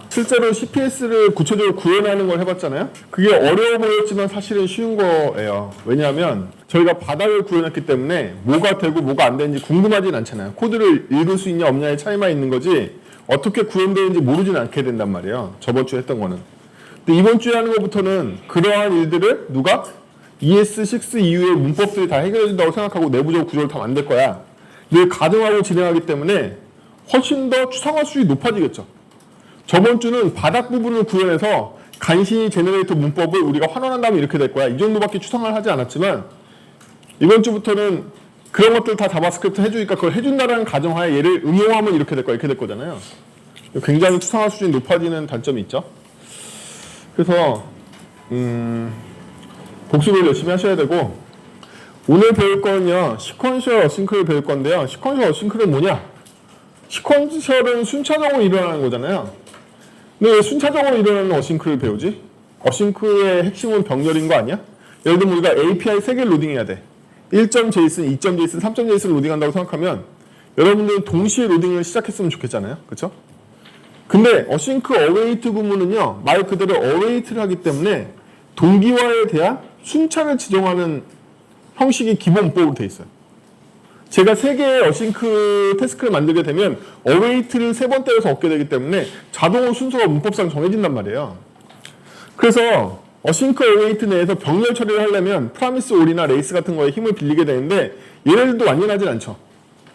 실제로 CPS를 구체적으로 구현하는 걸 해봤잖아요. 그게 어려워 보였지만 사실은 쉬운 거예요. 왜냐하면 저희가 바닥을 구현했기 때문에 뭐가 되고 뭐가 안 되는지 궁금하진 않잖아요. 코드를 읽을 수 있냐 없냐의 차이만 있는 거지 어떻게 구현되는지 모르진 않게 된단 말이에요. 저번 주에 했던 거는. 근데 이번 주에 하는 것부터는 그러한 일들을 누가 ES6 이후의 문법들이 다 해결해준다고 생각하고 내부적 구조를 다 만들 거야. 늘 가정하고 진행하기 때문에 훨씬 더 추상화 수준이 높아지겠죠. 저번 주는 바닥 부분을 구현해서 간신히 제너레이터 문법을 우리가 환원한 다음에 이렇게 될 거야. 이 정도밖에 추상화를 하지 않았지만 이번 주부터는 그런 것들 다 자바스크립트 해주니까 그걸 해준다는 가정하에 얘를 응용하면 이렇게 될 거야. 이렇게 될 거잖아요. 굉장히 추상화 수준이 높아지는 단점이 있죠. 그래서 복습을 열심히 하셔야 되고 오늘 배울 거는요. 시퀀셜 어싱크를 배울 건데요. 시퀀셜 어싱크는 뭐냐? 시퀀셜은 순차적으로 일어나는 거잖아요. 근데 왜 순차적으로 일어나는 어싱크를 배우지? 어싱크의 핵심은 병렬인 거 아니야? 예를 들면 우리가 API 3개를 로딩해야 돼. 1.json, 2.json, 3.json을 로딩한다고 생각하면 여러분들은 동시에 로딩을 시작했으면 좋겠잖아요. 그렇죠? 근데 어싱크 어웨이트 구문은요. 말 그대로 어웨이트를 하기 때문에 동기화에 대한 순차를 지정하는 형식이 기본 문법으로 돼 있어요. 제가 3개의 어싱크 태스크를 만들게 되면 어웨이트를 3번 때려서 얻게 되기 때문에 자동으로 순서가 문법상 정해진단 말이에요. 그래서 어싱크 어웨이트 내에서 병렬 처리를 하려면 프라미스 올이나 레이스 같은 거에 힘을 빌리게 되는데 얘네들도 완연하진 않죠.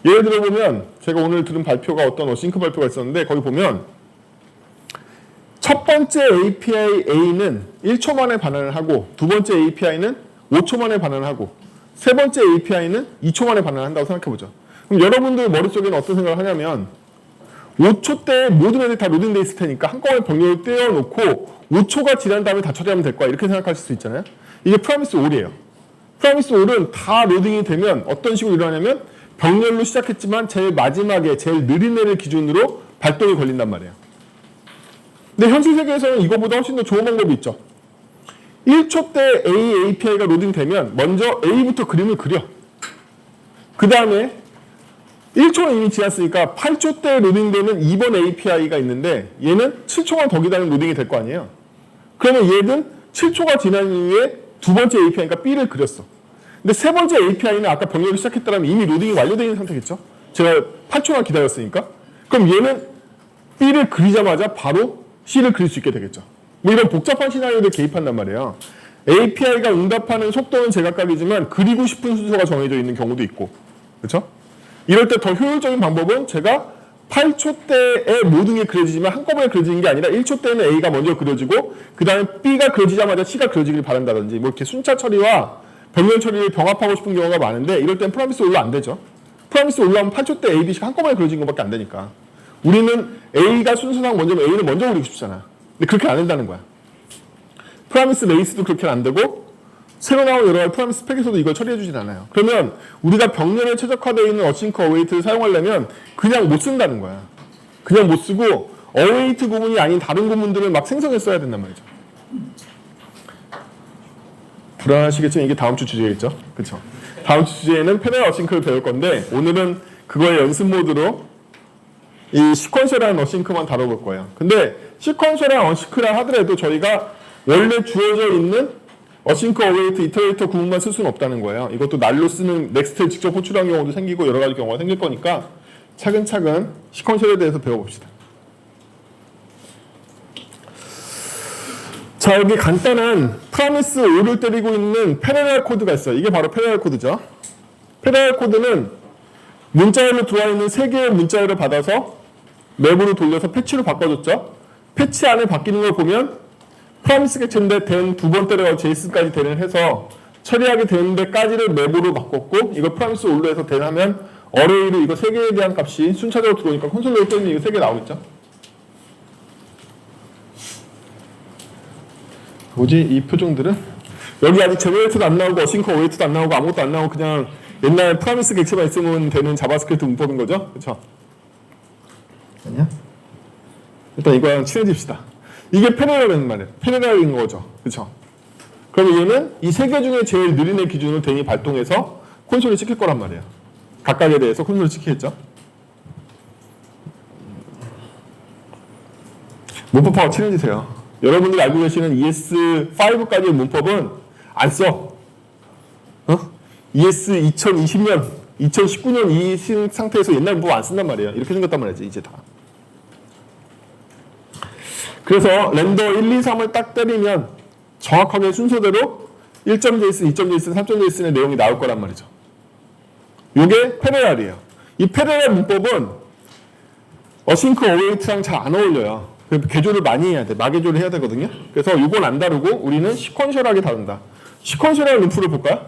예를 들어 보면 제가 오늘 들은 발표가 어떤 어싱크 발표가 있었는데 거기 보면 첫 번째 API A는 1초 만에 반응을 하고 두 번째 API는 5초 만에 반응을 하고 세 번째 API는 2초 만에 반응을 한다고 생각해보죠. 그럼 여러분들 머릿속에는 어떤 생각을 하냐면 5초 때 모든 애들이 다 로딩돼 있을 테니까 한꺼번에 병렬을 떼어놓고 5초가 지난 다음에 다 처리하면 될 거야. 이렇게 생각하실 수 있잖아요. 이게 프라미스 올이에요. 프라미스 올은 다 로딩이 되면 어떤 식으로 일어나냐면 병렬로 시작했지만 제일 마지막에 제일 느린 애를 기준으로 발동이 걸린단 말이에요. 근데 현실 세계에서는 이거보다 훨씬 더 좋은 방법이 있죠. 1초 때 A API가 로딩되면 먼저 A부터 그림을 그려. 그 다음에 1초는 이미 지났으니까 8초 때 로딩되는 2번 API가 있는데 얘는 7초만 더 기다리면 로딩이 될 거 아니에요. 그러면 얘는 7초가 지난 이후에 두 번째 API니까 B를 그렸어. 근데 세 번째 API는 아까 병렬을 시작했더라면 이미 로딩이 완료되어 있는 상태겠죠? 제가 8초만 기다렸으니까. 그럼 얘는 B를 그리자마자 바로 C를 그릴 수 있게 되겠죠. 뭐 이런 복잡한 시나리오를 개입한단 말이에요. API가 응답하는 속도는 제각각이지만 그리고 싶은 순서가 정해져 있는 경우도 있고. 그렇죠? 이럴 때 더 효율적인 방법은 제가 8초 때에 모든 게 그려지지만 한꺼번에 그려지는 게 아니라 1초 때는 A가 먼저 그려지고 그 다음에 B가 그려지자마자 C가 그려지길 바란다든지 뭐 이렇게 순차 처리와 병렬 처리를 병합하고 싶은 경우가 많은데 이럴 땐 프라미스 올라 안 되죠. 프라미스 올라오면 8초 때 A, B, C가 한꺼번에 그려진 것밖에 안 되니까. 우리는 A가 순서상 먼저면 A를 먼저 그리고 싶잖아. 근데 그렇게 안 된다는 거야. 프라미스 레이스도 그렇게 안 되고 새로 나온 여러 가지 프라미스 스펙에서도 이걸 처리해주진 않아요. 그러면 우리가 병렬에 최적화되어 있는 어싱크 어웨이트를 사용하려면 그냥 못 쓴다는 거야. 그냥 못 쓰고 어웨이트 구문이 아닌 다른 구문들을 막 생성해 써야 된단 말이죠. 불안하시겠지만 이게 다음 주 주제겠죠? 그렇죠? 다음 주 주제에는 패러럴 어싱크를 배울 건데 오늘은 그거의 연습 모드로 이 시퀀셜한 어싱크만 다뤄볼 거예요. 근데 시퀀셜한 어싱크라 하더라도 저희가 원래 주어져 있는 어싱크 어웨이트 이터레이터 구문만 쓸 수는 없다는 거예요. 이것도 날로 쓰는 넥스트에 직접 호출한 경우도 생기고 여러 가지 경우가 생길 거니까 차근차근 시퀀셜에 대해서 배워봅시다. 자, 여기 간단한 프라미스 5를 때리고 있는 패러럴 코드가 있어요. 이게 바로 패러럴 코드죠. 패러럴 코드는 문자열로 들어와 있는 3개의 문자열을 받아서 맵으로 돌려서 패치로 바꿔줬죠. 패치 안에 바뀌는 걸 보면 프라미스 객체인데 된 두 번 때려서 제이슨까지 대를 해서 처리하게 되는 데까지를 맵으로 바꿨고 이거 프라미스 올로 해서 대하면 어레이로 이거 3개에 대한 값이 순차적으로 들어오니까 콘솔로 때리면 이거 3개 나오겠죠. 뭐지 이 표정들은? 여기 아직 제너레이터도 안 나오고 어싱크 어웨이트도 안 나오고 아무것도 안 나오고 그냥 옛날 프라미스 객체만 있으면 되는 자바스크립트 문법인 거죠? 그렇죠? 아니야? 일단 이거랑 친해집시다. 이게 패러럴이란 말이에요. 패러럴인 거죠. 그렇죠? 그럼 얘는 이 3개 중에 제일 느린 애 기준으로 대응이 발동해서 콘솔을 시킬 거란 말이에요. 각각에 대해서 콘솔을 시키겠죠? 문법하고 친해지세요. 여러분들이 알고 계시는 ES5까지의 문법은 안 써. ES 2020년, 2019년 이 상태에서 옛날 문법 안 쓴단 말이에요. 이렇게 생겼단 말이지, 이제 다. 그래서 렌더 1, 2, 3을 딱 때리면 정확하게 순서대로 1.json, 2.json, 3.json의 내용이 나올 거란 말이죠. 이게 패러렐이에요. 이 패러렐 문법은 어싱크 어웨이트랑 잘 안 어울려요. 개조를 많이 해야 돼. 마개조를 해야 되거든요. 그래서 이건 안 다루고 우리는 시퀀셜하게 다룬다. 시퀀셜한 루프를 볼까요?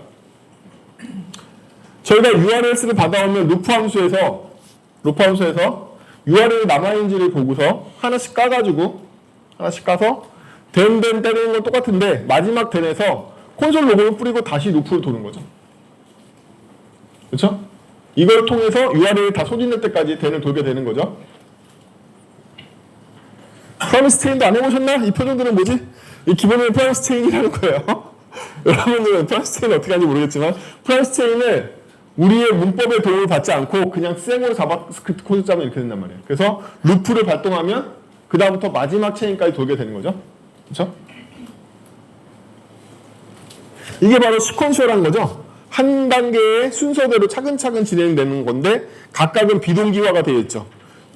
저희가 URLs를 받아오면 루프 함수에서 URL 남아있는지를 보고서 하나씩 까서 된 때리는 건 똑같은데 마지막 den에서 콘솔 로그를 뿌리고 다시 루프를 도는 거죠. 그렇죠? 이걸 통해서 URL이 다 소진될 때까지 den을 돌게 되는 거죠. 프라미스 체인도 안 해보셨나? 이 표정들은 뭐지? 이 기본은 프라미스 체인이라는 거예요. 여러분들은 프라미스 체인 어떻게 하는지 모르겠지만 프라미스 체인을 우리의 문법의 도움을 받지 않고 그냥 생으로 자바스크립트 코드 짜면 이렇게 된단 말이에요. 그래서 루프를 발동하면 그 다음부터 마지막 체인까지 돌게 되는 거죠. 그렇죠? 이게 바로 시퀀셜한 거죠. 한 단계의 순서대로 차근차근 진행되는 건데 각각은 비동기화가 되어 있죠.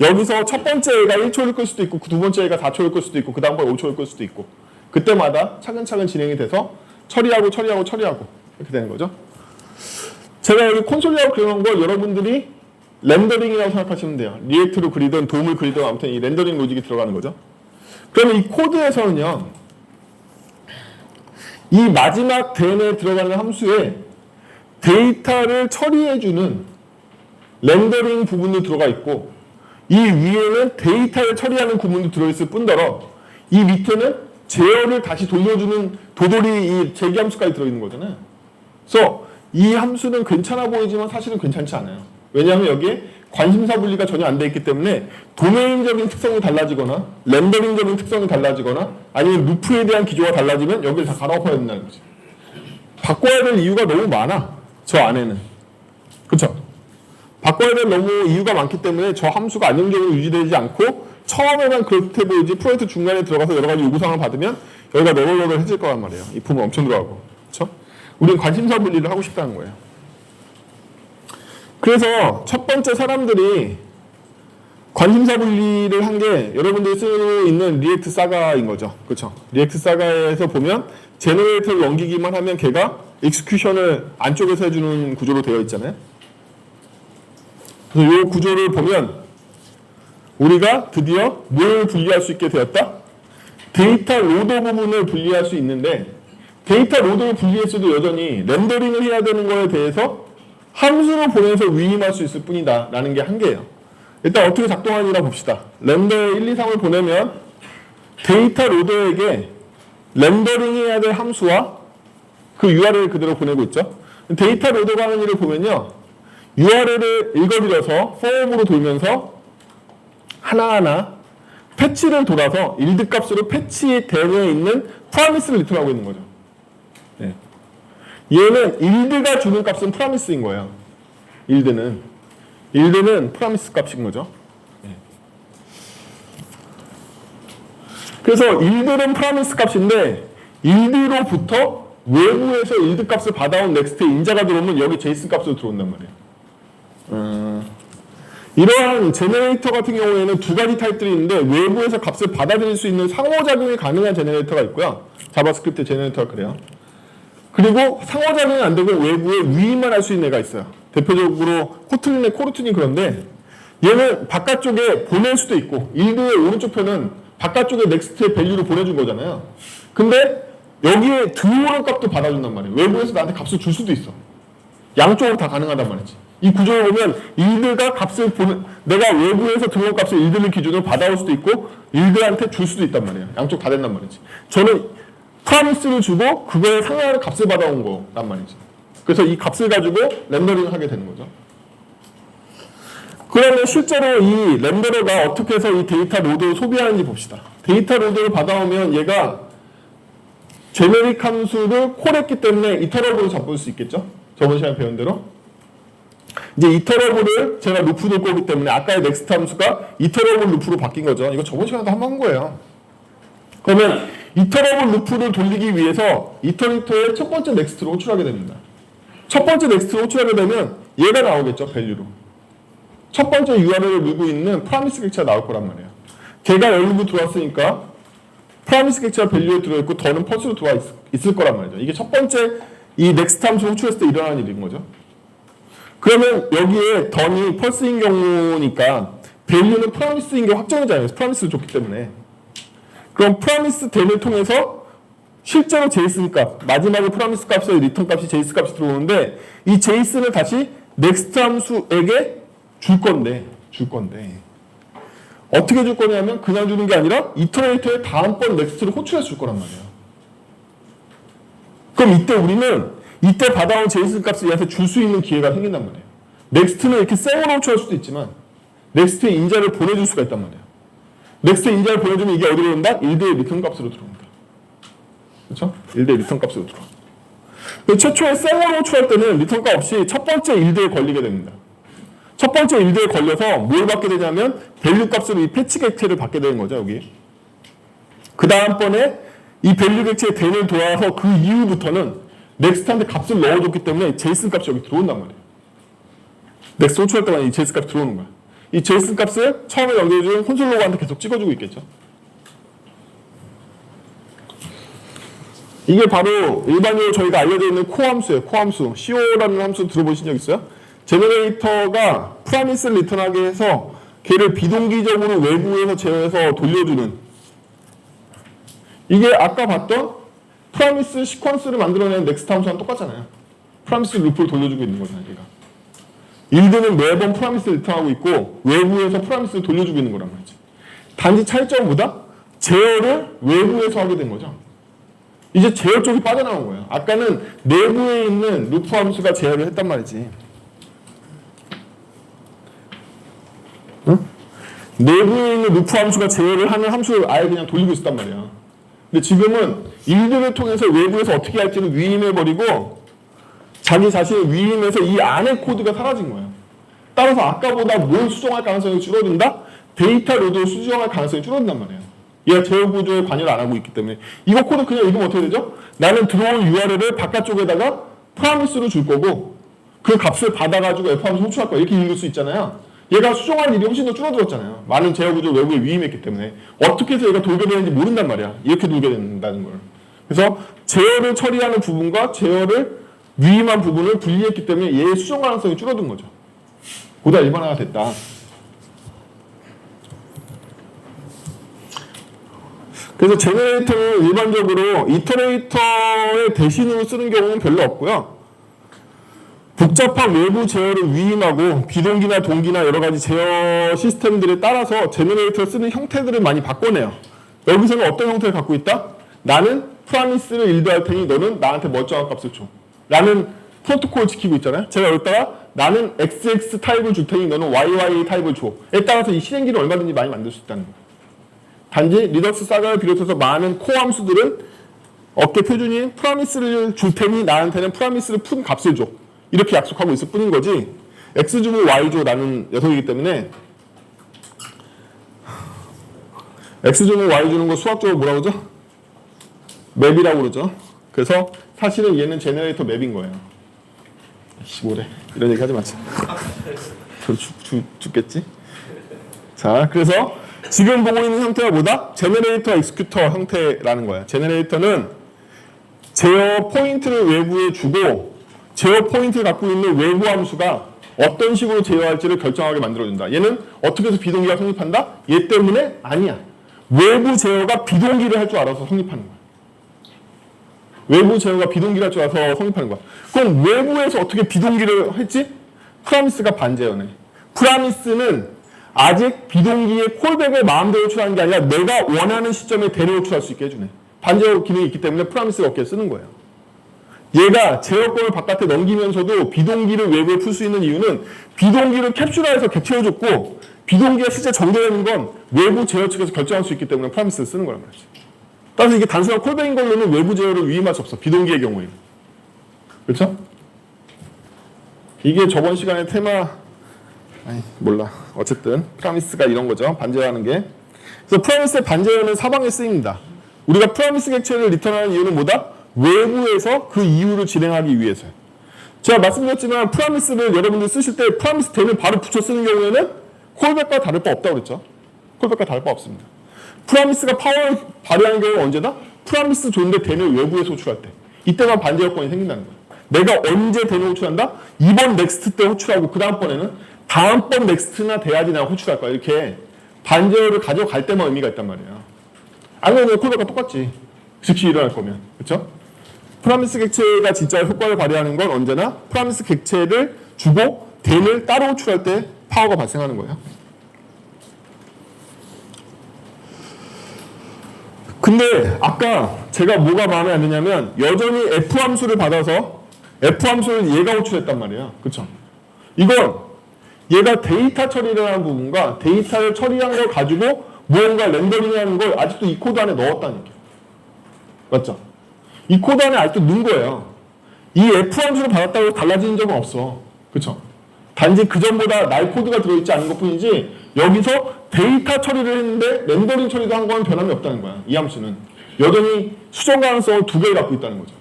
여기서 첫 번째 애가 1초를 끌 수도 있고 두 번째 애가 4초를 끌 수도 있고 그 다음번 5초를 끌 수도 있고 그때마다 차근차근 진행이 돼서 처리하고 이렇게 되는 거죠. 제가 여기 콘솔이라고 그려놓은 걸 여러분들이 렌더링이라고 생각하시면 돼요. 리액트로 그리든 도움을 그리든 아무튼 이 렌더링 로직이 들어가는 거죠. 그러면 이 코드에서는요. 이 마지막 den에 들어가는 함수에 데이터를 처리해주는 렌더링 부분도 들어가 있고 이 위에는 데이터를 처리하는 구문도 들어있을 뿐더러 이 밑에는 제어를 다시 돌려주는 도돌이 이 제기함수까지 들어있는 거잖아요. 그래서 이 함수는 괜찮아 보이지만 사실은 괜찮지 않아요. 왜냐하면 여기에 관심사 분리가 전혀 안 돼 있기 때문에 도메인적인 특성이 달라지거나 렌더링적인 특성이 달라지거나 아니면 루프에 대한 기조가 달라지면 여기를 다 갈아엎어야 된다는 거지. 바꿔야 될 이유가 너무 많아. 저 안에는. 그렇죠? 바꿔야 될 너무 이유가 많기 때문에 저 함수가 안정적으로 유지되지 않고 처음에만 그렇게 보이지 프로젝트 중간에 들어가서 여러 가지 요구사항을 받으면 여기가 너덜너덜해질 거란 말이에요. 이 부분 엄청 들어가고. 그렇죠? 우린 관심사 분리를 하고 싶다는 거예요. 그래서 첫 번째 사람들이 관심사 분리를 한 게 여러분들이 쓰고 있는 리액트 사가인 거죠. 그렇죠? 리액트 사가에서 보면 제너레이터를 넘기기만 하면 걔가 익스큐션을 안쪽에서 해주는 구조로 되어 있잖아요. 그래서 이 구조를 보면 우리가 드디어 뭘 분리할 수 있게 되었다? 데이터 로더 부분을 분리할 수 있는데 데이터 로드를 분리했어도 여전히 렌더링을 해야 되는 거에 대해서 함수로 보내서 위임할 수 있을 뿐이다 라는 게 한계예요. 일단 어떻게 작동하는지나 봅시다. 렌더 1, 2, 3을 보내면 데이터 로더에게 렌더링 해야 될 함수와 그 URL을 그대로 보내고 있죠. 데이터 로더가 하는 일을 보면요. URL을 읽어드려서 for으로 돌면서 하나하나 패치를 돌아서 일드 값으로 패치 den에 있는 프라미스를 리턴하고 있는 거죠. 네. 얘는 일드가 주는 값은 프라미스인 거예요. 일드는 프라미스 값인 거죠. 네. 그래서 일드는 프라미스 값인데 일드로부터 외부에서 일드 값을 받아온 넥스트에 인자가 들어오면 여기 제이슨 값으로 들어온단 말이에요. 이러한 제너레이터 같은 경우에는 두 가지 타입들이 있는데 외부에서 값을 받아들일 수 있는 상호작용이 가능한 제너레이터가 있고요. 자바스크립트 제너레이터가 그래요. 그리고 상호작용이 안 되고 외부에 위임만 할 수 있는 애가 있어요. 대표적으로 코틀린의 코르튼이 그런데 얘는 바깥쪽에 보낼 수도 있고 일드의 오른쪽 편은 바깥쪽에 넥스트의 밸류를 보내준 거잖아요. 근데 여기에 들어오는 값도 받아준단 말이에요. 외부에서 나한테 값을 줄 수도 있어. 양쪽으로 다 가능하단 말이지. 이 구조를 보면 일드가 값을 내가 외부에서 들어온 값을 일드를 기준으로 받아올 수도 있고 일드한테 줄 수도 있단 말이에요. 양쪽 다 된단 말이지. 저는 프라미스를 주고 그거에 상하는 값을 받아온 거란 말이지. 그래서 이 값을 가지고 렌더링을 하게 되는 거죠. 그러면 실제로 이 렌더러가 어떻게 해서 이 데이터 로드를 소비하는지 봅시다. 데이터 로드를 받아오면 얘가 제네릭 함수를 콜했기 때문에 이터러블을 잡을 수 있겠죠? 저번 시간에 배운 대로. 이제 이터러블을 제가 루프 돌 거기 때문에 아까의 넥스트 함수가 이터러블 루프로 바뀐 거죠. 이거 저번 시간에도 한 번 한 거예요. 그러면 이터러블 루프를 돌리기 위해서 이터레이터의 첫 번째 넥스트로 호출하게 됩니다. 첫 번째 넥스트로 호출하게 되면 얘가 나오겠죠, 밸류로. 첫 번째 URL을 물고 있는 프라미스 객체가 나올 거란 말이에요. 걔가 여기로 들어왔으니까 프라미스 객체가 밸류에 들어있고 더는 펄스로 들어와 있을 거란 말이죠. 이게 첫 번째 이 넥스트 함수 호출했을 때 일어나는 일인 거죠. 그러면 여기에 던이 펄스인 경우니까 밸류는 프라미스인 게 확정이잖아요. 프라미스를 줬기 때문에. 그럼 프라미스 덴을 통해서 실제로 제이슨 값, 마지막에 프라미스 값에 리턴 값이 제이스 값이 들어오는데 이 제이슨을 다시 넥스트 함수에게 줄 건데 어떻게 줄 거냐면 그냥 주는 게 아니라 이터레이터의 다음번 넥스트를 호출해서 줄 거란 말이에요. 그럼 이때 우리는 이때 받아온 제이슨 값을 얘한테 줄 수 있는 기회가 생긴단 말이에요. 넥스트는 이렇게 생으로 호출할 수도 있지만 넥스트에 인자를 보내줄 수가 있단 말이에요. 넥스트에 인자를 보내주면 이게 어디로 온다? 1대1 리턴 값으로 들어온다. 그렇죠? 1대1 리턴 값으로 들어와. 최초에 생으로 호출할 때는 리턴 값 없이 첫 번째 1대에 걸리게 됩니다. 첫 번째 1대에 걸려서 뭘 받게 되냐면 밸류 값으로 이 패치 객체를 받게 되는 거죠, 여기. 그 다음번에 이 밸류 객체의 덴을 도와서 그 이후부터는 넥스트한테 값을 넣어줬기 때문에 제이슨 값이 여기 들어온단 말이에요. 넥스트 호출할 때만 이 제이슨 값이 들어오는 거야. 이 제이슨 값을 처음에 연결해준 콘솔 로그한테 계속 찍어주고 있겠죠. 이게 바로 일반적으로 저희가 알려져 있는 코어 함수예요. 코어 함수. CO라는 함수 들어보신 적 있어요? 제너레이터가 프라미스를 리턴하게 해서 걔를 비동기적으로 외부에서 제어해서 돌려주는, 이게 아까 봤던 프라미스 시퀀스를 만들어낸 넥스트 함수랑 똑같잖아요. 프라미스 루프를 돌려주고 있는 거잖아요, 얘가. 일드는 매번 프라미스를 리턴하고 있고 외부에서 프라미스를 돌려주고 있는 거란 말이지. 단지 차이점은 뭐다? 제어를 외부에서 하게 된 거죠. 이제 제어 쪽이 빠져나온 거예요. 아까는 내부에 있는 루프 함수가 제어를 했단 말이지. 응? 내부에 있는 루프 함수가 제어를 하는 함수를 아예 그냥 돌리고 있었단 말이야. 근데 지금은 일들을 통해서 외부에서 어떻게 할지를 위임해버리고 자기 자신을 위임해서 이 안에 코드가 사라진 거예요. 따라서 아까보다 뭘 수정할 가능성이 줄어든다? 데이터 로드를 수정할 가능성이 줄어든단 말이에요. 얘가 제어 구조에 관여를 안 하고 있기 때문에. 이거 코드 그냥 읽으면 어떻게 되죠? 나는 들어온 URL을 바깥쪽에다가 프라미스로 줄 거고 그 값을 받아가지고 F함수 호출할 거야. 이렇게 읽을 수 있잖아요. 얘가 수정할 일이 훨씬 더 줄어들었잖아요. 많은 제어 구조 외부에 위임했기 때문에. 어떻게 해서 얘가 돌게 되는지 모른단 말이야. 이렇게 돌게 된다는 걸. 그래서 제어를 처리하는 부분과 제어를 위임한 부분을 분리했기 때문에 얘의 수정 가능성이 줄어든 거죠. 보다 일반화가 됐다. 그래서 제너레이터는 일반적으로 이터레이터의 대신으로 쓰는 경우는 별로 없고요. 복잡한 외부 제어를 위임하고 비동기나 동기나 여러 가지 제어 시스템들에 따라서 제너레이터를 쓰는 형태들을 많이 바꿔내요. 여기서는 어떤 형태를 갖고 있다? 나는 프라미스를 일도할 테니 너는 나한테 멀쩡한 값을 줘. 라는 프로토콜을 지키고 있잖아요. 제가 여기다가 나는 XX 타입을 줄 테니 너는 YY 타입을 줘. 에 따라서 이 실행기를 얼마든지 많이 만들 수 있다는 거예요. 단지 리덕스 사가를 비롯해서 많은 코어 함수들은 어깨 표준인 프라미스를 줄 테니 나한테는 프라미스를 푼 값을 줘. 이렇게 약속하고 있을 뿐인 거지. X 주고 Y 줘라는 녀석이기 때문에 X 주고 Y 주는 거 수학적으로 뭐라고 그러죠? 맵이라고 그러죠. 그래서 사실은 얘는 제너레이터 맵인 거예요. 뭐래. 이런 얘기 하지 마자. 죽겠지? 자, 그래서 지금 보고 있는 형태가 뭐다? 제너레이터 엑스큐터 형태라는 거야. 제너레이터는 제어 포인트를 외부에 주고 제어 포인트를 갖고 있는 외부 함수가 어떤 식으로 제어할지를 결정하게 만들어준다. 얘는 어떻게 해서 비동기가 성립한다? 얘 때문에 아니야. 외부 제어가 비동기를 할 줄 알아서 성립하는 거야. 외부 제어가 비동기를 할 줄 알아서 성립하는 거야. 그럼 외부에서 어떻게 비동기를 했지? 프라미스가 반제어네. 프라미스는 아직 비동기의 콜백을 마음대로 호출하는 게 아니라 내가 원하는 시점에 대를 호출할 수 있게 해주네. 반제어 기능이 있기 때문에 프라미스가 어깨에 쓰는 거예요. 얘가 제어권을 바깥에 넘기면서도 비동기를 외부에 풀 수 있는 이유는 비동기를 캡슐화해서 객체해줬고 비동기가 실제 전개되는 건 외부 제어 측에서 결정할 수 있기 때문에 프라미스를 쓰는 거란 말이지. 따라서 이게 단순한 콜백인 걸로는 외부 제어를 위임할 수 없어. 비동기의 경우에는. 그렇죠? 이게 저번 시간에 테마 몰라. 어쨌든 프라미스가 이런 거죠. 반제어하는 게. 그래서 프라미스의 반제어는 사방에 쓰입니다. 우리가 프라미스 객체를 리턴하는 이유는 뭐다? 외부에서 그 이유를 진행하기 위해서요. 제가 말씀드렸지만 프라미스를 여러분들 쓰실 때 프라미스 대는 바로 붙여 쓰는 경우에는 콜백과 다를 바 없다고 그랬죠. 콜백과 다를 바 없습니다. 프라미스가 파워를 발휘하는 경우는 언제다? 프라미스 존재 대를 외부에서 호출할 때. 이때만 반제 요건이 생긴다는 거예요. 내가 언제 대를 호출한다? 이번 넥스트 때 호출하고 그 다음번에는 다음번 넥스트나 돼야지 내가 호출할 거야. 이렇게 반제어를 가져갈 때만 의미가 있단 말이에요. 아니면 콜백과 똑같지. 즉시 일어날 거면. 그렇죠? 프라미스 객체가 진짜 효과를 발휘하는 건 언제나 프라미스 객체를 주고 대를 따로 호출할 때 파워가 발생하는 거예요. 근데 아까 제가 뭐가 마음에 안 드냐면 여전히 F 함수를 받아서 F 함수를 얘가 호출했단 말이에요. 그쵸? 이건 얘가 데이터 처리를 하는 부분과 데이터를 처리한 걸 가지고 무언가 렌더링하는 걸 아직도 이 코드 안에 넣었다는 얘기예요. 맞죠? 이 코드 안에 아직도 넣은 거예요. 이 F 함수를 받았다고 달라지는 점은 없어. 그쵸? 단지 그 전보다 날 코드가 들어있지 않은 것 뿐이지 여기서 데이터 처리를 했는데 렌더링 처리도 한 건 변함이 없다는 거야. 이 함수는. 여전히 수정 가능성을 두 개를 갖고 있다는 거죠.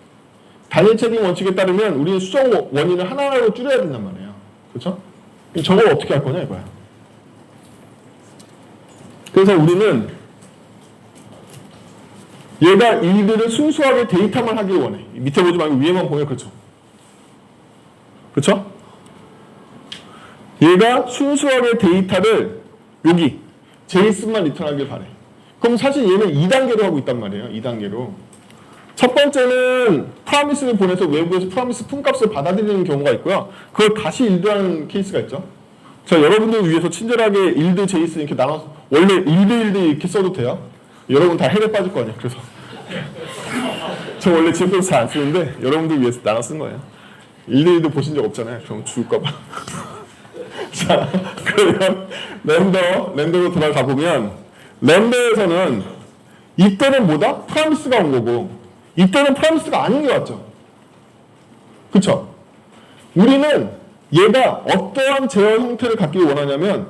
단일 체딩 원칙에 따르면 우리는 수정 원인을 하나로 줄여야 된단 말이에요. 그렇죠? 저걸 어떻게 할 거냐 이거야. 그래서 우리는 얘가 일들을 순수하게 데이터만 하길 원해. 밑에 보지 말고 위에만 보면 그렇죠. 그렇죠? 얘가 순수하게 데이터를 여기 제이슨만 리턴하길 바래. 그럼 사실 얘는 2단계로 하고 있단 말이에요. 2단계로. 첫 번째는 프라미스를 보내서 외부에서 프라미스 품값을 받아들이는 경우가 있고요. 그걸 다시 일드하는 케이스가 있죠. 자, 여러분들 위해서 친절하게 일드 제이슨 이렇게 나눠서 원래 일드 이렇게 써도 돼요. 여러분 다 헬에 빠질 거 아니에요. 그래서 저 원래 지금부터 잘 안 쓰는데 여러분들 위해서 나눠 쓴 거예요. 일드 보신 적 없잖아요. 그럼 죽을까 봐. 자, 그러면 렌더로 돌아가 보면 렌더에서는 이때는 뭐다? 프라미스가 온 거고 이때는 프라미스가 아닌 게 왔죠. 그쵸? 우리는 얘가 어떠한 제어 형태를 갖기를 원하냐면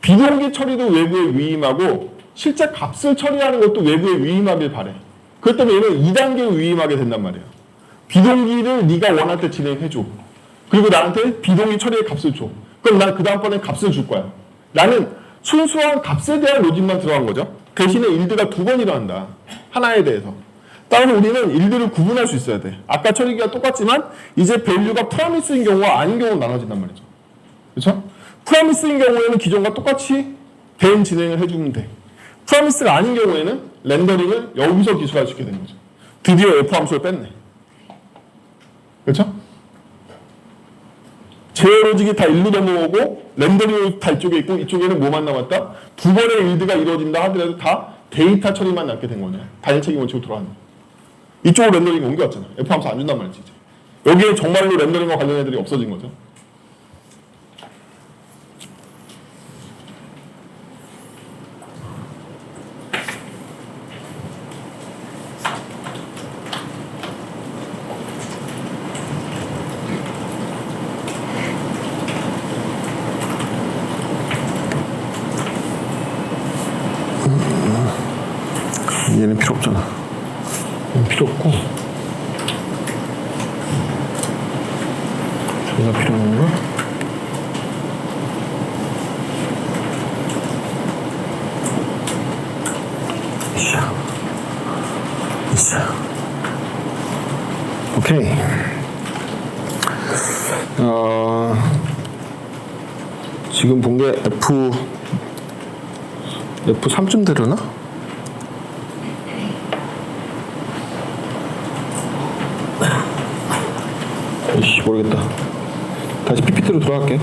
비동기 처리도 외부에 위임하고 실제 값을 처리하는 것도 외부에 위임하길 바래. 그렇기 때문에 얘는 2단계로 위임하게 된단 말이에요. 비동기를 네가 원할 때 진행해줘. 그리고 나한테 비동기 처리의 값을 줘. 그럼 난 그 다음번에 값을 줄 거야. 나는 순수한 값에 대한 로직만 들어간 거죠. 대신에 일드가 두 번 일어난다. 하나에 대해서. 따라서 우리는 일들을 구분할 수 있어야 돼. 아까 처리기가 똑같지만 이제 밸류가 프라미스인 경우와 아닌 경우로 나눠진단 말이죠. 그렇죠? 프라미스인 경우에는 기존과 똑같이 대응 진행을 해주면 돼. 프라미스가 아닌 경우에는 렌더링을 여기서 기술할 수 있게 되는 거죠. 드디어 F 함수를 뺐네. 그렇죠? 제어 로직이 다 일로 넘어오고 렌더링이 다 이쪽에 있고 이쪽에는 뭐만 남았다? 두 번의 일드가 이루어진다 하더라도 다 데이터 처리만 남게 된 거냐. 단일 책임 원칙으로 돌아가는 거야. 이쪽으로 렌더링이 옮겨왔잖아. F 함수 안 준단 말이지. 이제. 여기에 정말로 렌더링과 관련 애들이 없어진 거죠. 얘는 필요 없잖아. 얘는 필요 없고 저기가 필요한 건가? 이샤. 오케이. 지금 본 게 F3쯤 되려나? 모르겠다. 다시 PPT로 돌아갈게.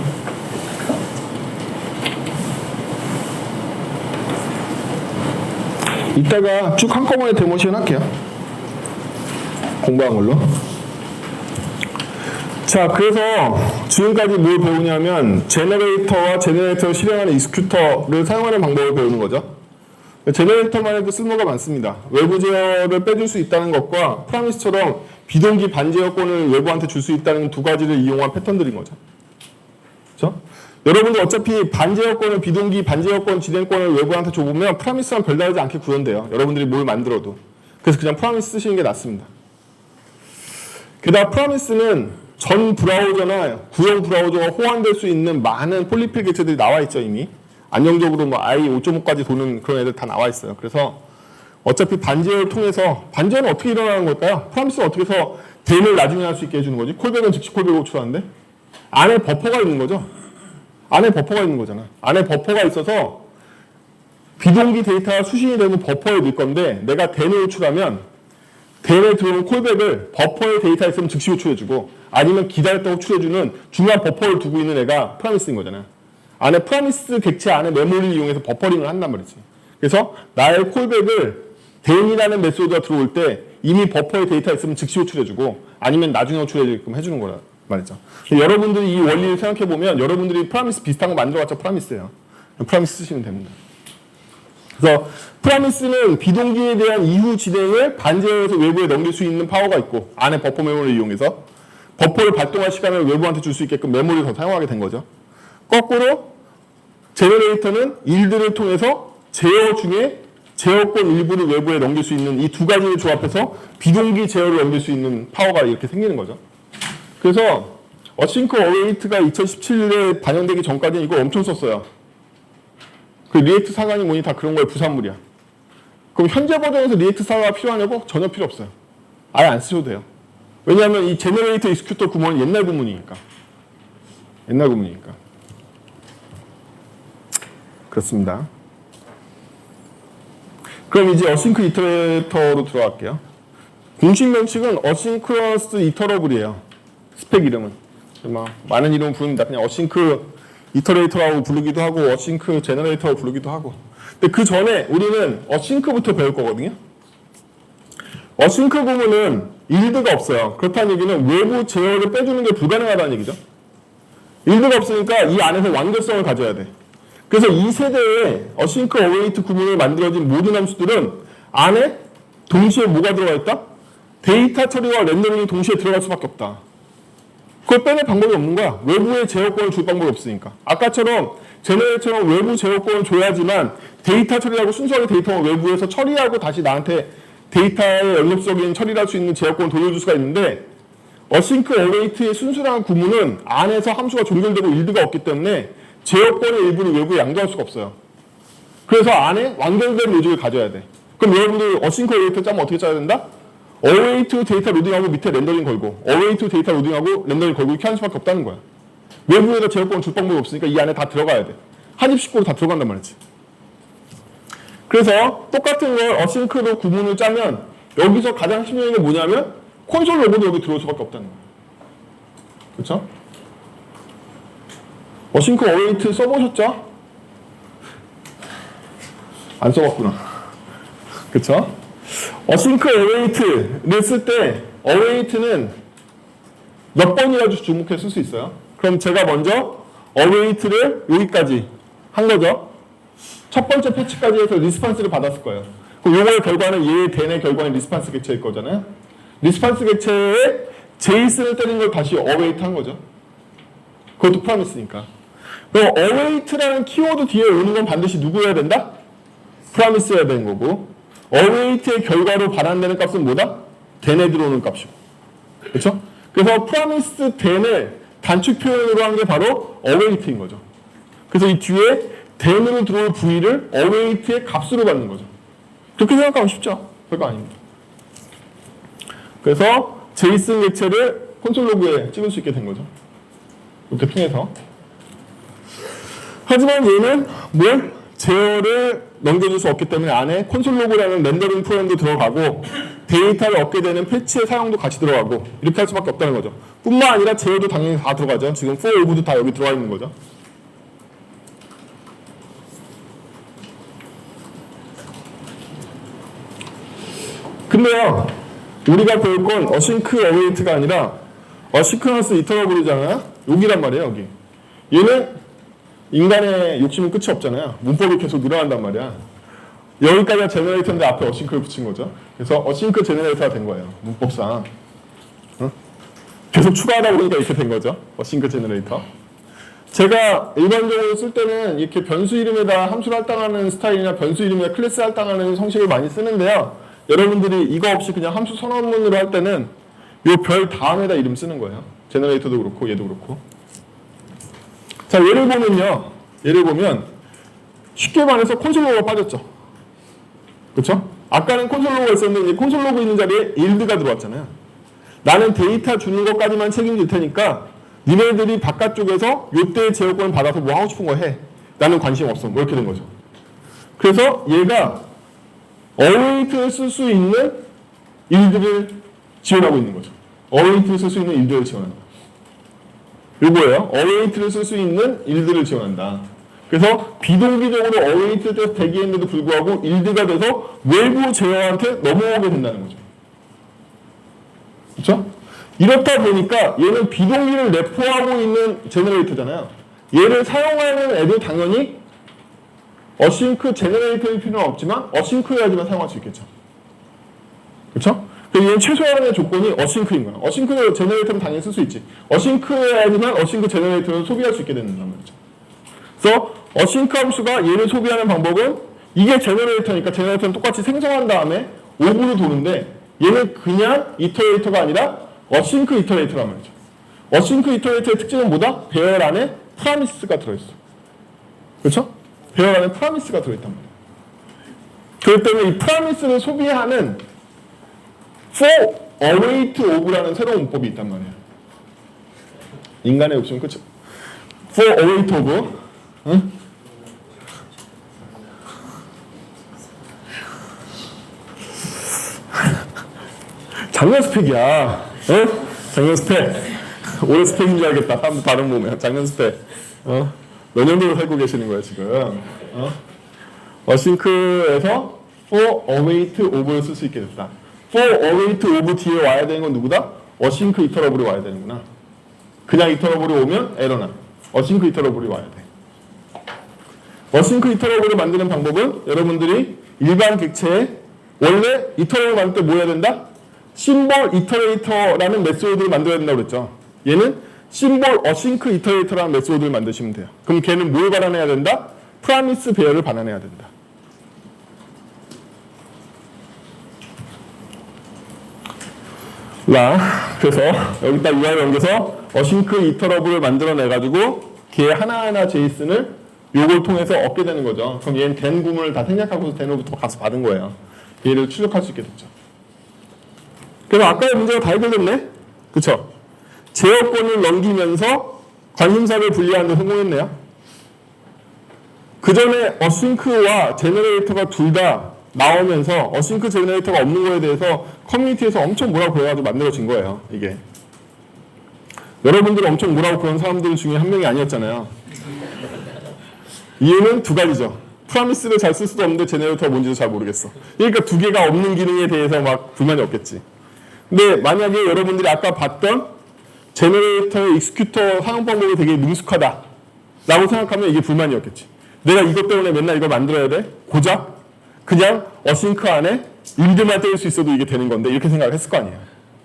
이따가 쭉 한꺼번에 데모 시연 할게요. 공부한 걸로. 자, 그래서 지금까지 뭘 배우냐면 제너레이터와 제너레이터를 실행하는 익스큐터를 사용하는 방법을 배우는 거죠. 제너레이터만 해도 쓸모가 많습니다. 외부 제어를 빼줄 수 있다는 것과 프라미스처럼 비동기 반제어권을 외부한테 줄 수 있다는 두 가지를 이용한 패턴들인 거죠. 그렇죠? 여러분들 어차피 반제어권을 비동기 반제어권 진행권을 외부한테 줘보면 프라미스랑 별다르지 않게 구현돼요. 여러분들이 뭘 만들어도. 그래서 그냥 프라미스 쓰시는 게 낫습니다. 게다가 프라미스는 전 브라우저나 구형 브라우저가 호환될 수 있는 많은 폴리필 객체들이 나와 있죠, 이미. 안정적으로 뭐 i5.5까지 도는 그런 애들 다 나와 있어요. 그래서 어차피 반제어를 통해서, 반제어는 어떻게 일어나는 걸까요? 프라미스는 어떻게 해서 덴을 나중에 할 수 있게 해주는 거지? 콜백은 즉시 콜백을 호출하는데? 안에 버퍼가 있는 거죠? 안에 버퍼가 있는 거잖아. 안에 버퍼가 있어서 비동기 데이터가 수신이 되고 버퍼에 넣을 건데 내가 덴을 호출하면 덴에 들어온 콜백을 버퍼에 데이터가 있으면 즉시 호출해주고 아니면 기다렸다 호출해주는 중요한 버퍼를 두고 있는 애가 프라미스인 거잖아. 안에 프라미스 객체 안에 메모리를 이용해서 버퍼링을 한단 말이지. 그래서 나의 콜백을 덴이라는 메소드가 들어올 때 이미 버퍼에 데이터가 있으면 즉시 호출해주고 아니면 나중에 호출해주게끔 해주는 거라 말이죠. 여러분들이 이 원리를 생각해보면 여러분들이 프라미스 비슷한 거 만들어봤자 프라미스예요. 프라미스 쓰시면 됩니다. 그래서 프라미스는 비동기에 대한 이후 진행을 반제어에서 외부에 넘길 수 있는 파워가 있고 안에 버퍼 메모리를 이용해서 버퍼를 발동할 시간을 외부한테 줄 수 있게끔 메모리를 더 사용하게 된 거죠. 거꾸로 제너레이터는 일들을 통해서 제어 중에 제어권 일부를 외부에 넘길 수 있는 이 두 가지를 조합해서 비동기 제어를 넘길 수 있는 파워가 이렇게 생기는 거죠. 그래서 어싱크 어웨이트가 2017년에 반영되기 전까지는 이거 엄청 썼어요. 그 리액트 사관이 뭐니 다 그런 거에 부산물이야. 그럼 현재 버전에서 리액트 사과가 필요하냐고? 전혀 필요 없어요. 아예 안 쓰셔도 돼요. 왜냐하면 이 제너레이터 익스큐터 구문은 옛날 구문이니까. 옛날 구문이니까. 그렇습니다. 그럼 이제 어싱크 이터레이터로 들어갈게요. 공식 명칭은 어싱크러스 이터러블이에요. 스펙 이름은. 많은 이름 부릅니다. 그냥 어싱크 이터레이터라고 부르기도 하고 어싱크 제너레이터라고 부르기도 하고. 근데 그 전에 우리는 어싱크부터 배울 거거든요. 어싱크 구문은 일드가 없어요. 그렇다는 얘기는 외부 제어를 빼주는 게 불가능하다는 얘기죠. 일드가 없으니까 이 안에서 완결성을 가져야 돼. 그래서 이 세대의 어싱크 어웨이트 구문을 만들어진 모든 함수들은 안에 동시에 뭐가 들어가 있다? 데이터 처리와 렌더링이 동시에 들어갈 수밖에 없다. 그걸 빼낼 방법이 없는 거야. 외부에 제어권을 줄 방법이 없으니까. 아까처럼 제너레이터처럼 외부 제어권을 줘야지만 데이터 처리하고 순수하게 데이터를 외부에서 처리하고 다시 나한테 데이터의 연속적인 처리를 할 수 있는 제어권을 돌려줄 수가 있는데 어싱크 어웨이트의 순수한 구문은 안에서 함수가 종결되고 일드가 없기 때문에 제어권의 일부를 외부에 양도할 수가 없어요. 그래서 안에 완결된 로직을 가져야 돼. 그럼 여러분들 어싱크 어웨이트 짜면 어떻게 짜야 된다? 어웨이트 데이터 로딩하고 밑에 렌더링 걸고 어웨이트 데이터 로딩하고 렌더링 걸고 이렇게 하는 수밖에 없다는 거야. 외부에다 제어권 줄 방법이 없으니까 이 안에 다 들어가야 돼. 한 입씩으로 다 들어간단 말이지. 그래서 똑같은 걸 어싱크로 구문을 짜면 여기서 가장 중요한 게 뭐냐면 콘솔 로고도 여기 들어올 수밖에 없다는 거야. 그렇죠? 어싱크 어웨이트 써보셨죠? 안 써봤구나. 그쵸? 어싱크 어웨이트를 쓸 때 어웨이트는 몇 번이라도 주목해서 쓸 수 있어요. 그럼 제가 먼저 어웨이트를 여기까지 한 거죠. 첫 번째 패치까지 해서 리스판스를 받았을 거예요. 그럼 요거의 결과는 얘의 덴의 결과는 리스판스 객체일 거잖아요. 리스판스 객체에 제이슨을 때린 걸 다시 어웨이트 한 거죠. 그것도 프라미스니까. 그럼 어웨이트라는 키워드 뒤에 오는 건 반드시 누구여야 된다? 프라미스여야 되는 거고 어웨이트의 결과로 반환되는 값은 뭐다? 덴에 들어오는 값이고. 그렇죠? 그래서 프라미스 덴을 단축 표현으로 한 게 바로 어웨이트인 거죠. 그래서 이 뒤에 덴으로 들어올 부위를 어웨이트의 값으로 받는 거죠. 그렇게 생각하면 쉽죠? 별거 아닙니다. 그래서 제이슨 객체를 콘솔 로그에 찍을 수 있게 된 거죠. 이렇게 통해서. 하지만 얘는 뭘? 제어를 넘겨줄 수 없기 때문에 안에 콘솔 로그라는 렌더링 프로그램도 들어가고 데이터를 얻게 되는 패치의 사용도 같이 들어가고 이렇게 할 수밖에 없다는 거죠. 뿐만 아니라 제어도 당연히 다 들어가죠. 지금 for loop도 다 여기 들어가 있는 거죠. 근데요, 우리가 배울 건 어싱크 어웨이트가 아니라 어싱크러스 이터러블이잖아요. 여기란 말이에요, 여기. 얘는 인간의 욕심은 끝이 없잖아요. 문법이 계속 늘어난단 말이야. 여기까지가 제너레이터인데 앞에 어싱크를 붙인 거죠. 그래서 어싱크 제너레이터가 된 거예요. 문법상. 어? 계속 추가하다 보니까 이렇게 된 거죠. 어싱크 제너레이터. 제가 일반적으로 쓸 때는 이렇게 변수 이름에다 함수를 할당하는 스타일이나 변수 이름에다 클래스 할당하는 형식을 많이 쓰는데요. 여러분들이 이거 없이 그냥 함수 선언문으로 할 때는 이 별 다음에다 이름 쓰는 거예요. 제너레이터도 그렇고 얘도 그렇고. 자, 예를 보면 쉽게 말해서 콘솔 로그가 빠졌죠. 그렇죠? 아까는 콘솔 로그가 있었는데 콘솔 로그 있는 자리에 일드가 들어왔잖아요. 나는 데이터 주는 것까지만 책임질 테니까 니네들이 바깥쪽에서 요때 제어권을 받아서 뭐 하고 싶은 거 해. 나는 관심 없어. 뭐 이렇게 된 거죠. 그래서 얘가 어웨이트를 쓸 수 있는 일들을 지원하고 있는 거죠. 어웨이트를 쓸 수 있는 일들을 지원한다. 요거예요. 어웨이트를 쓸 수 있는 일들을 지원한다. 그래서 비동기적으로 어웨이트를 떼서 대기했는데도 불구하고 일드가 돼서 외부 제어한테 넘어오게 된다는 거죠. 그렇죠? 이렇다 보니까 얘는 비동기를 내포하고 있는 제너레이터잖아요. 얘를 사용하는 애도 당연히 어싱크 제너레이터일 필요는 없지만 어싱크여야지만 사용할 수 있겠죠. 그렇죠? 그래서 얘는 최소한의 조건이 어싱크인 거야. 어싱크 제너레이터는 당연히 쓸 수 있지. 어싱크여야지만 어싱크 제너레이터를 소비할 수 있게 된단 말이죠. 그래서 어싱크 함수가 얘를 소비하는 방법은 이게 제너레이터니까 제너레이터는 똑같이 생성한 다음에 옵으로 도는데 얘는 그냥 이터레이터가 아니라 어싱크 이터레이터란 말이죠. 어싱크 이터레이터의 특징은 뭐다? 배열 안에 프라미스가 들어있어. 그렇죠? 배열 안에 프라미스가 들어있단 말이에요. 그렇기 때문에 이 프라미스를 소비하는 for await of라는 새로운 문법이 있단 말이에요. 인간의 욕심은 그렇죠. for await of 응? 작년 스펙이야. 어? 작년 스펙. 올해 스펙인 줄 알겠다. 사람들 발음 보면. 작년 스펙. 어? 몇 년도로 살고 계시는 거야, 지금. 어? 어싱크에서 for await of를 쓸 수 있게 됐다. for await of 뒤에 와야 되는 건 누구다? 어싱크 이터러블이 와야 되는구나. 그냥 이터러블이 오면 에러나. 어싱크 이터러블이 와야 돼. 어싱크 이터러블을 만드는 방법은 여러분들이 일반 객체에 원래 이터러블 만들 때 뭐 해야 된다? 심볼 이터레이터라는 메소드를 만들어야 된다고 그랬죠. 얘는 심볼 어싱크 이터레이터라는 메소드를 만드시면 돼요. 그럼 걔는 뭘 반환해야 된다? 프라미스 배열을 반환해야 된다. 그래서 여기다 URL 옮겨서 어싱크 이터러블을 만들어내가지고 걔 하나하나 제이슨을 요걸 통해서 얻게 되는 거죠. 그럼 얘는 된 구문을 다 생략하고서 den으로부터 가서 받은 거예요. 얘를 출력할 수 있게 됐죠. 그래서 아까의 문제가 다 해결됐네? 그쵸? 제어권을 넘기면서 관심사를 분리하는 데 성공했네요. 그 전에 어싱크와 제너레이터가 둘 다 나오면서 어싱크 제너레이터가 없는 거에 대해서 커뮤니티에서 엄청 뭐라고 그래가지고 만들어진 거예요. 이게. 여러분들은 엄청 뭐라고 그런 사람들 중에 한 명이 아니었잖아요. 이유는 두 가지죠. 프라미스를 잘 쓸 수도 없는데 제너레이터가 뭔지도 잘 모르겠어. 그러니까 두 개가 없는 기능에 대해서 막 불만이 없겠지. 근데 만약에 여러분들이 아까 봤던 제너레이터의 익스큐터 사용 방법이 되게 능숙하다 라고 생각하면 이게 불만이었겠지. 내가 이것 때문에 맨날 이걸 만들어야 돼? 고작 그냥 어싱크 안에 일드만 떼일 수 있어도 이게 되는 건데 이렇게 생각을 했을 거 아니에요.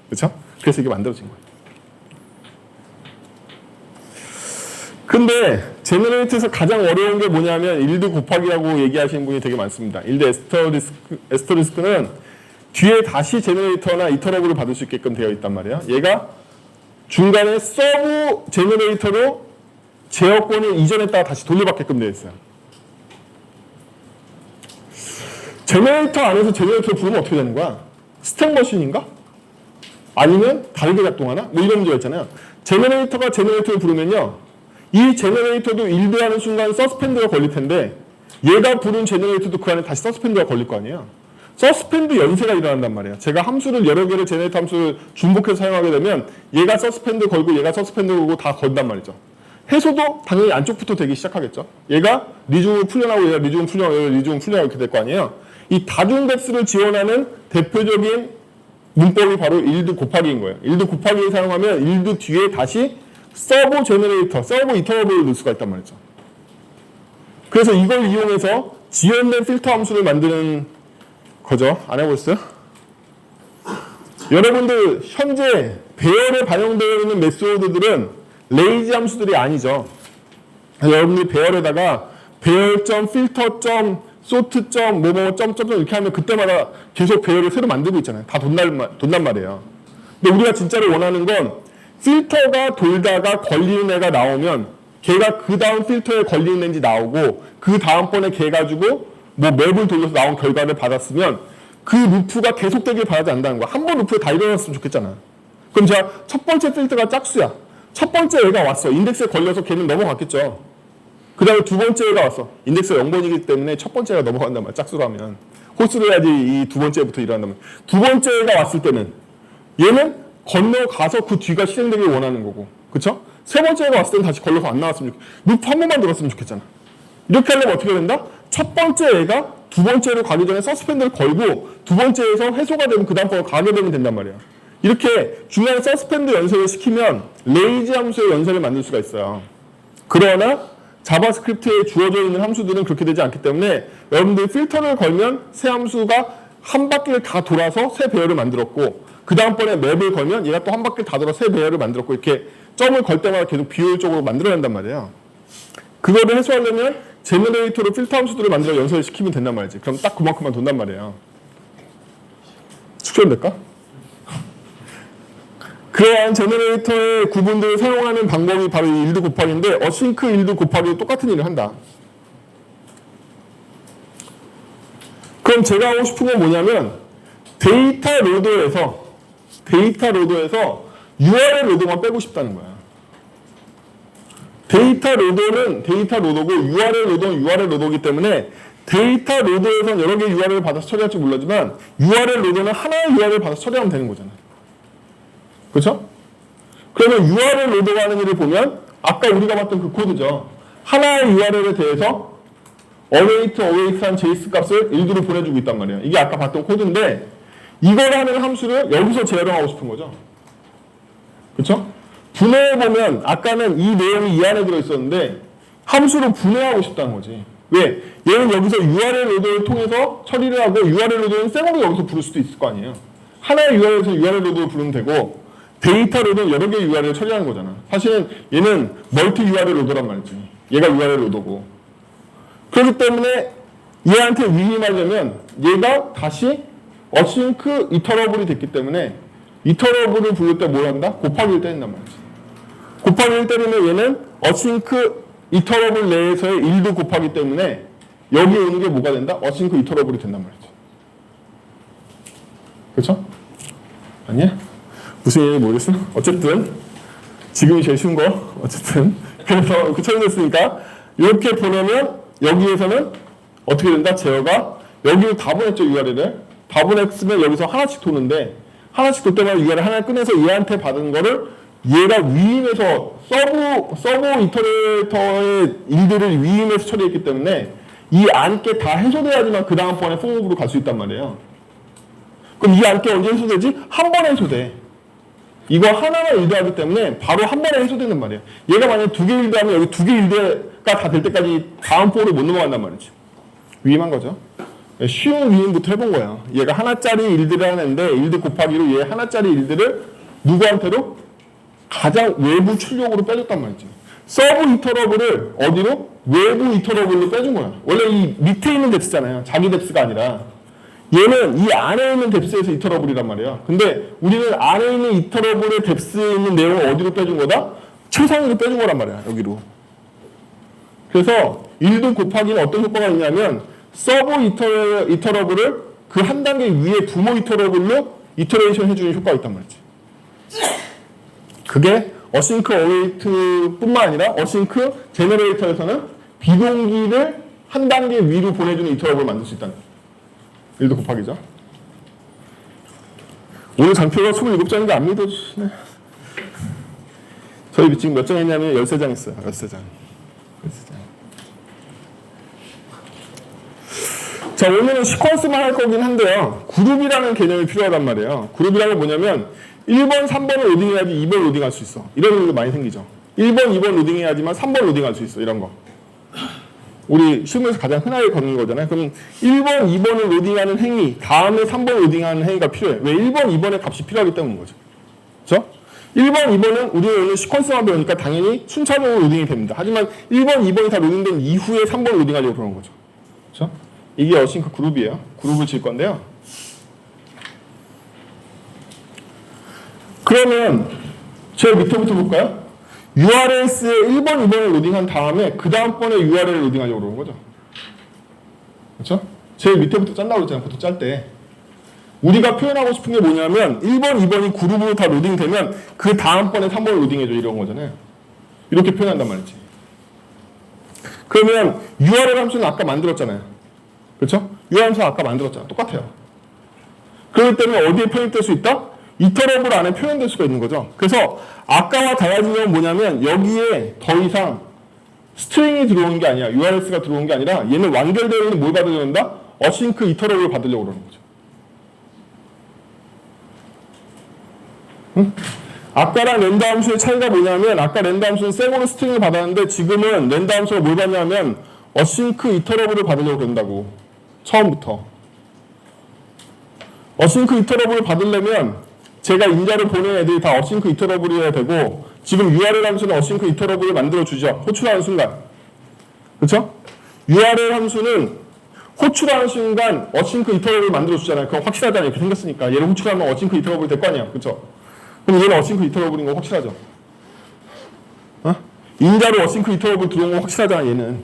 그렇죠? 그래서 이게 만들어진 거예요. 근데 제너레이터에서 가장 어려운 게 뭐냐면 일드 곱하기라고 얘기하시는 분이 되게 많습니다. 일드 에스터리스크는 뒤에 다시 제너레이터나 이터러블을 받을 수 있게끔 되어 있단 말이에요. 얘가 중간에 서브 제너레이터로 제어권을 이전했다가 다시 돌려받게끔 되어 있어요. 제너레이터 안에서 제너레이터를 부르면 어떻게 되는 거야? 스택 머신인가? 아니면 다르게 작동하나? 뭐 이런 문제가 있잖아요. 제너레이터가 제너레이터를 부르면요. 이 제너레이터도 일드하는 순간 서스펜드가 걸릴 텐데 얘가 부른 제너레이터도 그 안에 다시 서스펜드가 걸릴 거 아니에요. 서스펜드 연쇄가 일어난단 말이에요. 제가 함수를 여러 개를 제너레이터 함수를 중복해서 사용하게 되면 얘가 서스펜드 걸고 얘가 서스펜드 걸고 다 건단 말이죠. 해소도 당연히 안쪽부터 되기 시작하겠죠. 얘가 리중으로 풀려나고 얘가 리중으로 풀려나고 얘가 리중으로 풀려나고 이렇게 될 거 아니에요. 이 다중백수를 지원하는 대표적인 문법이 바로 일드 곱하기인 거예요. 일드 곱하기를 사용하면 일드 뒤에 다시 서브 제너레이터, 서브 이터러블을 넣을 수가 있단 말이죠. 그래서 이걸 이용해서 지연된 필터 함수를 만드는 거죠. 안 해보셨어요? 여러분들 현재 배열에 반영되어 있는 메소드들은 레이지 함수들이 아니죠. 여러분들이 배열에다가 배열점, 필터점, 소트점, 점점점 이렇게 하면 그때마다 계속 배열을 새로 만들고 있잖아요. 다 돈단 말이에요. 근데 우리가 진짜로 원하는 건 필터가 돌다가 걸리는 애가 나오면 걔가 그 다음 필터에 걸리는 애인지 나오고 그 다음번에 걔 가지고 맵을 돌려서 나온 결과를 받았으면 그 루프가 계속되길 바라지 않는다는 거야. 한 번 루프에 다 일어났으면 좋겠잖아. 그럼 제가 첫 번째 필터가 짝수야. 첫 번째 애가 왔어. 인덱스에 걸려서 걔는 넘어갔겠죠. 그 다음에 두 번째 애가 왔어. 인덱스가 0번이기 때문에 첫 번째 애가 넘어간단 말이야. 짝수로 하면. 홀수로 해야지 이 두 번째 애부터 일어난단 말이야. 두 번째 애가 왔을 때는 얘는 건너가서 그 뒤가 실행되길 원하는 거고. 그쵸? 세 번째 애가 왔을 때는 다시 걸려서 안 나왔으면 좋겠어. 루프 한 번만 돌았으면 좋겠잖아. 이렇게 하려면 어떻게 된다? 첫 번째 애가 두 번째로 가기 전에 서스펜드를 걸고 두 번째에서 해소가 되면 그 다음 번으로 가게 되면 된단 말이야. 이렇게 중간에 서스펜드 연설을 시키면 레이지 함수의 연설을 만들 수가 있어요. 그러나 자바스크립트에 주어져 있는 함수들은 그렇게 되지 않기 때문에 여러분들이 필터를 걸면 새 함수가 한 바퀴를 다 돌아서 새 배열을 만들었고 그 다음번에 맵을 걸면 얘가 또 한 바퀴를 다 돌아서 새 배열을 만들었고 이렇게 점을 걸 때마다 계속 비효율적으로 만들어낸단 말이에요. 그거를 해소하려면 제너레이터로 필터 함수들을 만들어 연설을 시키면 된단 말이지. 그럼 딱 그만큼만 돈단 말이에요. 숙제될까? 그러한 제너레이터의 구분들을 사용하는 방법이 바로 이 일드 곱하기인데 어싱크 일드 곱하기도 똑같은 일을 한다. 그럼 제가 하고 싶은 건 뭐냐면 데이터 로더에서 URL 로더만 빼고 싶다는 거야. 데이터 로더는 데이터 로더고 URL 로더는 URL 로더이기 때문에 데이터 로더에서는 여러 개의 URL을 받아서 처리할지 몰라지만 URL 로더는 하나의 URL을 받아서 처리하면 되는 거잖아. 그렇죠? 그러면 URL 로더가 하는 일을 보면 아까 우리가 봤던 그 코드죠. 하나의 URL에 대해서 await한 JS 값을 일두로 보내주고 있단 말이에요. 이게 아까 봤던 코드인데 이걸 하는 함수를 여기서 재활용하고 싶은 거죠. 그렇죠? 분해해보면 아까는 이 내용이 이 안에 들어있었는데 함수로 분해하고 싶다는 거지. 왜? 얘는 여기서 URL 로더를 통해서 처리를 하고 URL 로더는 생으로 여기서 부를 수도 있을 거 아니에요. 하나의 URL에서 URL 로더를 부르면 되고 데이터 로더는 여러 개의 URL을 처리하는 거잖아. 사실은 얘는 멀티 URL 로더란 말이지. 얘가 URL 로더고. 그렇기 때문에 얘한테 위임하려면 얘가 다시 어싱크 이터러블이 됐기 때문에 이터러블을 부를 때 뭘 한다? 곱하기를 때린단 말이지. 곱하기를 때리면 얘는 어싱크 이터러블 내에서의 1도 곱하기 때문에 여기 오는 게 뭐가 된다? 어싱크 이터러블이 된단 말이지. 그렇죠? 아니야? 무슨 얘기인지 모르겠어? 어쨌든 지금이 제일 쉬운 거. 어쨌든 그래서 이렇게 처리됐으니까 이렇게 보내면 여기에서는 어떻게 된다? 제어가 여기를 다 보냈죠. URL을 다 보냈으면 여기서 하나씩 도는데 하나씩 돌 때마다 URL 하나 꺼내서 얘한테 받은 거를 얘가 위임해서 서브 이터레이터의 일들을 위임해서 처리했기 때문에 이 안게 다 해소돼야지만 그 다음번에 폼으로 갈 수 있단 말이에요. 그럼 이 안게 언제 해소되지? 한 번에 해소돼. 이거 하나만 일드하기 때문에 바로 한 번에 해소되는 말이에요. 얘가 만약에 두 개 일드하면 여기 두 개 일드가 다 될 때까지 다음 포를 못 넘어간단 말이죠. 위임한 거죠. 쉬운 위임부터 해본 거예요. 얘가 하나짜리 일드를 하는데 일드 곱하기로 얘 하나짜리 일드를 누구한테로? 가장 외부 출력으로 빼줬단 말이지. 서브 이터러블을 어디로? 외부 이터러블로 빼준 거야. 원래 이 밑에 있는 뎁스잖아요. 자기 뎁스가 아니라. 얘는 이 안에 있는 뎁스에서 이터러블이란 말이야. 근데 우리는 안에 있는 이터러블의 뎁스에 있는 내용을 어디로 빼준 거다? 최상위로 빼준 거란 말이야. 여기로. 그래서 1도 곱하기는 어떤 효과가 있냐면 서브 이터러블을 그 한 단계 위에 부모 이터러블로 이터레이션 해주는 효과가 있단 말이지. 그게 어싱크 어웨이트 뿐만 아니라 어싱크 제너레이터에서는 비동기를 한 단계 위로 보내주는 이터러블을 만들 수 있다는 거예요. 1도 곱하기죠. 오늘 장표가 27장인데 안 믿어주시네. 저희 지금 몇 장 했냐면 13장 했어요. 13장. 자, 오늘은 시퀀스만 할 거긴 한데요. 그룹이라는 개념이 필요하단 말이에요. 그룹이라는 건 뭐냐면 1번, 3번을 로딩해야지 2번 로딩할 수 있어. 이런 일도 많이 생기죠. 1번, 2번 로딩해야지만 3번 로딩할 수 있어. 이런 거. 우리 실무에서 가장 흔하게 거는 거잖아요. 그럼 1번, 2번을 로딩하는 행위, 다음에 3번 로딩하는 행위가 필요해. 왜? 1번, 2번의 값이 필요하기 때문인 거죠. 그렇죠? 1번, 2번은 우리는 오늘 시퀀스만 배우니까 당연히 순차적으로 로딩이 됩니다. 하지만 1번, 2번이 다 로딩된 이후에 3번 로딩하려고 그러는 거죠. 그렇죠? 이게 어싱크 그룹이에요. 그룹을 질 건데요. 그러면 제일 밑에부터 볼까요? URLs에 1번, 2번을 로딩한 다음에 그 다음번에 URL을 로딩하려고 그러는 거죠. 그렇죠? 제일 밑에부터 짠다고 그랬잖아요. 보통 짤 때. 우리가 표현하고 싶은 게 뭐냐면 1번, 2번이 그룹으로 다 로딩되면 그 다음번에 3번을 로딩해줘 이런 거잖아요. 이렇게 표현한단 말이지. 그러면 URL 함수는 아까 만들었잖아요. 그렇죠? URL 함수는 아까 만들었잖아요. 똑같아요. 그렇기 때문에 어디에 표현될 수 있다? 이터러블 안에 표현될 수가 있는 거죠. 그래서 아까와 달라진 건 뭐냐면 여기에 더 이상 스트링이 들어오는 게 아니야. URLs가 들어오는 게 아니라 얘는 완결되어 있는 뭘 받으려고 한다? 어싱크 이터러블을 받으려고 그러는 거죠. 응? 아까랑 렌더 함수의 차이가 뭐냐면 아까 렌더 함수는 생으로 스트링을 받았는데 지금은 렌더 함수가 뭘 받냐면 어싱크 이터러블을 받으려고 그런다고. 처음부터. 어싱크 이터러블을 받으려면 제가 인자를 보낸 애들이 다 어싱크 이터러블이어야 되고 지금 URL 함수는 어싱크 이터러블을 만들어주죠. 호출하는 순간. 그렇죠? URL 함수는 호출하는 순간 어싱크 이터러블을 만들어주잖아요. 그건 확실하잖아요. 이렇게 생겼으니까. 얘를 호출하면 어싱크 이터러블이 될 거 아니야. 그렇죠? 그럼 얘는 어싱크 이터러블인 거 확실하죠? 어? 인자로 어싱크 이터러블 들어온 거 확실하잖아. 얘는.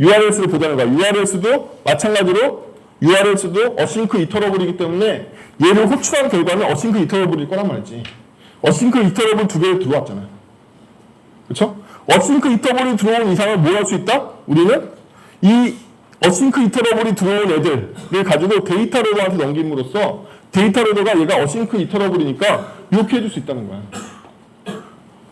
URLs를 보자는 거야. URLs도 마찬가지로 URLs도 어싱크 이터러블이기 때문에 얘를 호출한 결과는 어싱크 이터러블일 거란 말이지. 어싱크 이터러블 두 개를 들어왔잖아요. 그렇죠? 어싱크 이터러블이 들어온 이상은 뭘 할 수 있다? 우리는 이 어싱크 이터러블이 들어온 애들을 가지고 데이터 로더한테 넘김으로써 데이터 로더가 얘가 어싱크 이터러블이니까 이렇게 해줄 수 있다는 거야.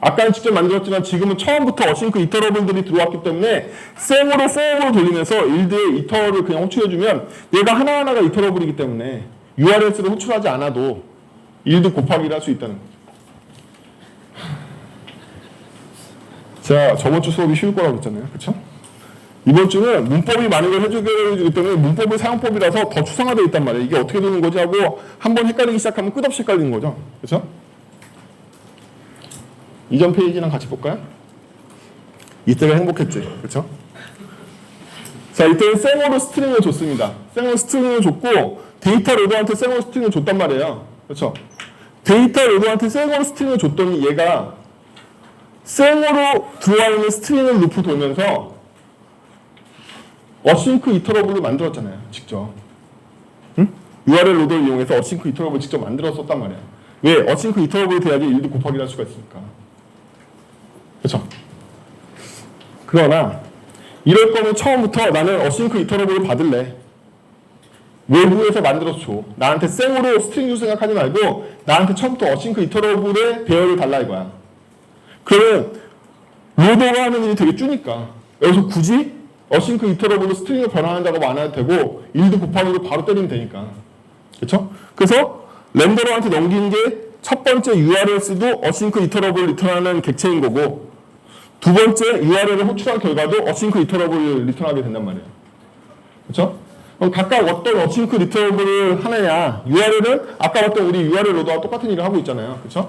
아까는 직접 만들었지만 지금은 처음부터 어싱크 이터러블들이 들어왔기 때문에 생으로 포으로 돌리면서 일드의 이터를 그냥 호출해주면 얘가 하나하나가 이터러블이기 때문에 URLs를 호출하지 않아도 일드 곱하기를 할 수 있다는 거죠. 제가 저번 주 수업이 쉬울 거라고 했잖아요. 그렇죠? 이번 주는 문법이 많은 걸 해주기 때문에 문법의 사용법이라서 더 추상화되어 있단 말이에요. 이게 어떻게 되는 거지 하고 한번 헷갈리기 시작하면 끝없이 헷갈리는 거죠. 그렇죠? 이전 페이지랑 같이 볼까요? 이때가 행복했지. 그렇죠? 자, 이때는 생으로 스트링을 줬습니다. 생으로 스트링을 줬고 데이터 로더한테 생으로 스트링을 줬단 말이에요. 그렇죠? 데이터 로더한테 생으로 스트링을 줬더니 얘가 생으로 들어와 있는 스트링을 루프 돌면서 어싱크 이터러블을 만들었잖아요. 직접. 응? URL 로더를 이용해서 어싱크 이터러블을 직접 만들었었단 말이야. 왜? 어싱크 이터러블이 돼야지 1도 곱하기를 할 수가 있으니까. 그렇죠? 그러나 이럴 거면 처음부터 나는 어싱크 이터러블을 받을래. 외부에서 만들어서 줘. 나한테 생으로 스트링 줄 생각하지 말고 나한테 처음부터 어싱크 이터러블의 배열을 달라 이거야. 그러면 로더가 하는 일이 되게 쪼니까 여기서 굳이 어싱크 이터러블로 스트링을 변환한다고 안 해도 되고 1도 곱하기로 바로 때리면 되니까. 그렇죠? 그래서 렌더러한테 넘긴 게 첫 번째 URLs도 어싱크 이터러블 리턴하는 객체인 거고 두 번째 URL을 호출한 결과도 어싱크 이터러블을 리턴하게 된단 말이에요. 그렇죠? 그럼 각각 어떤 어싱크 리턴을 하느냐. URL은 아까 봤던 우리 URL 로더와 똑같은 일을 하고 있잖아요. 그렇죠?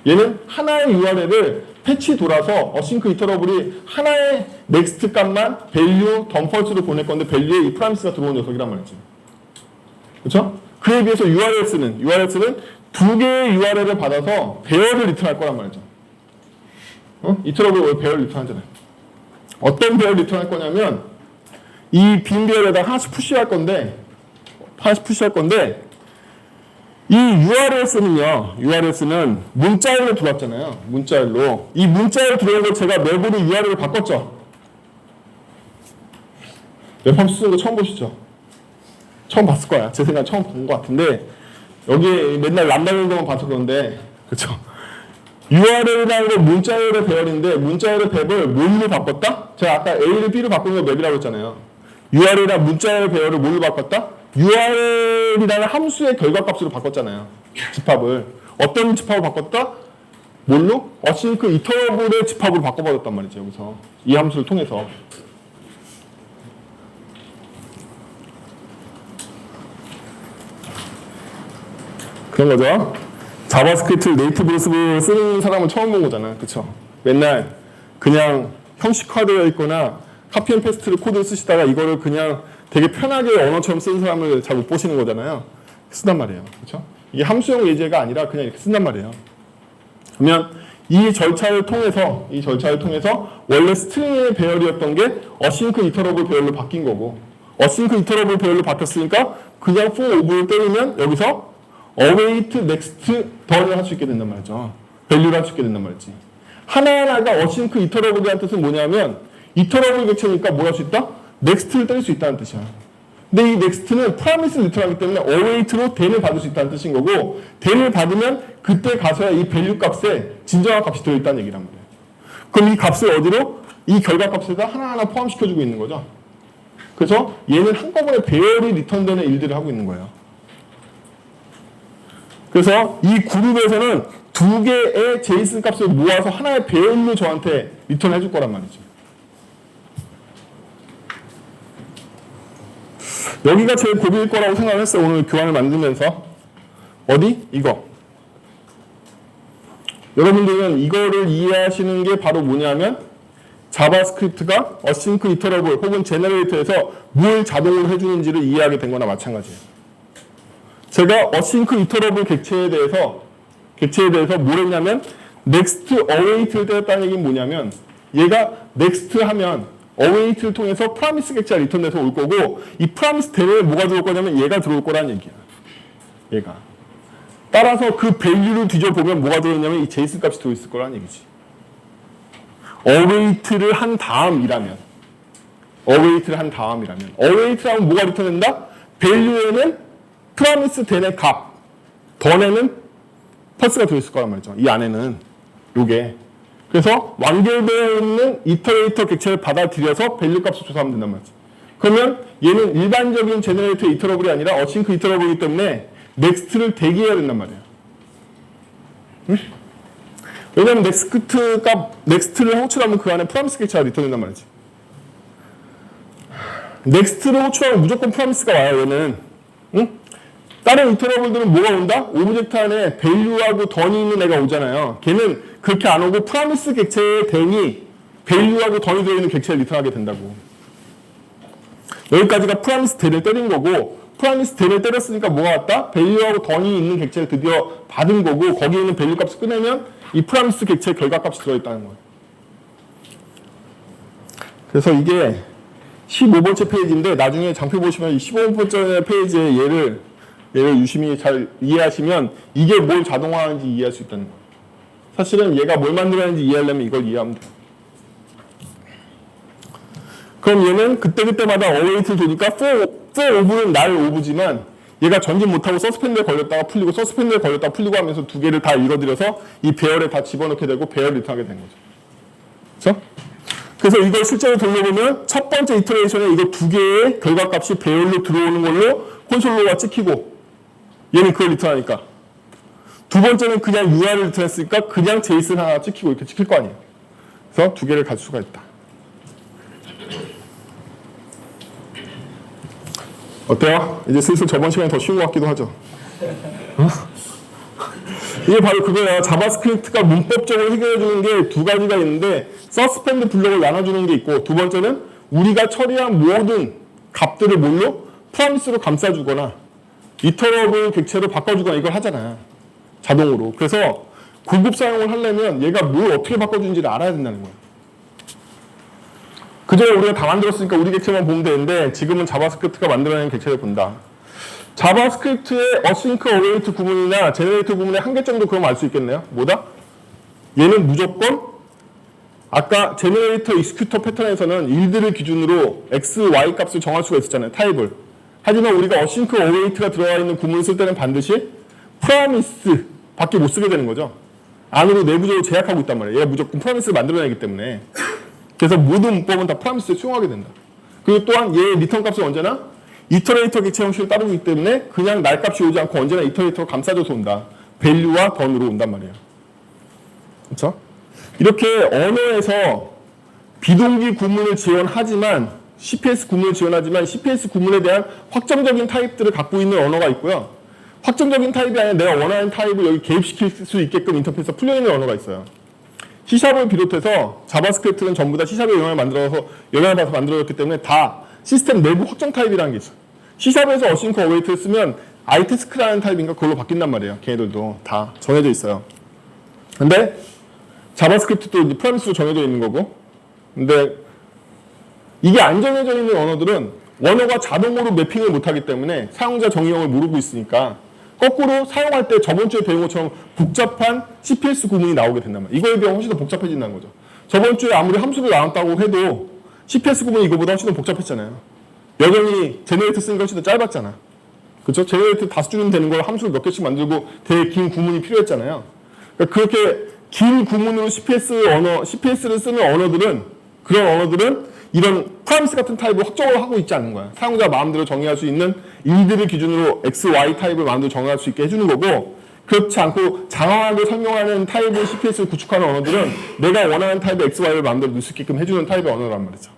얘는 하나의 URL을 패치 돌아서 어싱크 이터러블이 하나의 넥스트 값만 밸류 덤펄스로 보낼 건데 밸류에 이 프라미스가 들어온 녀석이란 말이지. 그렇죠? 그에 비해서 URLs는 두 개의 URL을 받아서 배열을 리턴할 거란 말이죠. 이터러블 배열 리턴하잖아요. 어떤 배열 리턴할 거냐면 이 빈 배열에다 하나씩 푸시할 건데 이 URLs는 문자열로 들어왔잖아요. 문자열로. 이 문자열로 들어온 걸 제가 맵으로 URL을 바꿨죠. 맵함 쓰는 거 처음 보시죠? 처음 봤을 거야. 제 생각엔 처음 본 것 같은데 여기 맨날 람다는 것만 봐서 그런데 그렇죠? URL이라는 건 문자열의 배열인데 문자열의 배열을 뭘로 바꿨다? 제가 아까 A를 B로 바꾼 거 맵이라고 했잖아요. URL이랑 문자열 배열을 뭘로 바꿨다? URL이라는 함수의 결과값으로 바꿨잖아요. 집합을. 어떤 집합을 바꿨다? 뭘로? 어싱크 이터러블의 집합으로 바꿔버렸단 말이죠. 여기서. 이 함수를 통해서. 그런 거죠. 자바스크립트를 네이티브로 쓰는 사람은 처음 본 거잖아. 그쵸? 맨날 그냥 형식화되어 있거나 카피 앤 페스트를 코드를 쓰시다가 이거를 그냥 되게 편하게 언어처럼 쓰는 사람을 잘 못 보시는 거잖아요. 쓴단 말이에요. 그쵸? 이게 함수형 예제가 아니라 그냥 이렇게 쓴단 말이에요. 그러면 이 절차를 통해서 원래 스트링의 배열이었던 게 어싱크 이터러블 배열로 바뀐 거고, 어싱크 이터러블 배열로 바뀌었으니까 그냥 for o를 때리면 여기서 await, next, done을 할 수 있게 된단 말이죠. 밸류를 할 수 있게 된단 말이지. 하나하나가 어싱크 이터러블이라는 뜻은 뭐냐면 이터러블 객체니까 뭘 할 수 있다? next를 때릴 수 있다는 뜻이야. 근데 이 next는 프라미스를 리턴하기 때문에 await로 then을 받을 수 있다는 뜻인 거고, then을 받으면 그때 가서야 이 밸류 값에 진정한 값이 들어있다는 얘기란 말이에요. 그럼 이 값을 어디로? 이 결과 값에다 하나하나 포함시켜주고 있는 거죠. 그래서 얘는 한꺼번에 배열이 리턴되는 일들을 하고 있는 거예요. 그래서 이 그룹에서는 두 개의 제이슨 값을 모아서 하나의 배열로 저한테 리턴해 줄 거란 말이죠. 여기가 제일 고비일 거라고 생각을 했어요. 오늘 교환을 만들면서. 어디? 이거. 여러분들은 이거를 이해하시는 게 바로 뭐냐면 자바스크립트가 어싱크 이터러블 혹은 제너레이터에서 뭘 자동으로 해주는지를 이해하게 된 거나 마찬가지예요. 제가 어싱크 이터러블 객체에 대해서 뭘 했냐면 next await를 때렸다는 얘기는 뭐냐면 얘가 next 하면 await를 통해서 promise 객체가 리턴돼서 올 거고, 이 promise 대회에 뭐가 들어올 거냐면 얘가 들어올 거라는 얘기야. 얘가. 따라서 그 밸류를 뒤져보면 뭐가 들어있냐면 이 제이슨 값이 들어있을 거라는 얘기지. await를 한 다음이라면 await를 하면 뭐가 리턴된다? 밸류에는 promise then의 값, done에는 펄스가 들어있을 거란 말이죠. 이 안에는 요게. 그래서 완결되어 있는 이터레이터 객체를 받아들여서 밸류 값을 조사하면 된단 말이죠. 그러면 얘는 일반적인 제너레이터 이터러블이 아니라 어싱크 이터러블이기 때문에 넥스트를 대기해야 된단 말이에요. 응? 왜냐면 넥스트를 호출하면 그 안에 프라미스 객체가 리턴된단 말이지. 넥스트를 호출하면 무조건 프라미스가 와요, 얘는. 응? 다른 이터러블들은 뭐가 온다? 오브젝트 안에 밸류하고 던이 있는 애가 오잖아요. 걔는 그렇게 안 오고 프라미스 객체의 댕이 밸류하고 던이 들어있는 객체를 리턴하게 된다고. 여기까지가 프라미스 댕을 때린 거고, 프라미스 댕을 때렸으니까 뭐가 왔다? 밸류하고 던이 있는 객체를 드디어 받은 거고, 거기에 있는 밸류 값을 꺼내면 이 프라미스 객체의 결과 값이 들어있다는 거예요. 그래서 이게 15번째 페이지인데 나중에 장표 보시면 이 15번째 페이지의 얘를 유심히 잘 이해하시면 이게 뭘 자동화하는지 이해할 수 있다는 거예요. 사실은 얘가 뭘 만들었는지 이해하려면 이걸 이해하면 돼요. 그럼 얘는 그때그때마다 어웨이트를 도니까 for 오브는 날 오브지만 얘가 전진 못하고 서스펜드에 걸렸다가 풀리고 서스펜드에 걸렸다가 풀리고 하면서 두 개를 다 읽어들여서 이 배열에 다 집어넣게 되고 배열을 리턴하게 된 거죠. 그렇죠? 그래서 이걸 실제로 돌려보면 첫 번째 이터레이션에 이거 두 개의 결과값이 배열로 들어오는 걸로 콘솔로가 찍히고 얘는 그걸 리턴하니까, 두 번째는 그냥 UR을 리턴했으니까 그냥 제이슨 하나 찍히고 이렇게 찍힐 거 아니에요. 그래서 두 개를 갈 수가 있다. 어때요? 이제 슬슬 저번 시간이 더 쉬운 것 같기도 하죠. 어? 이게 바로 그거야. 자바스크립트가 문법적으로 해결해주는 게 두 가지가 있는데, 서스펜드 블록을 나눠주는 게 있고, 두 번째는 우리가 처리한 모든 값들을 뭘로? 프라미스로 감싸주거나 이터러블 객체로 바꿔주거나 이걸 하잖아요. 자동으로. 그래서 고급 사용을 하려면 얘가 뭘 어떻게 바꿔주는지를 알아야 된다는 거예요. 그전에 우리가 다 만들었으니까 우리 객체만 보면 되는데 지금은 자바스크립트가 만들어낸 객체를 본다. 자바스크립트의 어싱크 어웨이트 구문이나 제너레이터 구문의 한계 정도 그럼 알 수 있겠네요. 뭐다? 얘는 무조건 아까 제너레이터 익스큐터 패턴에서는 일들을 기준으로 x, y 값을 정할 수가 있었잖아요. 타입을. 하지만 우리가 어싱크 어웨이트가 들어가 있는 구문을 쓸 때는 반드시 프라미스 밖에 못 쓰게 되는 거죠. 안으로 내부적으로 제약하고 있단 말이에요. 얘가 무조건 프라미스를 만들어내기 때문에. 그래서 모든 문법은 다 프라미스에 수용하게 된다. 그리고 또한 얘의 리턴 값은 언제나 이터레이터 객체 형식을 따르고 있기 때문에 그냥 날 값이 오지 않고 언제나 이터레이터가 감싸줘서 온다. 밸류와 던으로 온단 말이에요. 그렇죠? 이렇게 언어에서 비동기 구문을 지원하지만 CPS 구문을 지원하지만 CPS 구문에 대한 확정적인 타입들을 갖고 있는 언어가 있고요. 확정적인 타입이 아니라 내가 원하는 타입을 여기 개입시킬 수 있게끔 인터페이스가 풀려있는 언어가 있어요. C샵을 비롯해서 자바스크립트는 전부 다 C샵의 영향을 받아서 만들어졌기 때문에 다 시스템 내부 확정 타입이라는 게 있어요. C샵에서 어싱크 어웨이트를 쓰면 iTask라는 타입인가 그걸로 바뀐단 말이에요. 걔네들도 다 정해져 있어요. 근데 자바스크립트도 이제 프라미스로 정해져 있는 거고, 근데 이게 안 정해져 있는 언어들은 원어가 자동으로 매핑을 못하기 때문에 사용자 정의형을 모르고 있으니까 거꾸로 사용할 때 저번 주에 배운 것처럼 복잡한 CPS 구문이 나오게 된단 말이에요. 이거에 비하면 훨씬 더 복잡해진다는 거죠. 저번 주에 아무리 함수를 나왔다고 해도 CPS 구문이 이거보다 훨씬 더 복잡했잖아요. 여전히 제너레이터 쓰는 게 훨씬 더 짧았잖아. 그렇죠? 제너레이터 다섯 줄이면 되는 걸 함수를 몇 개씩 만들고 되게 긴 구문이 필요했잖아요. 그러니까 그렇게 긴 구문으로 CPS를 쓰는 언어들은, 그런 언어들은 이런 프라미스 같은 타입을 확정을 하고 있지 않는 거야. 사용자 마음대로 정의할 수 있는 일들을 기준으로 X, Y 타입을 마음대로 정의할 수 있게 해주는 거고, 그렇지 않고 장황하게 설명하는 타입의 CPS를 구축하는 언어들은 내가 원하는 타입의 X, Y를 마음대로 넣을 수 있게끔 해주는 타입의 언어란 말이죠.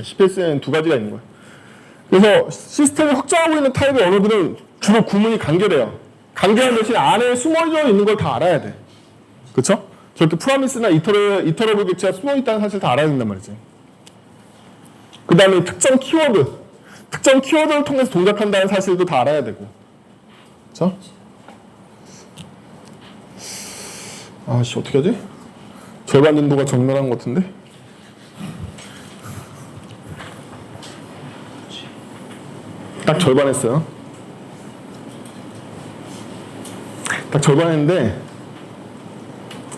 CPS에는 두 가지가 있는 거예요. 그래서 시스템을 확정하고 있는 타입의 언어들은 주로 구문이 간결해요. 간결한 대신 안에 숨어져 있는 걸 다 알아야 돼. 그렇죠? 저렇게 프라미스나 이터러블 객체가 숨어 있다는 사실 다 알아야 된단 말이지. 그 다음에 특정 키워드를 통해서 동작한다는 사실도 다 알아야 되고. 그렇죠? 아씨, 어떻게 하지? 절반 정도가 적나라한 것 같은데? 딱 절반 했어요. 딱 절반 했는데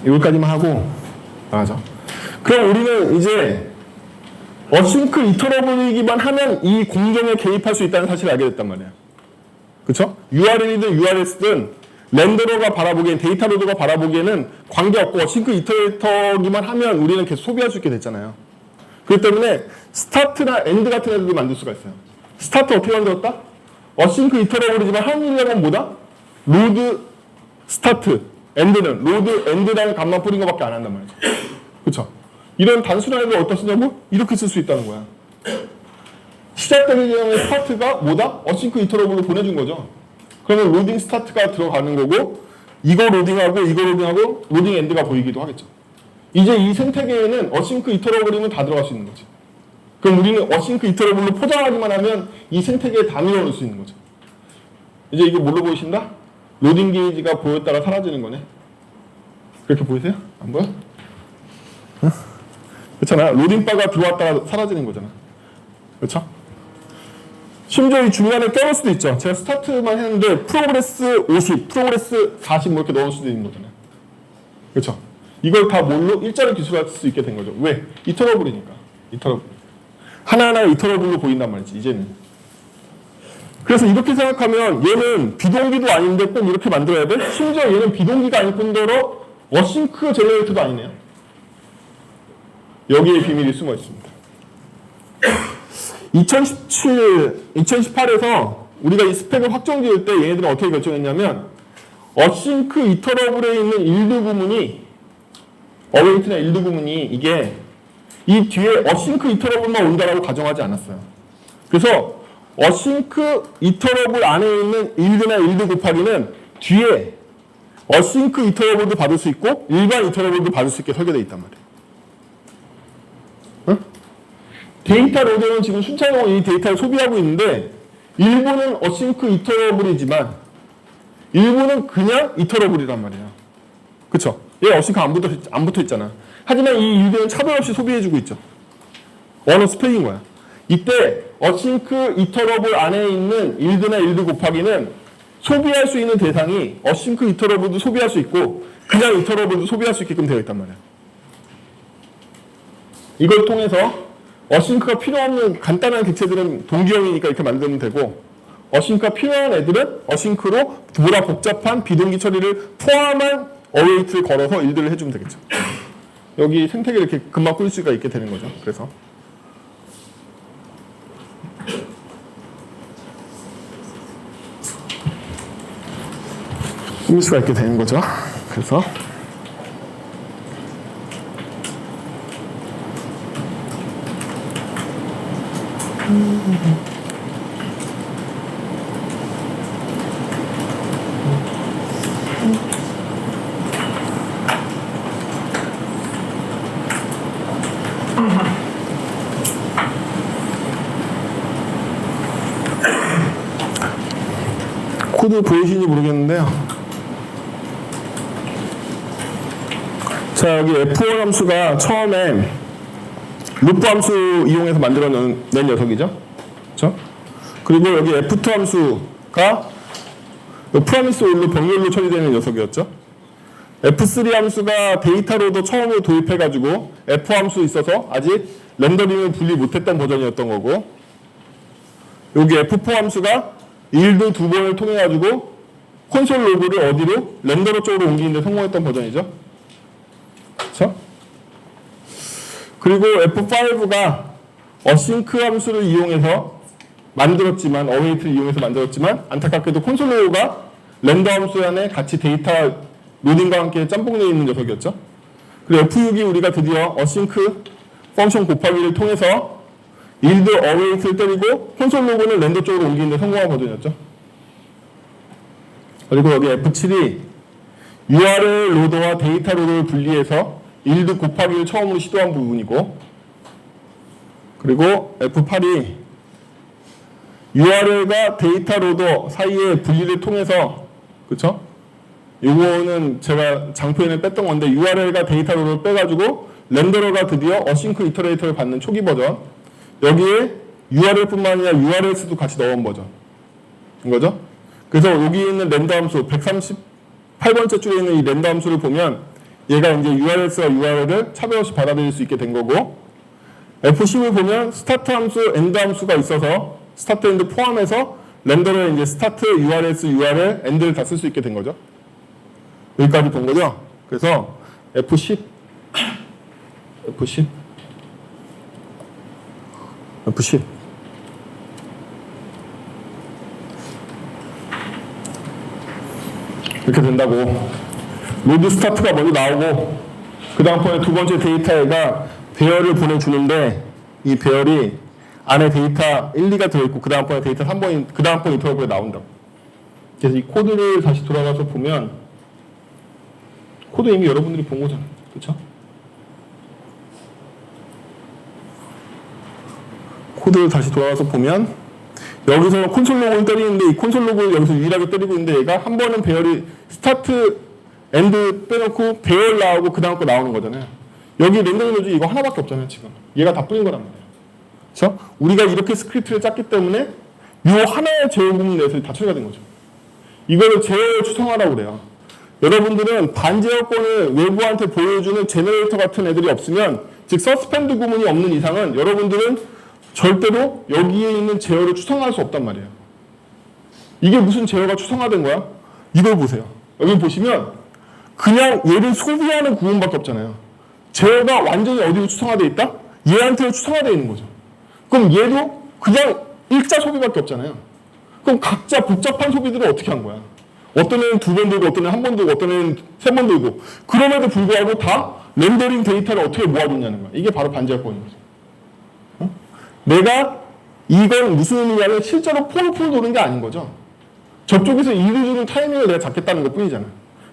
여기까지만 하고 나가죠. 그럼 우리는 이제 어싱크 이터러블이기만 하면 이 공정에 개입할 수 있다는 사실을 알게 됐단 말이야. 그쵸? URL이든 URS든 렌더러가 바라보기엔, 데이터 로더가 바라보기에는 관계없고 어싱크 이터레이터기만 하면 우리는 계속 소비할 수 있게 됐잖아요. 그렇기 때문에 스타트나 엔드 같은 애들도 만들 수가 있어요. 스타트 어떻게 만들었다? 어싱크 이터러블이지만 하는 일은 뭐다? 로드 스타트, 엔드는 로드 엔드라는 값만 뿌린 것밖에 안 한단 말이죠. 그쵸? 이런 단순한 애를 어디다 쓰냐고? 이렇게 쓸 수 있다는 거야. 시작되기 전에 스타트가 뭐다? 어싱크 이터러블로 보내준 거죠. 그러면 로딩 스타트가 들어가는 거고, 이거 로딩하고 로딩 엔드가 보이기도 하겠죠. 이제 이 생태계에는 어싱크 이터러블이면 다 들어갈 수 있는 거지. 그럼 우리는 어싱크 이터러블로 포장하기만 하면 이 생태계에 다 밀어넣을 수 있는 거죠. 이제 이거 뭘로 보이신다? 로딩 게이지가 보였다가 사라지는 거네. 그렇게 보이세요? 안 보여? 응? 그렇잖아. 로딩바가 들어왔다가 사라지는 거잖아. 그렇죠? 심지어 이 중간에 껴놓을 수도 있죠. 제가 스타트만 했는데 프로그레스 50, 프로그레스 40 뭐 이렇게 넣을 수도 있는 거잖아요. 그렇죠? 이걸 다 뭘로? 일자로 기술할 수 있게 된 거죠. 왜? 이터러블이니까. 이터러블. 하나하나 이터러블로 보인단 말이지, 이제는. 그래서 이렇게 생각하면 얘는 비동기도 아닌데 꼭 이렇게 만들어야 돼? 심지어 얘는 비동기가 아닐 뿐더러 어싱크 제너레이터도 아니네요. 여기에 비밀이 숨어 있습니다. 2018에서 우리가 이 스펙을 확정 지을 때 얘네들은 어떻게 결정했냐면 어싱크 이터러블에 있는 일드 구문이 어웨이트나 일드 구문이 이게 이 뒤에 어싱크 이터러블만 온다라고 가정하지 않았어요. 그래서 어싱크 이터러블 안에 있는 일드나 일드 곱하기는 뒤에 어싱크 이터러블도 받을 수 있고 일반 이터러블도 받을 수 있게 설계되어 있단 말이에요. 응? 데이터 로드는 지금 순차적으로 이 데이터를 소비하고 있는데 일부는 어싱크 이터러블이지만 일부는 그냥 이터러블이란 말이에요. 그쵸? 얘 어싱크 안 붙어 있잖아. 하지만 이 일들은 차별 없이 소비해주고 있죠. 언어 스펙인 거야. 이때 어싱크 이터러블 안에 있는 일드나 일드 곱하기는 소비할 수 있는 대상이 어싱크 이터러블도 소비할 수 있고 그냥 이터러블도 소비할 수 있게끔 되어 있단 말이야. 이걸 통해서 어싱크가 필요 없는 간단한 객체들은 동기형이니까 이렇게 만들면 되고 어싱크가 필요한 애들은 어싱크로 보다 복잡한 비동기 처리를 포함한 어웨이트를 걸어서 일들을 해주면 되겠죠. 여기 생태계를 이렇게 금방 꾸릴 수가 있게 되는 거죠. 그래서 꾸밀 수가 있게 되는 거죠. 그래서 코드 보이시는지 모르겠는데요. 자, 여기 F1 함수가 처음에 루프 함수 이용해서 만들어낸 녀석이죠. 그렇죠? 그리고 여기 F2 함수가 프라미스 올로 병렬로 처리되는 녀석이었죠. F3 함수가 데이터 로더 처음으로 도입해가지고 F 함수 있어서 아직 렌더링을 분리 못했던 버전이었던 거고, 여기 F4 함수가 일도 두 번을 통해가지고 콘솔 로그를 어디로? 렌더러 쪽으로 옮기는데 성공했던 버전이죠. 그렇죠? 그리고 F5가 어싱크 함수를 이용해서 만들었지만, 어웨이트를 이용해서 만들었지만 안타깝게도 콘솔 로그가 렌더 함수 안에 같이 데이터 로딩과 함께 짬뽕되어 있는 녀석이었죠. 그리고 F6이 우리가 드디어 어싱크 펑션 곱하기를 통해서 일드 어웨이트를 때리고 콘솔 로그는 렌더 쪽으로 옮기는데 성공한 버전이었죠. 그리고 여기 F7이 URL 로더와 데이터 로더를 분리해서 일드 곱하기를 처음으로 시도한 부분이고, 그리고 F8이 URL과 데이터 로더 사이의 분리를 통해서, 그쵸? 요거는 제가 장표에는 뺐던 건데, URL과 데이터 로더를 빼가지고 렌더러가 드디어 어싱크 이터레이터를 받는 초기 버전, 여기에 URL뿐만 아니라 URLs도 같이 넣은 버전인 거죠. 그래서 여기 있는 렌더 함수 138번째 줄에 있는 이 렌더 함수를 보면 얘가 이제 URLs와 URL을 차별 없이 받아들일 수 있게 된 거고, F10을 보면 스타트 함수, 엔드 함수가 있어서 스타트, 엔드 포함해서 렌더를 이제 스타트, URLs, URL, 엔드를 다 쓸 수 있게 된 거죠. 여기까지 본 거죠. 그래서 F10 이렇게 된다고. 로드 스타트가 먼저 나오고, 그 다음번에 두 번째 데이터가 배열을 보내주는데, 이 배열이 안에 데이터 1, 2가 들어있고, 그 다음번에 데이터 3번이, 그 다음번 인터벌에 나온다고. 그래서 이 코드를 다시 돌아가서 보면, 코드 이미 여러분들이 본 거잖아요. 그쵸? 코드를 다시 돌아가서 보면, 여기서 콘솔 로그를 때리는데, 이 콘솔 로그를 여기서 유일하게 때리고 있는데, 얘가 한 번은 배열이 스타트, 엔드 빼놓고 배열 나오고 그 다음 거 나오는 거잖아요. 여기 렌더링 로직 이거 하나밖에 없잖아요, 지금. 얘가 다 뿌린 거란 말이에요. 그렇죠? 우리가 이렇게 스크립트를 짰기 때문에 이 하나의 제어 부분 내에서 다 처리가 된 거죠. 이거를 제어 추성하라고 그래요. 여러분들은 반제어권을 외부한테 보여주는 제너레이터 같은 애들이 없으면, 즉 서스펜드 구문이 없는 이상은 여러분들은 절대로 여기에 있는 제어를 추성할 수 없단 말이에요. 이게 무슨 제어가 추성화된 거야? 이걸 보세요. 여기 보시면 그냥 얘를 소비하는 구문밖에 없잖아요. 제어가 완전히 어디로 추성화되어 있다? 얘한테 추성화되어 있는 거죠. 그럼 얘도 그냥 일자 소비밖에 없잖아요. 그럼 각자 복잡한 소비들을 어떻게 한 거야? 어떤 애는 두 번 들고, 어떤 애는 한 번 들고, 어떤 애는 세 번 들고, 그럼에도 불구하고 다 렌더링 데이터를 어떻게 모아줬냐는 거야. 이게 바로 반제어권인 거죠. 어? 내가 이건 무슨 의미냐면 실제로 폴 도는 게 아닌 거죠. 저쪽에서 일을 주는 타이밍을 내가 잡겠다는 것 뿐이잖아.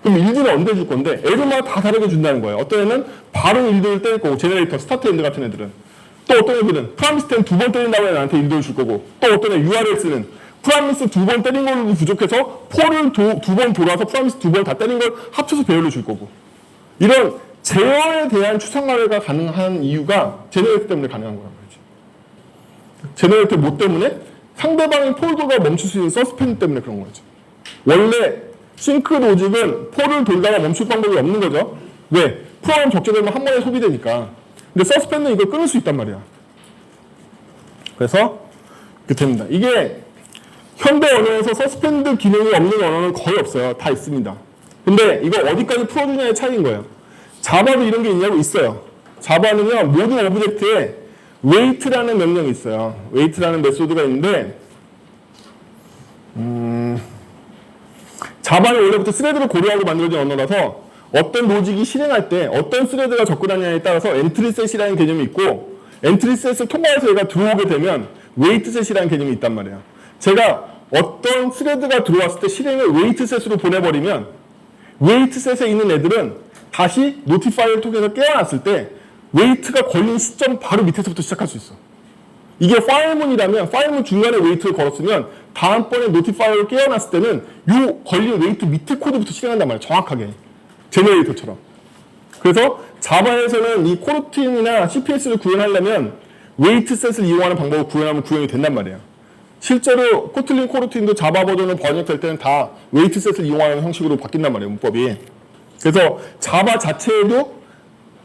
그럼 일들을 언제 줄 건데, 애들마다 다 다르게 준다는 거예요. 어떤 애는 바로 일들을 때릴 거고, 제너레이터, 스타트 엔드 같은 애들은. 또 어떤 애들은 프라미스 땐 두 번 때린다고 해서 나한테 일들을 줄 거고, 또 어떤 애 URLs는 프라미스 두 번 때린 걸로도 부족해서 폴을 두 번 돌아서 프라미스 두 번 다 때린 걸 합쳐서 배열을 줄 거고. 이런 제어에 대한 추상화가 가능한 이유가 제너레이터 때문에 가능한 거란 말이지. 제너레이터 뭐 때문에? 상대방의 폴도가 멈출 수 있는 서스펜드 때문에 그런 거죠. 원래 싱크 로직은 폴을 돌다가 멈출 방법이 없는 거죠. 왜? 프로그램 적재되면 한 번에 소비되니까. 근데 서스펜드는 이걸 끊을 수 있단 말이야. 그래서 이렇게 됩니다. 이게 현대 언어에서 서스펜드 기능이 없는 언어는 거의 없어요. 다 있습니다. 근데 이거 어디까지 풀어주냐의 차이인 거예요. 자바도 이런 게 있냐고? 있어요. 자바는요, 모든 오브젝트에 wait라는 명령이 있어요. wait라는 메소드가 있는데, 자바는 원래부터 스레드를 고려하고 만들어진 언어라서 어떤 로직이 실행할 때 어떤 스레드가 접근하냐에 따라서 엔트리셋이라는 개념이 있고, 엔트리셋을 통과해서 얘가 들어오게 되면 웨이트셋이라는 개념이 있단 말이에요. 제가 어떤 스레드가 들어왔을 때 실행을 웨이트셋으로 보내버리면 웨이트셋에 있는 애들은 다시 노티파이를 통해서 깨어났을 때 웨이트가 걸린 시점 바로 밑에서부터 시작할 수 있어. 이게 파일문이라면 파일문 중간에 웨이트를 걸었으면 다음번에 노티파이어를 깨어났을 때는 요 걸린 웨이트 밑에 코드부터 실행한단 말이에요. 정확하게. 제너레이터처럼. 그래서 자바에서는 이 코르틴이나 CPS를 구현하려면 웨이트 셋을 이용하는 방법을 구현하면 구현이 된단 말이에요. 실제로 코틀린 코르틴도 자바 버전을 번역될 때는 다 웨이트 셋을 이용하는 형식으로 바뀐단 말이에요. 문법이. 그래서 자바 자체에도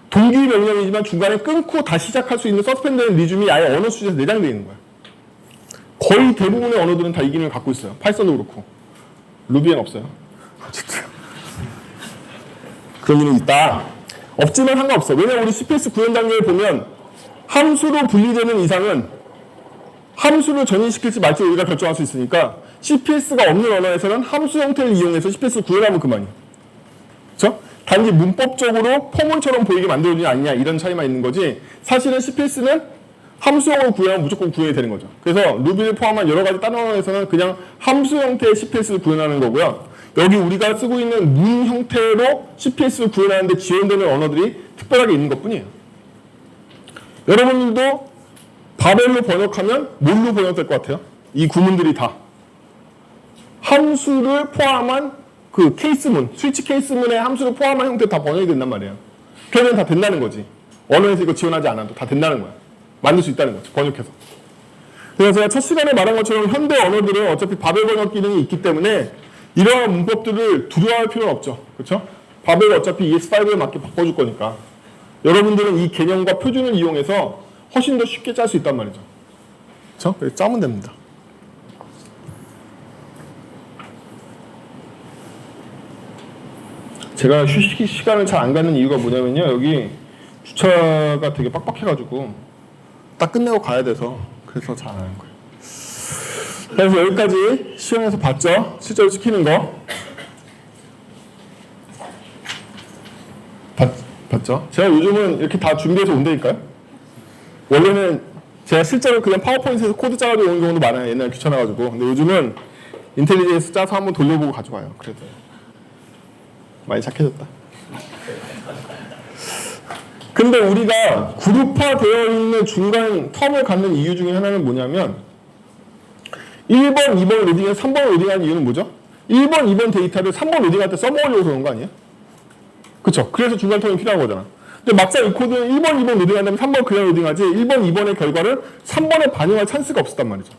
동기 명령이지만 중간에 끊고 다시 시작할 수 있는 서스펜드된 리즘이 아예 언어 수준에서 내장되어 있는 거야. 거의 대부분의 언어들은 다 이 기능을 갖고 있어요. 파이썬도 그렇고. 루비엔 없어요. 어쨌든. 그런 기능이 있다. 없지만 상관없어. 왜냐면 우리 CPS 구현 단계를 보면 함수로 분리되는 이상은 함수를 전인시킬지 말지 우리가 결정할 수 있으니까 CPS가 없는 언어에서는 함수 형태를 이용해서 CPS를 구현하면 그만이에요. 그렇죠? 단지 문법적으로 포문처럼 보이게 만들어지냐 아니냐 이런 차이만 있는 거지 사실은 CPS는 함수형으로 구현하면 무조건 구현이 되는 거죠. 그래서 루비를 포함한 여러 가지 다른 언어에서는 그냥 함수 형태의 CPS를 구현하는 거고요. 여기 우리가 쓰고 있는 문 형태로 CPS를 구현하는데 지원되는 언어들이 특별하게 있는 것뿐이에요. 여러분들도 바벨로 번역하면 뭘로 번역될 것 같아요? 이 구문들이 다 함수를 포함한 그 케이스문, 스위치 케이스문의 함수를 포함한 형태로 다 번역이 된단 말이에요. 그러면 다 된다는 거지. 언어에서 이거 지원하지 않아도 다 된다는 거야. 만들 수 있다는 거지. 번역해서. 그래서 제가 첫 시간에 말한 것처럼 현대 언어들은 어차피 바벨 번역 기능이 있기 때문에 이러한 문법들을 두려워할 필요는 없죠. 그렇죠? 바벨을 어차피 ES5에 맞게 바꿔줄 거니까. 여러분들은 이 개념과 표준을 이용해서 훨씬 더 쉽게 짤 수 있단 말이죠. 그렇죠? 그래서 짜면 됩니다. 제가 휴식 시간을 잘 안 갖는 이유가 뭐냐면요. 여기 주차가 되게 빡빡해가지고 딱 끝내고 가야 돼서 그래서 잘 안 하는 거예요. 그래서 여기까지 시험에서 봤죠? 실제로 시키는 거. 봤죠? 제가 요즘은 이렇게 다 준비해서 온다니까요? 원래는 제가 실제로 그냥 파워포인트에서 코드 짜가지고 오는 경우도 많아요. 옛날에 귀찮아가지고. 근데 요즘은 인텔리전스 짜서 한번 돌려보고 가져와요. 그래도 많이 착해졌다. 근데 우리가 그룹화되어 있는 중간 텀을 갖는 이유 중에 하나는 뭐냐면 1번, 2번 로딩에서 3번 로딩하는 이유는 뭐죠? 1번, 2번 데이터를 3번 로딩할 때 써먹으려고 그러는 거 아니에요? 그쵸? 그래서 중간 텀이 필요한 거잖아. 근데 막상 이 코드는 1번, 2번 로딩한 다음에 3번 그냥 로딩하지 1번, 2번의 결과를 3번에 반영할 찬스가 없었단 말이죠.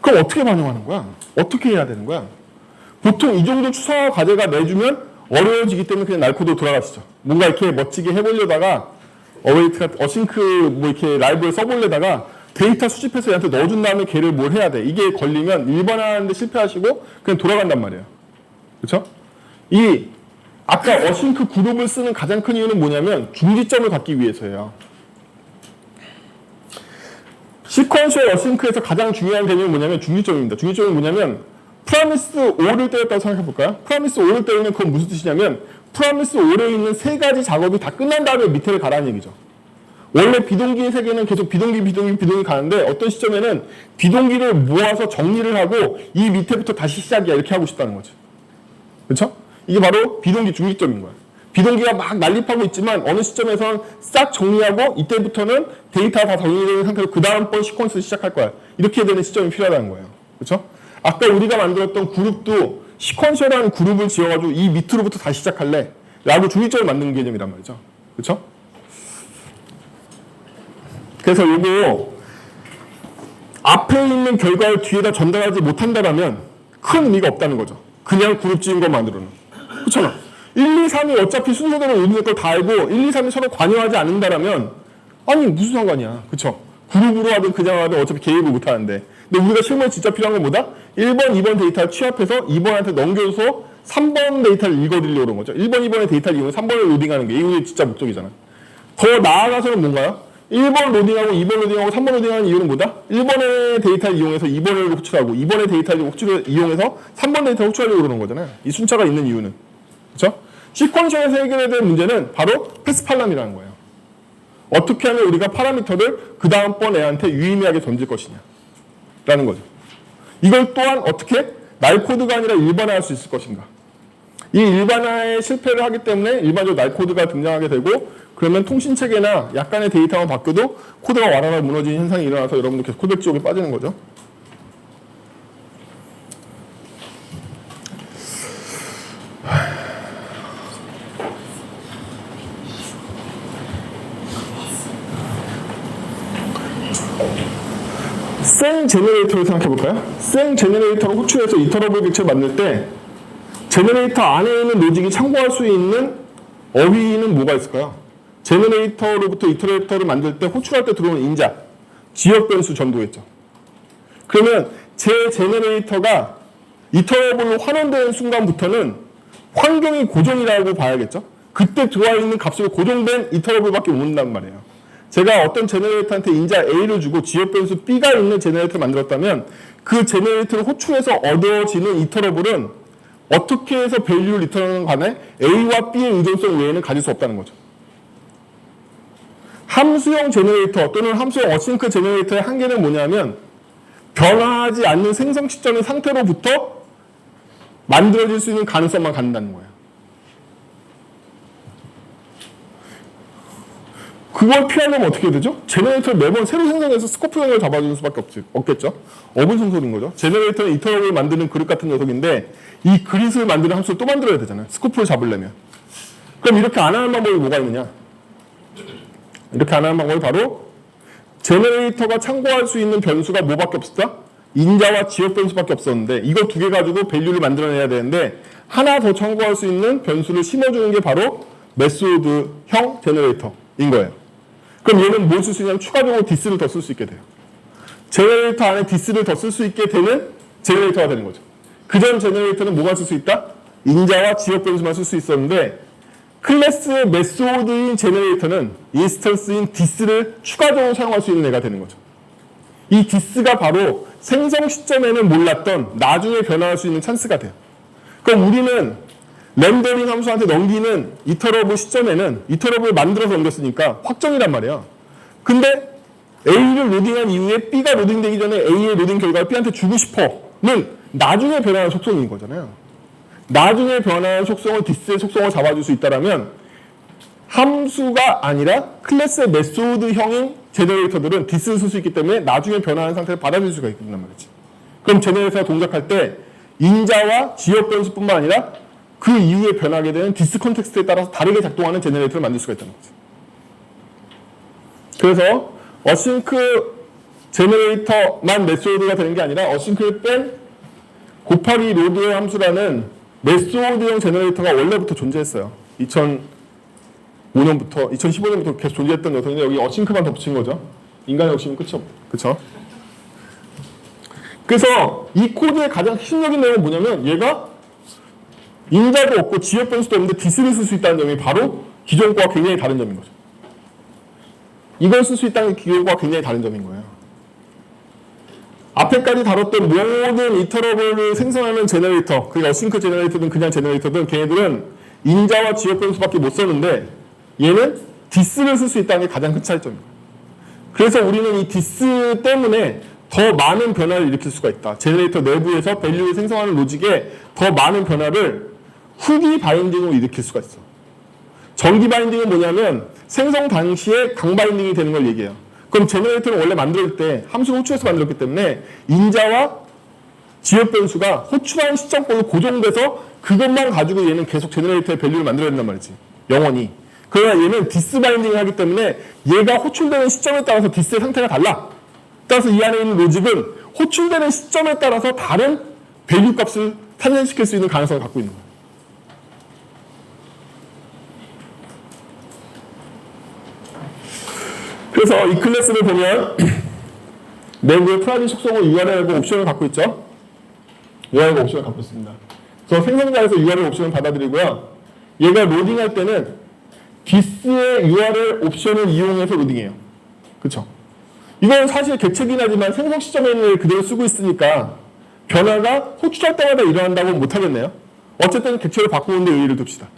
그럼 어떻게 반영하는 거야? 어떻게 해야 되는 거야? 보통 이 정도 추상화 과제가 내주면 어려워지기 때문에 그냥 날코드 돌아가시죠. 뭔가 이렇게 멋지게 해보려다가 어웨이트가 어싱크 뭐 이렇게 라이브를 써보려다가 데이터 수집해서 얘한테 넣어준 다음에 걔를 뭘 해야 돼. 이게 걸리면 1번 하는데 실패하시고 그냥 돌아간단 말이에요. 그렇죠? 이 아까 어싱크 그룹을 쓰는 가장 큰 이유는 뭐냐면 중지점을 갖기 위해서예요. 시퀀셜 어싱크에서 가장 중요한 개념이 뭐냐면 중지점입니다. 중지점이 뭐냐면 프라미스 5를 때렸다고 생각해 볼까요? 프라미스 5를 때리면 그건 무슨 뜻이냐면 프라미스 5에 있는 세 가지 작업이 다 끝난 다음에 밑에를 가라는 얘기죠. 원래 비동기의 세계는 계속 비동기 가는데 어떤 시점에는 비동기를 모아서 정리를 하고 이 밑에부터 다시 시작이야 이렇게 하고 싶다는 거죠. 그렇죠? 이게 바로 비동기 중립점인 거야. 비동기가 막 난립하고 있지만 어느 시점에서는 싹 정리하고 이때부터는 데이터가 다 정리되는 상태로 그 다음번 시퀀스를 시작할 거야. 이렇게 되는 시점이 필요하다는 거예요. 그렇죠? 아까 우리가 만들었던 그룹도 시퀀셜한 그룹을 지어가지고 이 밑으로부터 다시 시작할래 라고 중립점을 만드는 개념이란 말이죠. 그렇죠? 그래서 이거 앞에 있는 결과를 뒤에다 전달하지 못한다면 큰 의미가 없다는 거죠. 그냥 그룹 지은 것만으로는. 그렇잖아. 1, 2, 3이 어차피 순서대로 오는 걸 다 알고 1, 2, 3이 서로 관여하지 않는다면 아니 무슨 상관이야. 그렇죠? 그룹으로 하든 그냥 하든 어차피 개입을 못하는데 근데 우리가 실무에 진짜 필요한 건 뭐다? 1번, 2번 데이터를 취합해서 2번한테 넘겨줘서 3번 데이터를 읽어드리려고 그런 거죠. 1번, 2번의 데이터를 이용해서 3번을 로딩하는 게 이게 진짜 목적이잖아. 더 나아가서는 뭔가요? 1번 로딩하고 2번 로딩하고 3번 로딩하는 이유는 뭐다? 1번의 데이터를 이용해서 2번을 호출하고 2번의 데이터를 이용해서 3번 데이터를 호출하려고 그러는 거잖아요. 이 순차가 있는 이유는. 그렇죠? 시퀀셜에서 해결해야 될 문제는 바로 패스팔람이라는 거예요. 어떻게 하면 우리가 파라미터를 그 다음번 애한테 유의미하게 던질 것이냐 라는 거죠. 이걸 또한 어떻게 날코드가 아니라 일반화할 수 있을 것인가. 이 일반화에 실패를 하기 때문에 일반적으로 날코드가 등장하게 되고 그러면 통신 체계나 약간의 데이터만 바뀌어도 코드가 와라라 무너지는 현상이 일어나서 여러분들 계속 코드 지옥에 빠지는 거죠. 생 제너레이터를 생각해볼까요? 생 제너레이터를 호출해서 이터러블 객체를 만들 때 제너레이터 안에 있는 로직이 참고할 수 있는 어휘는 뭐가 있을까요? 제너레이터로부터 이터레이터를 만들 때 호출할 때 들어오는 인자, 지역 변수 전도겠죠. 그러면 제 제너레이터가 이터러블로 환원되는 순간부터는 환경이 고정이라고 봐야겠죠. 그때 들어와 있는 값으로 고정된 이터러블밖에 못 온단 말이에요. 제가 어떤 제너레이터한테 인자 A를 주고 지역 변수 B가 있는 제너레이터를 만들었다면 그 제너레이터를 호출해서 얻어지는 이터러블은 어떻게 해서 밸류를 리턴하는 간에 A와 B의 의존성 외에는 가질 수 없다는 거죠. 함수형 제너레이터 또는 함수형 어싱크 제너레이터의 한계는 뭐냐면 변화하지 않는 생성 시점의 상태로부터 만들어질 수 있는 가능성만 갖는다는 거예요. 그걸 피하려면 어떻게 해야 되죠? 제너레이터를 매번 새로 생성해서 스코프 형을 잡아주는 수밖에 없겠죠. 어분성 소리인 거죠. 제너레이터는 이터러블을 만드는 그릇 같은 녀석인데 이 그릇을 만드는 함수를 또 만들어야 되잖아요. 스코프를 잡으려면. 그럼 이렇게 안 하는 방법이 뭐가 있느냐? 이렇게 안 하는 방법이 바로 제너레이터가 참고할 수 있는 변수가 뭐밖에 없었다? 인자와 지역 변수밖에 없었는데 이거 두 개 가지고 밸류를 만들어내야 되는데 하나 더 참고할 수 있는 변수를 심어주는 게 바로 메소드형 제너레이터인 거예요. 그럼 얘는 뭘 쓸 수 있냐면 추가적으로 디스를 더 쓸 수 있게 돼요. 제너레이터 안에 디스를 더 쓸 수 있게 되는 제너레이터가 되는 거죠. 그전 제너레이터는 뭐만 쓸 수 있다? 인자와 지역 변수만 쓸 수 있었는데 클래스의 메소드인 제너레이터는 인스턴스인 디스를 추가적으로 사용할 수 있는 애가 되는 거죠. 이 디스가 바로 생성 시점에는 몰랐던 나중에 변화할 수 있는 찬스가 돼요. 그럼 우리는 렌더링 함수한테 넘기는 이터러블 시점에는 이터러블을 만들어서 넘겼으니까 확정이란 말이야. 근데 A를 로딩한 이후에 B가 로딩되기 전에 A의 로딩 결과를 B한테 주고 싶어는 나중에 변화하는 속성인 거잖아요. 나중에 변화하는 속성을 디스의 속성을 잡아줄 수 있다면 함수가 아니라 클래스의 메소드형인 제너레이터들은 디스를 쓸 수 있기 때문에 나중에 변화하는 상태를 받아줄 수가 있단 말이지. 그럼 제너레이터가 동작할 때 인자와 지역 변수뿐만 아니라 그 이후에 변하게 되는 디스 컨텍스트에 따라서 다르게 작동하는 제너레이터를 만들 수가 있다는 거지. 그래서 어싱크 제너레이터만 메소드가 되는 게 아니라 어싱크를 뺀 곱하기 로드 함수라는 메소드형 제너레이터가 원래부터 존재했어요. 2015년부터 계속 존재했던 녀석인데 여기 어싱크만 덧붙인 거죠. 인간의 욕심은 끝이 없고. 그쵸? 그래서 이 코드의 가장 핵심적인 내용은 뭐냐면 얘가 인자도 없고 지역 변수도 없는데 디스를 쓸 수 있다는 점이 바로 기존 거와 굉장히 다른 점인 거죠. 이걸 쓸 수 있다는 게 기존 거와 굉장히 다른 점인 거예요. 앞에까지 다뤘던 모든 이터러블을 생성하는 제너레이터, 그러니까 어싱크 제너레이터든 그냥 제너레이터든 걔네들은 인자와 지역 변수밖에 못 썼는데 얘는 디스를 쓸 수 있다는 게 가장 큰 차이점입니다. 그래서 우리는 이 디스 때문에 더 많은 변화를 일으킬 수가 있다. 제너레이터 내부에서 밸류를 생성하는 로직에 더 많은 변화를 후기 바인딩으로 일으킬 수가 있어. 정기 바인딩은 뭐냐면 생성 당시에 강 바인딩이 되는 걸 얘기해요. 그럼 제너레이터를 원래 만들 때 함수를 호출해서 만들었기 때문에 인자와 지역 변수가 호출한 시점권으로 고정돼서 그것만 가지고 얘는 계속 제너레이터의 밸류를 만들어야 된단 말이지. 영원히. 그러나 얘는 디스 바인딩을 하기 때문에 얘가 호출되는 시점에 따라서 디스의 상태가 달라. 따라서 이 안에 있는 로직은 호출되는 시점에 따라서 다른 밸류 값을 탄생시킬 수 있는 가능성을 갖고 있는 거예요. 그래서 이 클래스를 보면 내부에 프라이빗 속성을 URL과 옵션을 갖고 있죠. URL과 옵션을 갖고 있습니다. 그래서 생성자에서 URL 옵션을 받아들이고요. 얘가 로딩할 때는 디스의 URL 옵션을 이용해서 로딩해요. 그렇죠? 이건 사실 객체긴 하지만 생성 시점에 있는 걸 그대로 쓰고 있으니까 변화가 호출할 때마다 일어난다고는 못하겠네요. 어쨌든 객체를 바꾸는데 의의를 둡시다.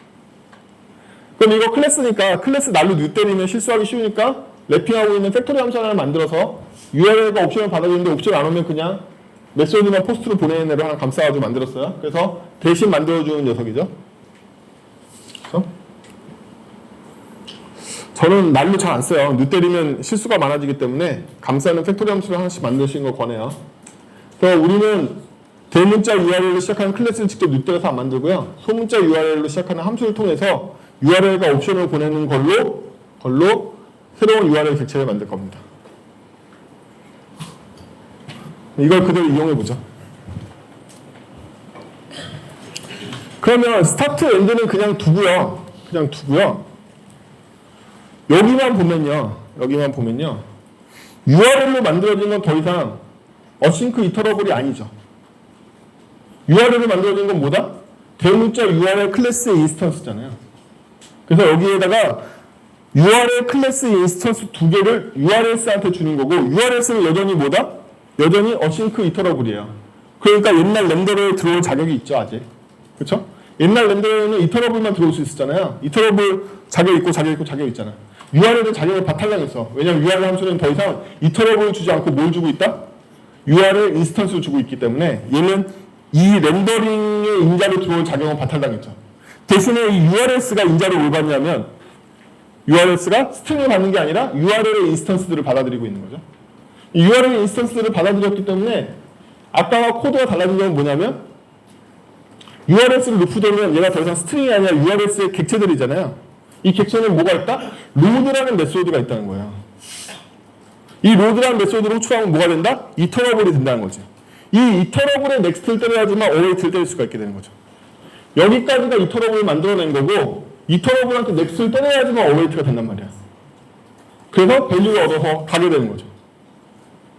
그럼 이거 클래스니까 클래스 날로 뉴 때리면 실수하기 쉬우니까 랩핑하고 있는 팩토리 함수 하나를 만들어서 URL과 옵션을 받아주는데 옵션 안 오면 그냥 메소드만 포스트로 보내는 애를 하나 감싸가지고 만들었어요. 그래서 대신 만들어주는 녀석이죠. 그래서 저는 날로 잘 안 써요. 누 때리면 실수가 많아지기 때문에 감싸는 팩토리 함수를 하나씩 만드시는 걸 권해요. 그래서 우리는 대문자 URL로 시작하는 클래스는 직접 누 때려서 안 만들고요. 소문자 URL로 시작하는 함수를 통해서 URL과 옵션을 보내는 걸로 새로운 URL 객체를 만들 겁니다. 이걸 그대로 이용해보죠. 그러면 스타트 엔드는 그냥 두고요. 여기만 보면요. URL로 만들어진 건 더 이상 어싱크 이터러블이 아니죠. URL로 만들어진 건 뭐다? 대문자 URL 클래스의 인스턴스잖아요. 그래서 여기에다가 URL 클래스 인스턴스 두 개를 URLs한테 주는 거고, URLs는 여전히 뭐다? 여전히 어싱크 이터러블이에요. 그러니까 옛날 렌더러에 들어올 자격이 있죠, 아직. 그렇죠? 옛날 렌더러에는 이터러블만 들어올 수 있었잖아요. 이터러블 자격 있잖아. URL은 자격을 바탈당했어. 왜냐면 URL 함수는 더 이상 이터러블을 주지 않고 뭘 주고 있다? URL 인스턴스를 주고 있기 때문에 얘는 이 렌더링의 인자로 들어올 자격은 바탈당했죠. 대신에 이 URLs가 인자로 뭘 받냐면 URLs가 스트링을 받는 게 아니라 URL의 인스턴스들을 받아들이고 있는 거죠. 이 URL 인스턴스들을 받아들였기 때문에 아까와 코드가 달라진 건 뭐냐면 URLs를 루프되면 얘가 더 이상 스트링이 아니라 URLs의 객체들이잖아요. 이 객체는 뭐가 있다? 로드라는 메소드가 있다는 거예요. 이 로드라는 메소드를 호출하면 뭐가 된다? 이터러블이 된다는 거지. 이 이터러블의 넥스트를 때려야지만 어웨이트를 때릴 수가 있게 되는 거죠. 여기까지가 이터러블을 만들어낸 거고 이터러블한테 넥스트를 때려야지만 어웨이트가 된단 말이야. 그래서 밸류를 얻어서 가게 되는 거죠.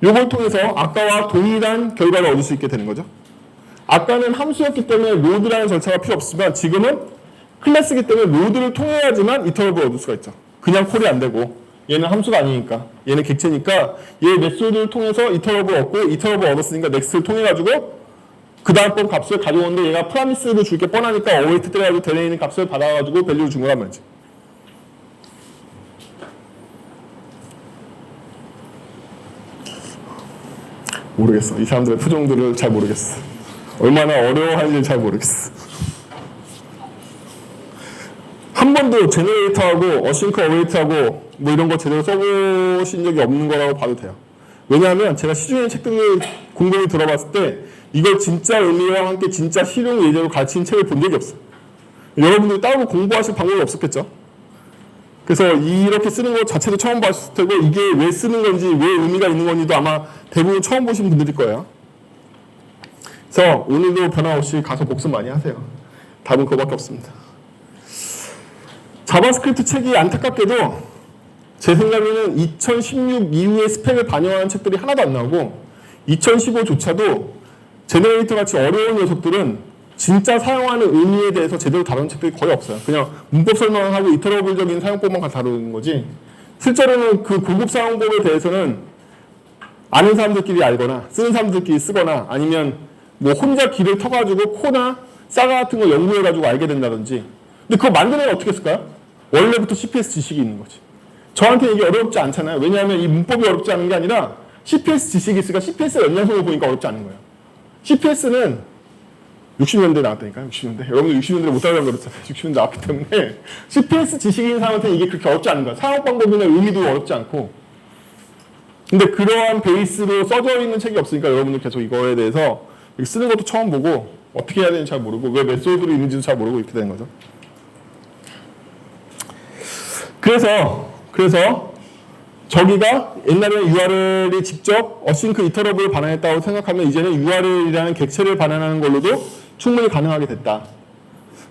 이걸 통해서 아까와 동일한 결과를 얻을 수 있게 되는 거죠. 아까는 함수였기 때문에 로드라는 절차가 필요 없지만 지금은 클래스이기 때문에 로드를 통해야지만 이터러블을 얻을 수가 있죠. 그냥 콜이 안 되고 얘는 함수가 아니니까 얘는 객체니까 얘 메소드를 통해서 이터러블을 얻고 이터러블을 얻었으니까 넥스트를 통해가지고 그 다음번 값을 가져오는데 얘가 프라미스를 줄 게 뻔하니까 어웨이트 때려가지고 대내에 있는 값을 받아가지고 밸류를 준 거란 말이지. 모르겠어. 이 사람들의 표정들을 잘 모르겠어. 얼마나 어려워하는지 잘 모르겠어. 한 번도 제너레이터하고 어싱크 어웨이트하고 뭐 이런 거 제대로 써보신 적이 없는 거라고 봐도 돼요. 왜냐하면 제가 시중에 책들을 공부를 들어봤을 때 이걸 진짜 의미와 함께 진짜 실용 예제로 가르치는 책을 본 적이 없어요. 여러분들이 따로 공부하실 방법이 없었겠죠. 그래서 이렇게 쓰는 것 자체도 처음 봤을 테고 이게 왜 쓰는 건지 왜 의미가 있는 건지도 아마 대부분 처음 보신 분들일 거예요. 그래서 오늘도 변함없이 가서 복습 많이 하세요. 답은 그거밖에 없습니다. 자바스크립트 책이 안타깝게도 제 생각에는 2016 이후에 스펙을 반영하는 책들이 하나도 안 나오고 2015조차도 제너레이터 같이 어려운 녀석들은 진짜 사용하는 의미에 대해서 제대로 다루는 책들이 거의 없어요. 그냥 문법 설명하고 이터러블적인 사용법만 다루는 거지 실제로는 그 고급 사용법에 대해서는 아는 사람들끼리 알거나 쓰는 사람들끼리 쓰거나 아니면 뭐 혼자 길을 터가지고 코나 사가 같은 거 연구해가지고 알게 된다든지 근데 그거 만드는 건 어떻게 했을까요? 원래부터 CPS 지식이 있는 거지. 저한테 이게 어렵지 않잖아요. 왜냐하면 이 문법이 어렵지 않은 게 아니라 CPS 지식이 있으니까 CPS의 연장성을 보니까 어렵지 않은 거예요. CPS는 60년대에 나왔다니까요. 60년대. 여러분들 60년대에 못 살아서 그렇잖아요. 60년대 나왔기 때문에 CPS 지식인 사람한테는 이게 그렇게 어렵지 않은 거야. 사용 방법이나 의미도 어렵지 않고. 근데 그러한 베이스로 써져 있는 책이 없으니까 여러분들 계속 이거에 대해서 쓰는 것도 처음 보고 어떻게 해야 되는지 잘 모르고 왜 메소드로 있는지도 잘 모르고 이렇게 되는 거죠. 그래서 저기가 옛날에 URL이 직접 어싱크 이터러블을 반환했다고 생각하면 이제는 URL이라는 객체를 반환하는 걸로도 충분히 가능하게 됐다.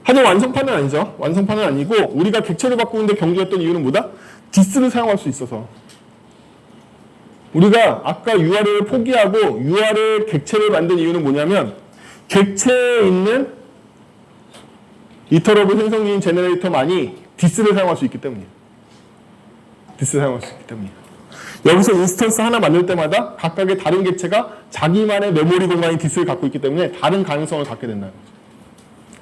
하지만 완성판은 아니죠. 완성판은 아니고 우리가 객체를 바꾸는데 경주했던 이유는 뭐다? 디스를 사용할 수 있어서. 우리가 아까 URL을 포기하고 URL 객체를 만든 이유는 뭐냐면 객체에 있는 이터러블 생성기인 제너레이터만이 디스를 사용할 수 있기 때문이에요. 여기서 인스턴스 하나 만들 때마다 각각의 다른 객체가 자기만의 메모리 공간인 디스를 갖고 있기 때문에 다른 가능성을 갖게 된다는 거죠.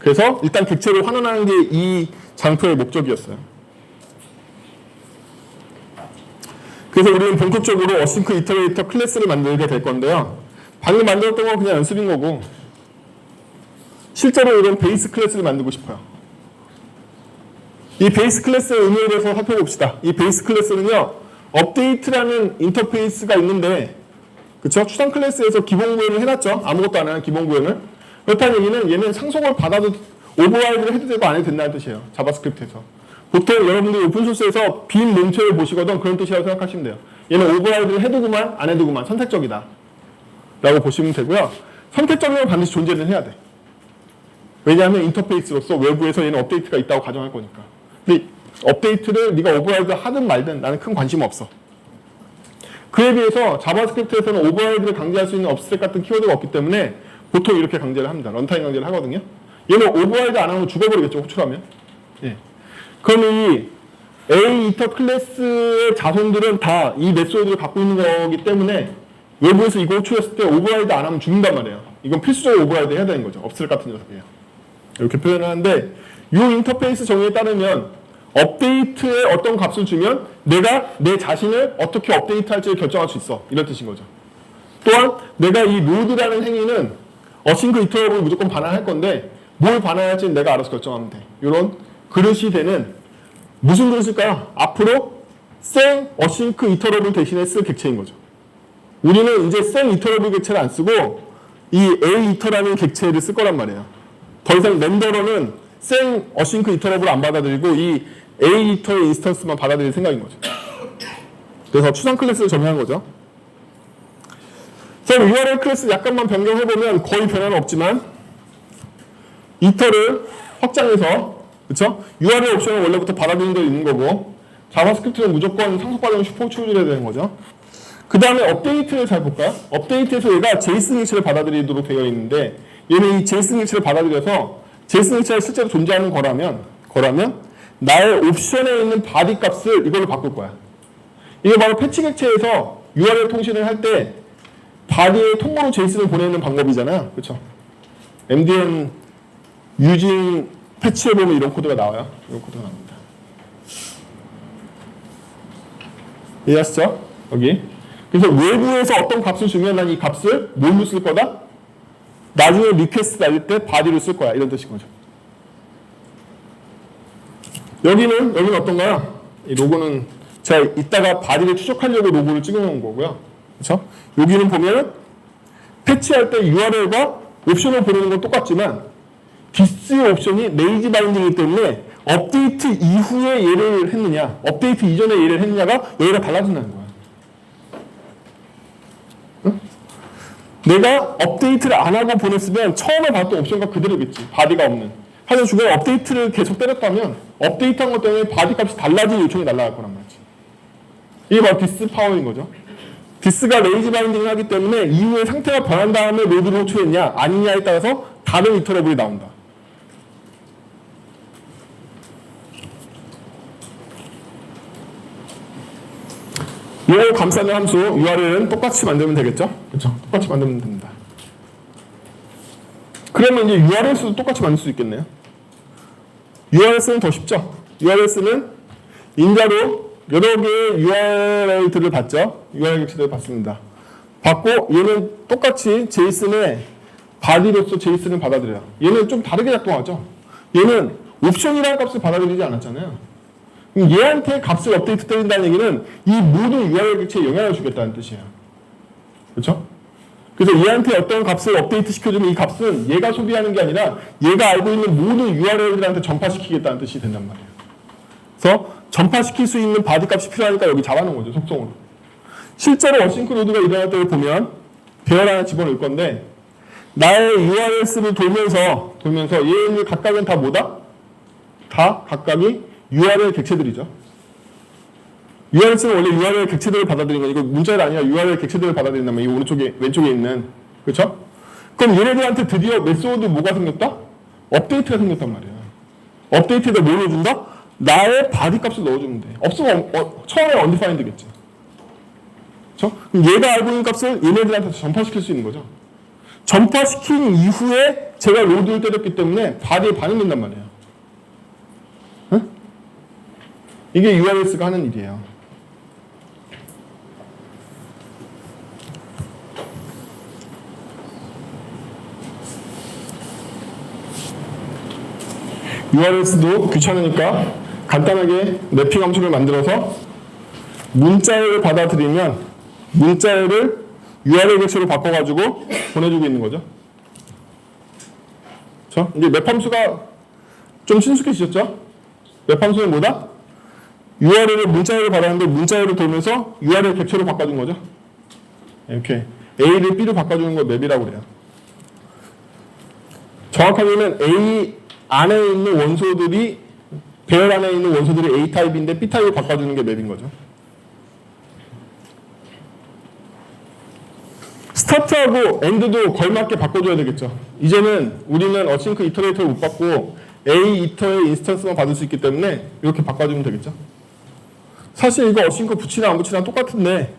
그래서 일단 객체를 환원하는 게 이 장표의 목적이었어요. 그래서 우리는 본격적으로 어싱크 이터레이터 클래스를 만들게 될 건데요. 방금 만들었던 건 그냥 연습인 거고 실제로 이런 베이스 클래스를 만들고 싶어요. 이 베이스 클래스의 의미에 대해서 살펴봅시다. 이 베이스 클래스는요, 업데이트라는 인터페이스가 있는데, 그쵸? 추상 클래스에서 기본 구현을 해놨죠? 아무것도 안 하는 기본 구현을. 그렇다는 얘기는 얘는 상속을 받아도 오버라이드를 해도 되고 안 해도 된다는 뜻이에요. 자바스크립트에서. 보통 여러분들이 오픈소스에서 빈 몽쉘을 보시거든 그런 뜻이라고 생각하시면 돼요. 얘는 오버라이드를 해두고만 안 해두고만 선택적이다 라고 보시면 되고요. 선택적이면 반드시 존재를 해야 돼. 왜냐하면 인터페이스로서 외부에서 얘는 업데이트가 있다고 가정할 거니까. 근데 업데이트를 네가 오버라이드 하든 말든 나는 큰 관심 없어. 그에 비해서 자바스크립트에서는 오버라이드를 강제할 수 있는 업스택 같은 키워드가 없기 때문에 보통 이렇게 강제를 합니다. 런타임 강제를 하거든요. 얘는 오버라이드 안 하면 죽어버리겠죠, 호출하면. 예. 그럼 이 A 이터 클래스의 자손들은 다 이 메소드를 갖고 있는 거기 때문에 외부에서 이거 호출했을 때 오버라이드 안 하면 죽는단 말이에요. 이건 필수적으로 오버라이드 해야 되는 거죠. 업스택 같은 녀석이에요. 이렇게 표현을 하는데 이 인터페이스 정의에 따르면 업데이트에 어떤 값을 주면 내가 내 자신을 어떻게 업데이트할지를 결정할 수 있어. 이런 뜻인 거죠. 또한 내가 이 로드라는 행위는 어싱크 이터러블을 무조건 반환할 건데 뭘 반환할지는 내가 알아서 결정하면 돼. 이런 그릇이 되는 무슨 그릇일까요? 앞으로 생 어싱크 이터러블 대신에 쓸 객체인 거죠. 우리는 이제 생 이터러블 객체를 안 쓰고 이 A 이터라는 객체를 쓸 거란 말이에요. 더 이상 렌더러는 생 어싱크 이터러블을 안 받아들이고 이 A 이터의 인스턴스만 받아들일 생각인 거죠. 그래서 추상 클래스를 정의한 거죠. 그럼 URL 클래스 약간만 변경해보면 거의 변화는 없지만 이터를 확장해서 그쵸? URL 옵션은 원래부터 받아들이는 데 있는 거고 자바스크립트는 무조건 상속받으면 슈퍼 호출해야 되는 거죠. 그 다음에 업데이트를 잘 볼까요? 업데이트에서 얘가 제이슨 객체를 받아들이도록 되어 있는데 얘는 이 제이슨 객체를 받아들여서 제이슨 객체가 실제로 존재하는 거라면 나의 옵션에 있는 바디 값을 이걸로 바꿀 거야. 이게 바로 패치 객체에서 URL 통신을 할 때 바디에 통으로 제이슨을 보내는 방법이잖아요. 그렇죠? MDN 유징 패치에 보면 이런 코드가 나와요. 이런 코드가 나옵니다. 이해하시죠? 여기. 그래서 외부에서 어떤 값을 주면 난 이 값을 뭘로 쓸 거다? 나중에 리퀘스트 날릴 때 바디로 쓸 거야. 이런 뜻인 거죠. 여기는 어떤가요? 이 로고는 제가 이따가 바디를 추적하려고 로고를 찍어 놓은 거고요. 그렇죠? 여기는 보면 패치할 때 URL과 옵션을 보내는 건 똑같지만 디스 옵션이 레이지 바인딩이기 때문에 업데이트 이후에 얘를 했느냐, 업데이트 이전에 얘를 했느냐가 여기가 달라진다는 거야. 응? 내가 업데이트를 안 하고 보냈으면 처음에 봤던 옵션과 그대로겠지. 바디가 없는. 하지만 중간에 업데이트를 계속 때렸다면 업데이트한 것 때문에 바디 값이 달라진 요청이 날아갈 거란 말이지. 이게 바로 디스 파워인 거죠. 디스가 레이지 바인딩을 하기 때문에 이후에 상태가 변한 다음에 로드를 호출했냐 아니냐에 따라서 다른 이터러블이 나온다. 이걸 감싸는 함수 URL은 똑같이 만들면 되겠죠? 그렇죠? 똑같이 만들면 됩니다. 그러면 이제 URL수도 똑같이 만들 수 있겠네요. URL수는 더 쉽죠? URL수는 인자로 여러 개의 URL들을 받죠? URL 객체들을 받습니다. 받고 얘는 똑같이 제이슨의 바디로서 제이슨을 받아들여요. 얘는 좀 다르게 작동하죠? 얘는 옵션이라는 값을 받아들이지 않았잖아요. 얘한테 값을 업데이트 때린다는 얘기는 이 모든 URL 객체에 영향을 주겠다는 뜻이에요. 그렇죠? 그래서 얘한테 어떤 값을 업데이트 시켜주면 이 값은 얘가 소비하는 게 아니라 얘가 알고 있는 모든 URL들한테 전파시키겠다는 뜻이 된단 말이에요. 그래서 전파시킬 수 있는 바디 값이 필요하니까 여기 잡아놓은 거죠. 속성으로. 실제로 어싱크 로드가 일어날 때를 보면 배열 하나 집어넣을 건데 나의 URL스를 돌면서 얘는 각각은 다 뭐다? 다 각각이 URL 객체들이죠. URL는 원래 URL 객체들을 받아들이는 거니까 문자가 아니라 URL 객체들을 받아들인다면 이 오른쪽에 왼쪽에 있는 그렇죠? 그럼 얘네들한테 드디어 메소드 뭐가 생겼다? 업데이트가 생겼단 말이야. 업데이트에다 뭐 넣어준다? 나의 바디 값을 넣어주면 돼. 없으면 처음에 undefined겠지. 그렇죠? 그럼 얘가 알고 있는 값을 얘네들한테 전파시킬 수 있는 거죠. 전파시킨 이후에 제가 로드를 때렸기 때문에 바디에 반영된단 말이에요. 응? 이게 URLs가 하는 일이에요. URLs도 귀찮으니까 간단하게 래핑 함수를 만들어서 문자열을 받아들이면 문자열을 URL 객체로 바꿔가지고 보내주고 있는 거죠. 그렇죠? 이게 맵 함수가 좀 친숙해지셨죠? 맵 함수는 뭐다? URL을 문자열을 받았는데 문자열을 돌면서 URL 객체로 바꿔준 거죠. 이렇게 A를 B로 바꿔주는 걸 맵이라고 그래요. 정확하게는 A 안에 있는 원소들이 배열 안에 있는 원소들이 A 타입인데 B 타입을 바꿔주는 게 맵인 거죠. 스타트하고 엔드도 걸맞게 바꿔줘야 되겠죠. 이제는 우리는 어싱크 이터레이터를 못 받고 A 이터의 인스턴스만 받을 수 있기 때문에 이렇게 바꿔주면 되겠죠. 사실 이거 어싱크 붙이나 안 붙이나 똑같은데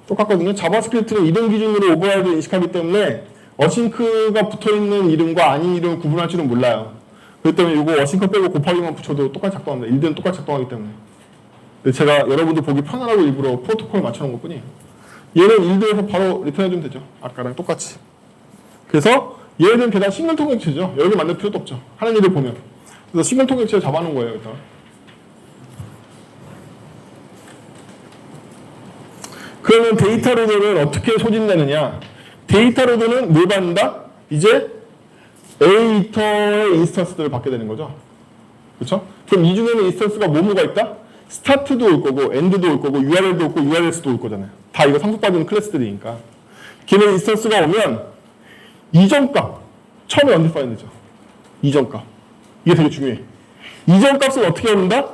똑같거든요. 자바스크립트는 이동 기준으로 오버라이드 인식하기 때문에 어싱크가 붙어있는 이름과 아닌 이름을 구분할 줄은 몰라요. 그렇기 때문에 이거 어싱크 빼고 곱하기만 붙여도 똑같이 작동합니다. 일들은 똑같이 작동하기 때문에. 근데 제가 여러분들 보기 편하라고 일부러 프로토콜 맞춰놓은 것 뿐이에요. 얘는 일드에서 바로 리턴해주면 되죠. 아까랑 똑같이. 그래서 얘는 게다가 싱글 통역체죠. 여기 만들 필요도 없죠. 하는 일을 보면. 그래서 싱글 통역체를 잡아놓은 거예요. 일단. 그러면 데이터 로드는 어떻게 소진되느냐? 데이터 로드는 뭘 받는다? 이제 A 이터의 인스턴스들을 받게 되는 거죠. 그렇죠? 그럼 이 중에는 인스턴스가 뭐가 있다? 스타트도 올 거고, 엔드도 올 거고, URL도 올 거고, URLs도 올 거잖아요. 다 이거 상속받은 클래스들이니까. 걔네 인스턴스가 오면 이전값, 처음에 언디파인 되죠. 이전값. 이게 되게 중요해. 이전값을 어떻게 얻는다?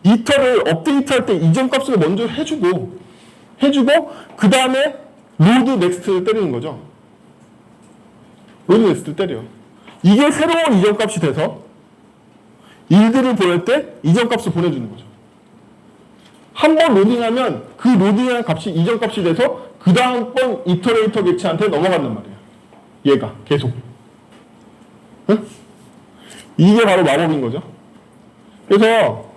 이터를 업데이트할 때 이전값을 먼저 해주고 그 다음에 로드 넥스트를 때리는 거죠. 로드 넥스트를 때려. 이게 새로운 이전값이 돼서 일들을 보낼 때 이전값을 보내주는 거죠. 한 번 로딩하면 그 로딩한 값이 이전값이 돼서 그 다음번 이터레이터 객체한테 넘어간단 말이에요. 얘가 계속. 응? 이게 바로 마법인 거죠. 그래서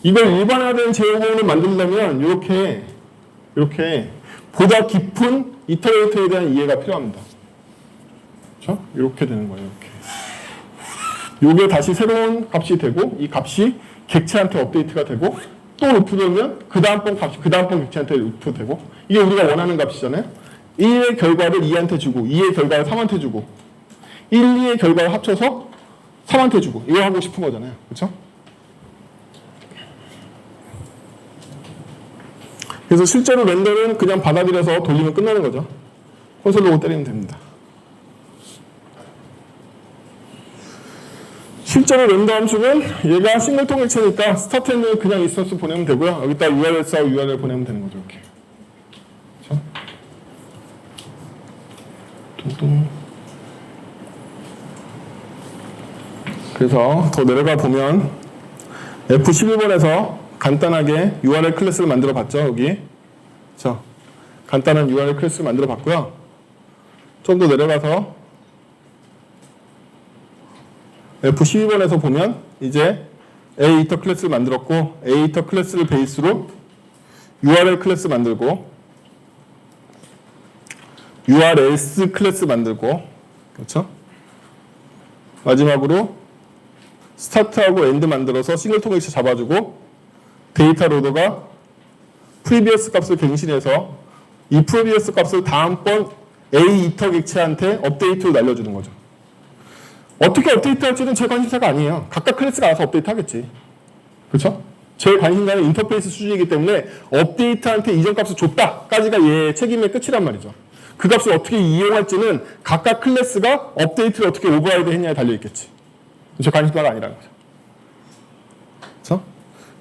이걸 일반화된 제어호를 만들려면 이렇게 보다 깊은 이터레이터에 대한 이해가 필요합니다. 그렇죠? 이렇게 되는 거예요. 이게 다시 새로운 값이 되고 이 값이 객체한테 업데이트가 되고 또 루프되면 그 다음번 객체한테 루프되고 이게 우리가 원하는 값이잖아요. 1의 결과를 2한테 주고 2의 결과를 3한테 주고 1, 2의 결과를 합쳐서 3한테 주고 이거 하고 싶은 거잖아요. 그렇죠? 그래서 실제로 렌더는 그냥 받아들여서 돌리면 끝나는 거죠. 콘솔 로고 때리면 됩니다. 실제로 렌더 함수는 얘가 싱글 통일체니까 스타트엔드 그냥 인스턴스 보내면 되고요. 여기다 URL 쓰고 URL 보내면 되는 거죠. 이렇게. 그렇죠? 뚱뚱. 그래서 더 내려가 보면 F11번에서 간단하게 URL 클래스를 만들어 봤죠. 여기. 그렇죠? 간단한 URL 클래스를 만들어 봤고요. 좀 더 내려가서 F12번에서 보면 이제 A이터 클래스를 만들었고 A이터 클래스를 베이스로 URL 클래스 만들고 URLs 클래스 만들고 그렇죠? 마지막으로 스타트하고 엔드 만들어서 싱글 통일체 잡아주고 데이터 로더가 프리비어스 값을 갱신해서 이 프리비어스 값을 다음번 A이터 객체한테 업데이트로 날려주는 거죠. 어떻게 업데이트 할지는 제 관심사가 아니에요. 각각 클래스가 알아서 업데이트 하겠지. 그렇죠? 제 관심사는 인터페이스 수준이기 때문에 업데이트한테 이전 값을 줬다까지가 얘의 책임의 끝이란 말이죠. 그 값을 어떻게 이용할지는 각각 클래스가 업데이트를 어떻게 오버라이드 했냐에 달려있겠지. 제 관심사가 아니라는 거죠. 그렇죠?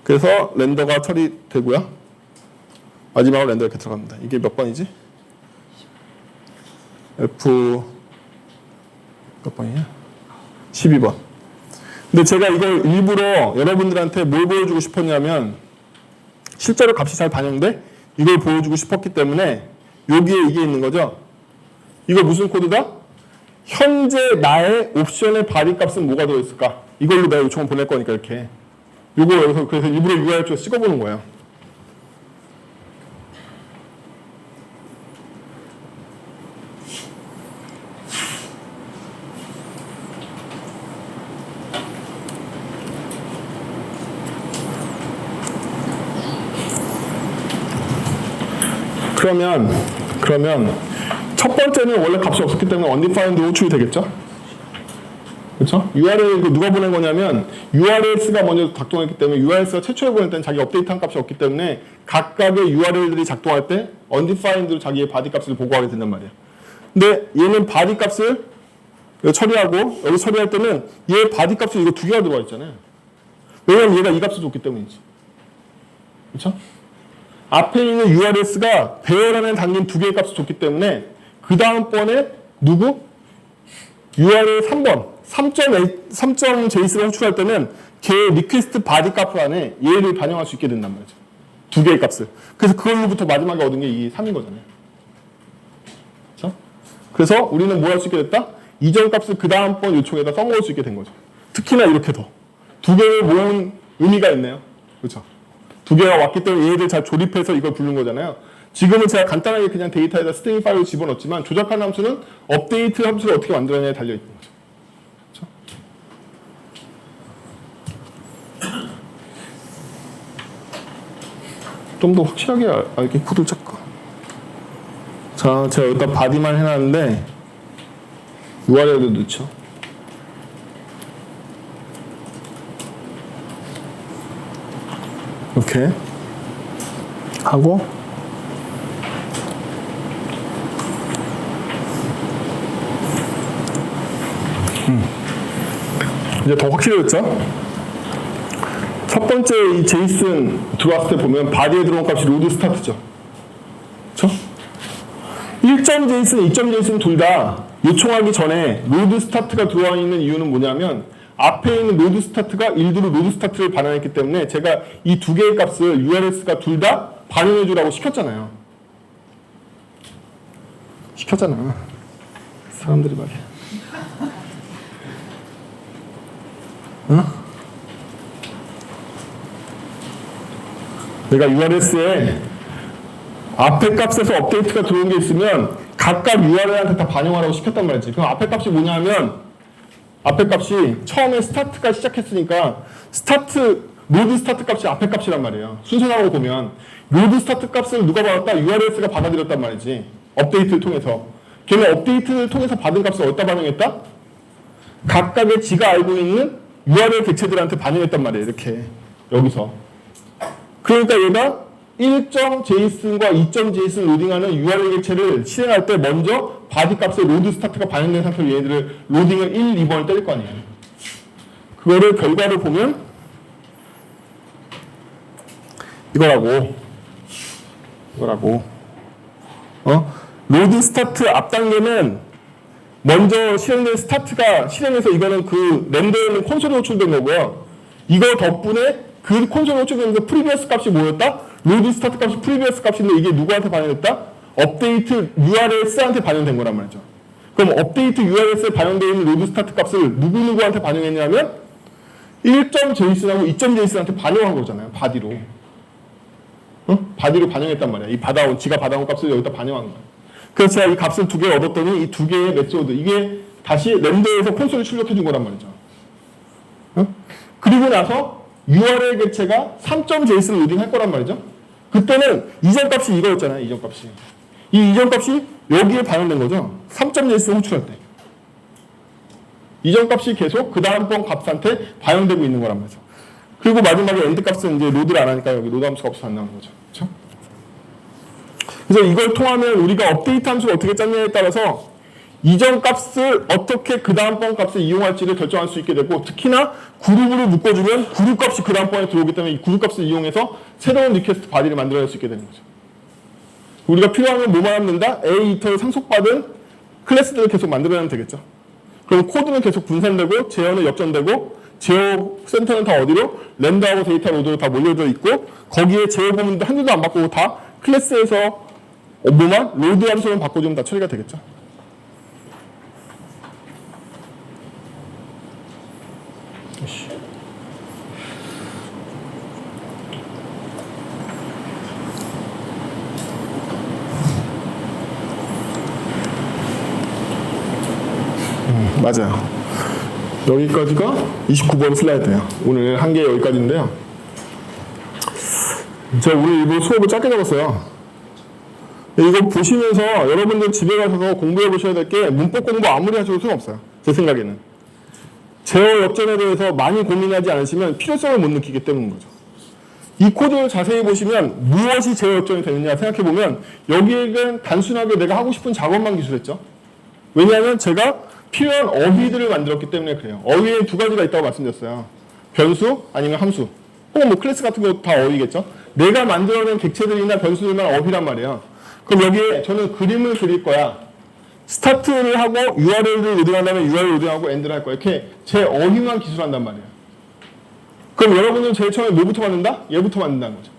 그래서 렌더가 처리되고요. 마지막으로 렌더 이렇게 들어갑니다. 이게 몇 번이지? F 몇 번이냐? 12번. 근데 제가 이걸 일부러 여러분들한테 뭘 보여주고 싶었냐면 실제로 값이 잘 반영돼? 이걸 보여주고 싶었기 때문에 여기에 이게 있는 거죠. 이거 무슨 코드다? 현재 나의 옵션의 발휘 값은 뭐가 들어있을까? 이걸로 내가 요청을 보낼 거니까 이렇게. 요거 여기서 그래서 일부러 URL 쪽에 찍어보는 거예요. 그러면 첫 번째는 원래 값이 없었기 때문에 undefined 호출이 되겠죠? 그렇죠? URL 누가 보낸 거냐면 URLs가 먼저 작동했기 때문에 URLs가 최초에 보낼 때는 자기 업데이트한 값이 없기 때문에 각각의 URL들이 작동할 때 undefined로 자기의 바디 값을 보고하게 된단 말이에요. 근데 얘는 바디 값을 처리하고 여기 처리할 때는 얘 바디 값을 이거 두 개가 들어와 있잖아요. 왜냐면 얘가 이 값을 줬기 때문이지. 그렇죠? 앞에 있는 URLs가 배열안에 담긴 두 개의 값을 줬기 때문에 그 다음번에 누구? URL 3번 3.js를 호출할 때는 걔 리퀘스트 바디 값 안에 얘를 반영할 수 있게 된단 말이죠. 두 개의 값을. 그래서 그걸로부터 마지막에 얻은 게 이 3인 거잖아요. 그렇죠? 그래서 우리는 뭐 할 수 있게 됐다? 이전 값을 그 다음번 요청에다 써먹을 수 있게 된 거죠. 특히나 이렇게 두 개를 모은 의미가 있네요. 그렇죠? 두 개가 왔기 때문에 얘들 잘 조립해서 이걸 부른 거잖아요. 지금은 제가 간단하게 그냥 데이터에다 스트링 파일을 집어넣었지만 조작하는 함수는 업데이트 함수를 어떻게 만들어내냐에 달려있는 거죠. 좀 더 확실하게 알게 코드를 찾고. 자, 제가 여기다 바디만 해놨는데 URL도 넣죠. 이렇게 하고 이제 더 확실해졌죠? 첫 번째 이 제이슨 들어왔을 때 보면 바디에 들어온 값이 로드 스타트죠. 그렇죠? 1.json, 2.json 둘 다 요청하기 전에 로드 스타트가 들어와 있는 이유는 뭐냐면 앞에 있는 로드 스타트가 일부러 로드 스타트를 반영했기 때문에 제가 이 두 개의 값을 URLs가 둘 다 반영해 주라고 시켰잖아요. 시켰잖아. 사람들이 말이야. 응? 내가 URLs에 앞에 값에서 업데이트가 들어온 게 있으면 각각 URL한테 다 반영하라고 시켰단 말이지. 그럼 앞에 값이 뭐냐면 앞에 값이 처음에 스타트가 시작했으니까 로드 스타트 값이 앞에 값이란 말이에요. 순서상으로 보면 로드 스타트 값을 누가 받았다? URLs가 받아들였단 말이지. 업데이트를 통해서. 걔는 업데이트를 통해서 받은 값을 어디다 반영했다? 각각의 지가 알고 있는 URL 객체들한테 반영했단 말이에요. 이렇게 여기서. 그러니까 얘가 1.json과 2.json 로딩하는 URL 객체를 실행할 때 먼저 바디 값에 로드 스타트가 반영된 상태로 얘네들을 로딩을 1, 2번을 때릴 거 아니에요. 그거를 결과를 보면 이거라고 로드 스타트 앞 단계는 먼저 실행된 스타트가 실행해서 이거는 그 렌더에 있는 콘솔에 호출된 거고요. 이거 덕분에 그 콘솔에 호출되면서 프리비어스 값이 뭐였다? 로드 스타트 값이 프리비어스 값인데 이게 누구한테 반영됐다? 업데이트 URLs한테 반영된 거란 말이죠. 그럼 업데이트 URLs에 반영되어 있는 로드 스타트 값을 누구누구한테 반영했냐면 1.json하고 2.json한테 반영한 거잖아요. 바디로. 바디로 반영했단 말이야. 지가 받아온 값을 여기다 반영한 거야. 그래서 제가 이 값을 두 개 얻었더니 이 두 개의 메소드, 이게 다시 렌더에서 콘솔에 출력해 준 거란 말이죠. 그리고 나서 URL 객체가 3.js를 로딩할 거란 말이죠. 그때는 이전 값이 이거였잖아요. 이전 값이. 이 이전 값이 여기에 반영된 거죠. 3.js 호출할 때. 이전 값이 계속 그 다음번 값한테 반영되고 있는 거란 말이죠. 그리고 마지막에 엔드 값은 이제 로드를 안 하니까 여기 로드 함수가 없어서 안 나오는 거죠. 그렇죠? 그래서 이걸 통하면 우리가 업데이트 함수를 어떻게 짰냐에 따라서 이전 값을 어떻게 그 다음번 값을 이용할지를 결정할 수 있게 되고, 특히나 그룹으로 묶어주면 그룹 값이 그 다음번에 들어오기 때문에 이 그룹 값을 이용해서 새로운 리퀘스트 바디를 만들어낼 수 있게 되는 거죠. 우리가 필요하면 뭐만 하면 된다? A 이터에 상속받은 클래스들을 계속 만들어내면 되겠죠. 그럼 코드는 계속 분산되고 제어는 역전되고, 제어 센터는 다 어디로? 렌더하고 데이터 로드로 다 몰려져 있고, 거기에 제어 부분도 한 개도 안 바꾸고 다 클래스에서 뭐만 로드 함수만 바꿔주면 다 처리가 되겠죠. 맞아요. 여기까지가 29번 슬라이드예요. 오늘 한 개 여기까지인데요. 제가 오늘 일부러 수업을 짧게 잡았어요. 이거 보시면서 여러분들 집에 가셔서 공부해 보셔야 될 게 문법 공부 아무리 하셔도 소용없어요. 제 생각에는. 제어 역전에 대해서 많이 고민하지 않으시면 필요성을 못 느끼기 때문인 거죠. 이 코드를 자세히 보시면 무엇이 제어 역전이 되느냐 생각해 보면 여기에는 단순하게 내가 하고 싶은 작업만 기술했죠. 왜냐하면 제가 필요한 어휘들을 만들었기 때문에 그래요. 어휘에 두 가지가 있다고 말씀드렸어요. 변수 아니면 함수. 혹은 뭐 클래스 같은 거 다 어휘겠죠. 내가 만들어낸 객체들이나 변수들만 어휘란 말이에요. 그럼 여기에 저는 그림을 그릴 거야. 스타트를 하고 URL을 로딩한 다음에 URL 로딩하고 엔드를 할 거야. 이렇게 제 어휘만 기술한단 말이에요. 그럼 여러분은 제일 처음에 뭐부터 만든다? 얘부터 만든다는 거죠.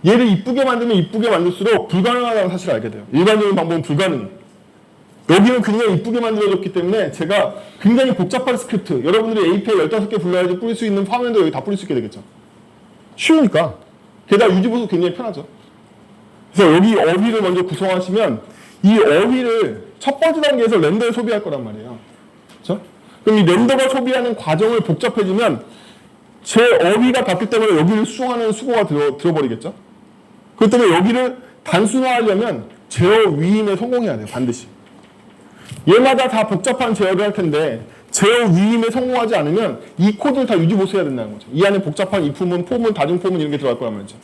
얘를 이쁘게 만들면 이쁘게 만들수록 불가능하다는 사실을 알게 돼요. 일반적인 방법은 불가능해요. 여기는 그냥 이쁘게 만들어졌기 때문에 제가 굉장히 복잡한 스크립트, 여러분들이 API 15개 불러야지 뿌릴 수 있는 파면도 여기 다 뿌릴 수 있게 되겠죠. 쉬우니까. 게다가 유지보수 굉장히 편하죠. 그래서 여기 어휘를 먼저 구성하시면 이 어휘를 첫 번째 단계에서 렌더에 소비할 거란 말이에요. 그렇죠? 그럼 이 렌더가 소비하는 과정을 복잡해지면 제 어휘가 바뀌기 때문에 여기를 수정하는 수고가 들어버리겠죠? 그렇기 때문에 여기를 단순화하려면 제어 위임에 성공해야 돼요. 반드시. 얘마다 다 복잡한 제어를 할 텐데 제어 위임에 성공하지 않으면 이 코드를 다 유지보수해야 된다는 거죠. 이 안에 복잡한 if문, 포문, 다중포문 이런 게 들어갈 거란 말이죠.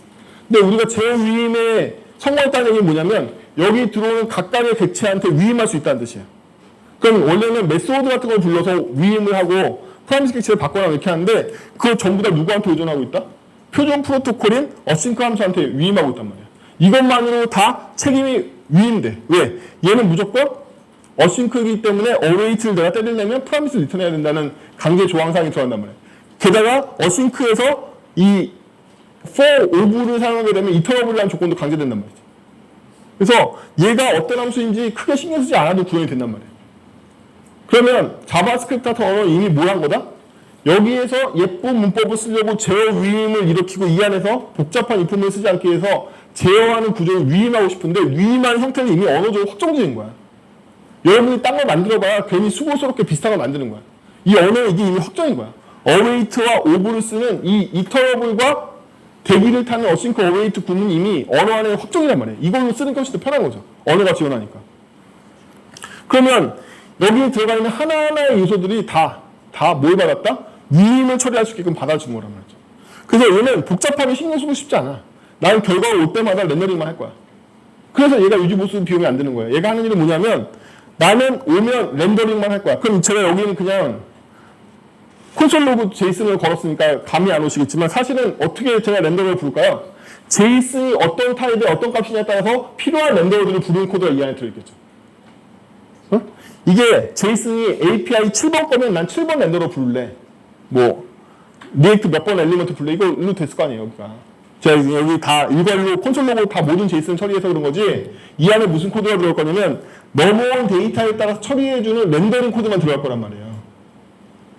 근데 우리가 제어 위임에 성공했다는 얘기는 뭐냐면 여기 들어오는 각각의 객체한테 위임할 수 있다는 뜻이에요. 그럼 원래는 메소드 같은 걸 불러서 위임을 하고 프라임스 객체를 바꿔라 이렇게 하는데 그거 전부 다 누구한테 의존하고 있다? 표준 프로토콜인 어싱크 함수한테 위임하고 있단 말이에요. 이것만으로 다 책임이 위임돼. 왜? 얘는 무조건 어싱크이기 때문에 어웨이트를 내가 때리려면 프라미스를 리턴해야 된다는 강제 조항사항이 들어간단 말이에요. 게다가 어싱크에서 이 for o브를 사용하게 되면 이터러블이라는 조건도 강제된단 말이죠. 그래서 얘가 어떤 함수인지 크게 신경 쓰지 않아도 구현이 된단 말이에요. 그러면 자바스크립트 같은 언어는 이미 뭘 한 거다? 여기에서 예쁜 문법을 쓰려고 제어 위임을 일으키고 이 안에서 복잡한 if문을 쓰지 않기 위해서 제어하는 구조를 위임하고 싶은데 위임하는 형태는 이미 언어적으로 확정지은 거야. 여러분이 딴 걸 만들어봐야 괜히 수고스럽게 비슷한 걸 만드는 거야. 이 언어는 이게 이미 확정인 거야. 어웨이트와 오브를 쓰는 이 이터러블과 대기를 타는 어싱크 어웨이트 구문이 이미 언어 안에 확정이란 말이에요. 이걸로 쓰는 게 훨씬 더 편한 거죠. 언어가 지원하니까. 그러면 여기 들어가 있는 하나하나의 요소들이 다 뭘 받았다? 위임을 처리할 수 있게끔 받아주는 거란 말이죠. 그래서 얘는 복잡하게 신경 쓰고 싶지 않아. 나는 결과가 올 때마다 렌더링만 할 거야. 그래서 얘가 유지보수 비용이 안 드는 거예요. 얘가 하는 일은 뭐냐면 나는 오면 렌더링만 할 거야. 그럼 제가 여기는 그냥 콘솔 로그 제이슨을 걸었으니까 감이 안 오시겠지만 사실은 어떻게 제가 렌더를 부를까요? 제이슨이 어떤 타입의 어떤 값이냐에 따라서 필요한 렌더들을 부르는 코드가 이 안에 들어있겠죠. 어? 이게 제이슨이 API 7번 거면 난 7번 렌더로 부를래. 뭐 리액트 몇 번 엘리먼트 부를래. 이거 일로 됐을 거 아니에요. 여기가. 제가 여기 다 일괄로 콘솔 로그 다 모든 제이슨 처리해서 그런 거지 이 안에 무슨 코드가 들어갈 거냐면 넘어온 데이터에 따라서 처리해주는 렌더링 코드만 들어갈 거란 말이에요.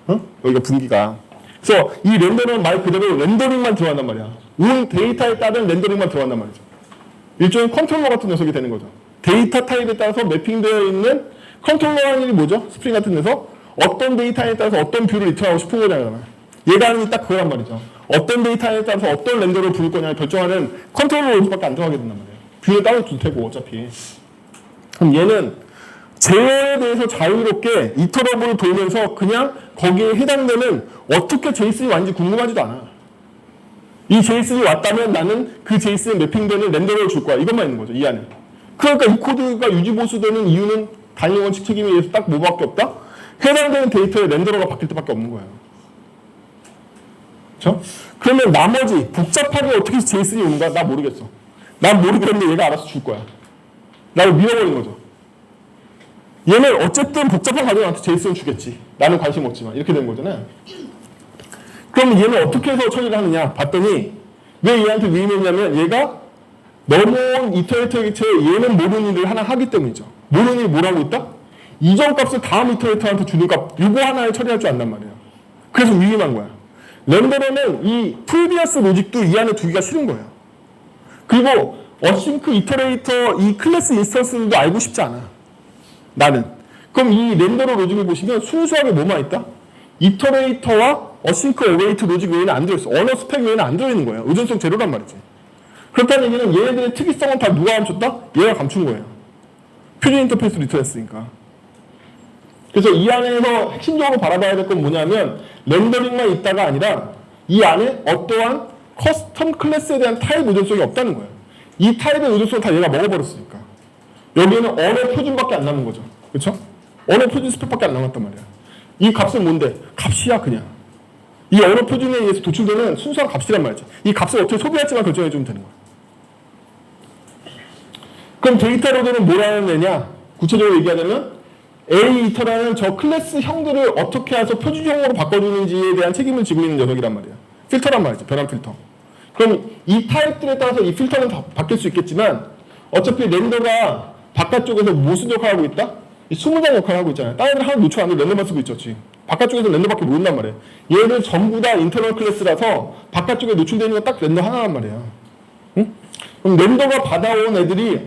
어? 여기가 분기가. 그래서 이 렌더는 말 그대로 렌더링만 들어간단 말이야. 온 데이터에 따른 렌더링만 들어간단 말이죠. 일종의 컨트롤러 같은 녀석이 되는 거죠. 데이터 타입에 따라서 매핑되어 있는 컨트롤러라는 일이 뭐죠? 스프링 같은 데서 어떤 데이터에 따라서 어떤 뷰를 리턴하고 싶은 거잖아요. 얘가 하는 게 딱 그거란 말이죠. 어떤 데이터에 따라서 어떤 렌더를 부를 거냐를 결정하는 컨트롤러 로드밖에 안 들어가게 된단 말이에요. 뷰를 따로 둘 테고 어차피. 그럼 얘는 제어에 대해서 자유롭게 이터러블을 돌면서 그냥 거기에 해당되는 어떻게 제이슨이 왔는지 궁금하지도 않아. 이 제이슨이 왔다면 나는 그 제이슨에 매핑되는 렌더를 줄 거야. 이것만 있는 거죠. 이 안에. 그러니까 이 코드가 유지보수되는 이유는 단위 원칙 책임에 의해서 딱 뭐밖에 없다? 해당되는 데이터의 렌더러가 바뀔 때밖에 없는 거예요. 그렇죠? 그러면 나머지 복잡하게 어떻게 제이슨이 오는가? 나 모르겠어. 난 모르겠는데 얘가 알아서 줄 거야. 나를 밀어버린 거죠. 얘는 어쨌든 복잡한 과정한테 제이슨을 주겠지. 나는 관심 없지만. 이렇게 된 거잖아요. 그럼 얘는 어떻게 해서 처리를 하느냐? 봤더니 왜 얘한테 위임했냐면 얘가 넘어온 이터레이터 객체에 얘는 모르는 일을 하나 하기 때문이죠. 모르는 일이 뭘 하고 있다? 이전 값을 다음 이터레이터한테 주는 값 이거 하나에 처리할 줄 안단 말이에요. 그래서 위임한 거야. 렌더러는 이 프리비어스 로직도 이 안에 두기가 싫은 거예요. 그리고 어싱크 이터레이터 이 클래스 인스턴스도 알고 싶지 않아. 나는. 그럼 이 렌더러 로직을 보시면 순수하게 뭐만 있다? 이터레이터와 어싱크 어웨이트 로직 외에는 안 들어있어. 언어 스펙 외에는 안 들어있는 거예요. 의존성 제로란 말이지. 그렇다는 얘기는 얘네들의 특이성은 다 누가 감췄다? 얘가 감춘 거예요. 표준 인터페이스 리턴했으니까. 그래서 이 안에서 핵심적으로 바라봐야 될 건 뭐냐면 렌더링만 있다가 아니라 이 안에 어떠한 커스텀 클래스에 대한 타입 의존성이 없다는 거예요. 이 타입의 의존성을 다 얘가 먹어버렸으니까. 여기에는 언어 표준밖에 안 남은 거죠. 그렇죠? 언어 표준 스펙밖에 안 남았단 말이야. 이 값은 뭔데? 값이야 그냥. 이 언어 표준에 의해서 도출되는 순수한 값이란 말이지. 이 값을 어떻게 소비할지만 결정해주면 되는 거야. 그럼 데이터 로드는 뭐라는 애냐? 구체적으로 얘기하자면 A2라는 저 클래스 형들을 어떻게 해서 표준형으로 바꿔주는지에 대한 책임을 지고 있는 녀석이란 말이야. 필터란 말이지. 변환 필터. 그럼 이 타입들에 따라서 이 필터는 다 바뀔 수 있겠지만 어차피 렌더가 바깥쪽에서 무슨 역할을 하고 있다? 이 20장 역할을 하고 있잖아요. 다른 애들 하나 노출 안 해도 렌더만 쓰고 있었지. 바깥쪽에서 렌더밖에 모른단 말이에요. 얘는 전부 다 인터널 클래스라서 바깥쪽에 노출되는 건 딱 렌더 하나란 말이야. 응? 그럼 렌더가 받아온 애들이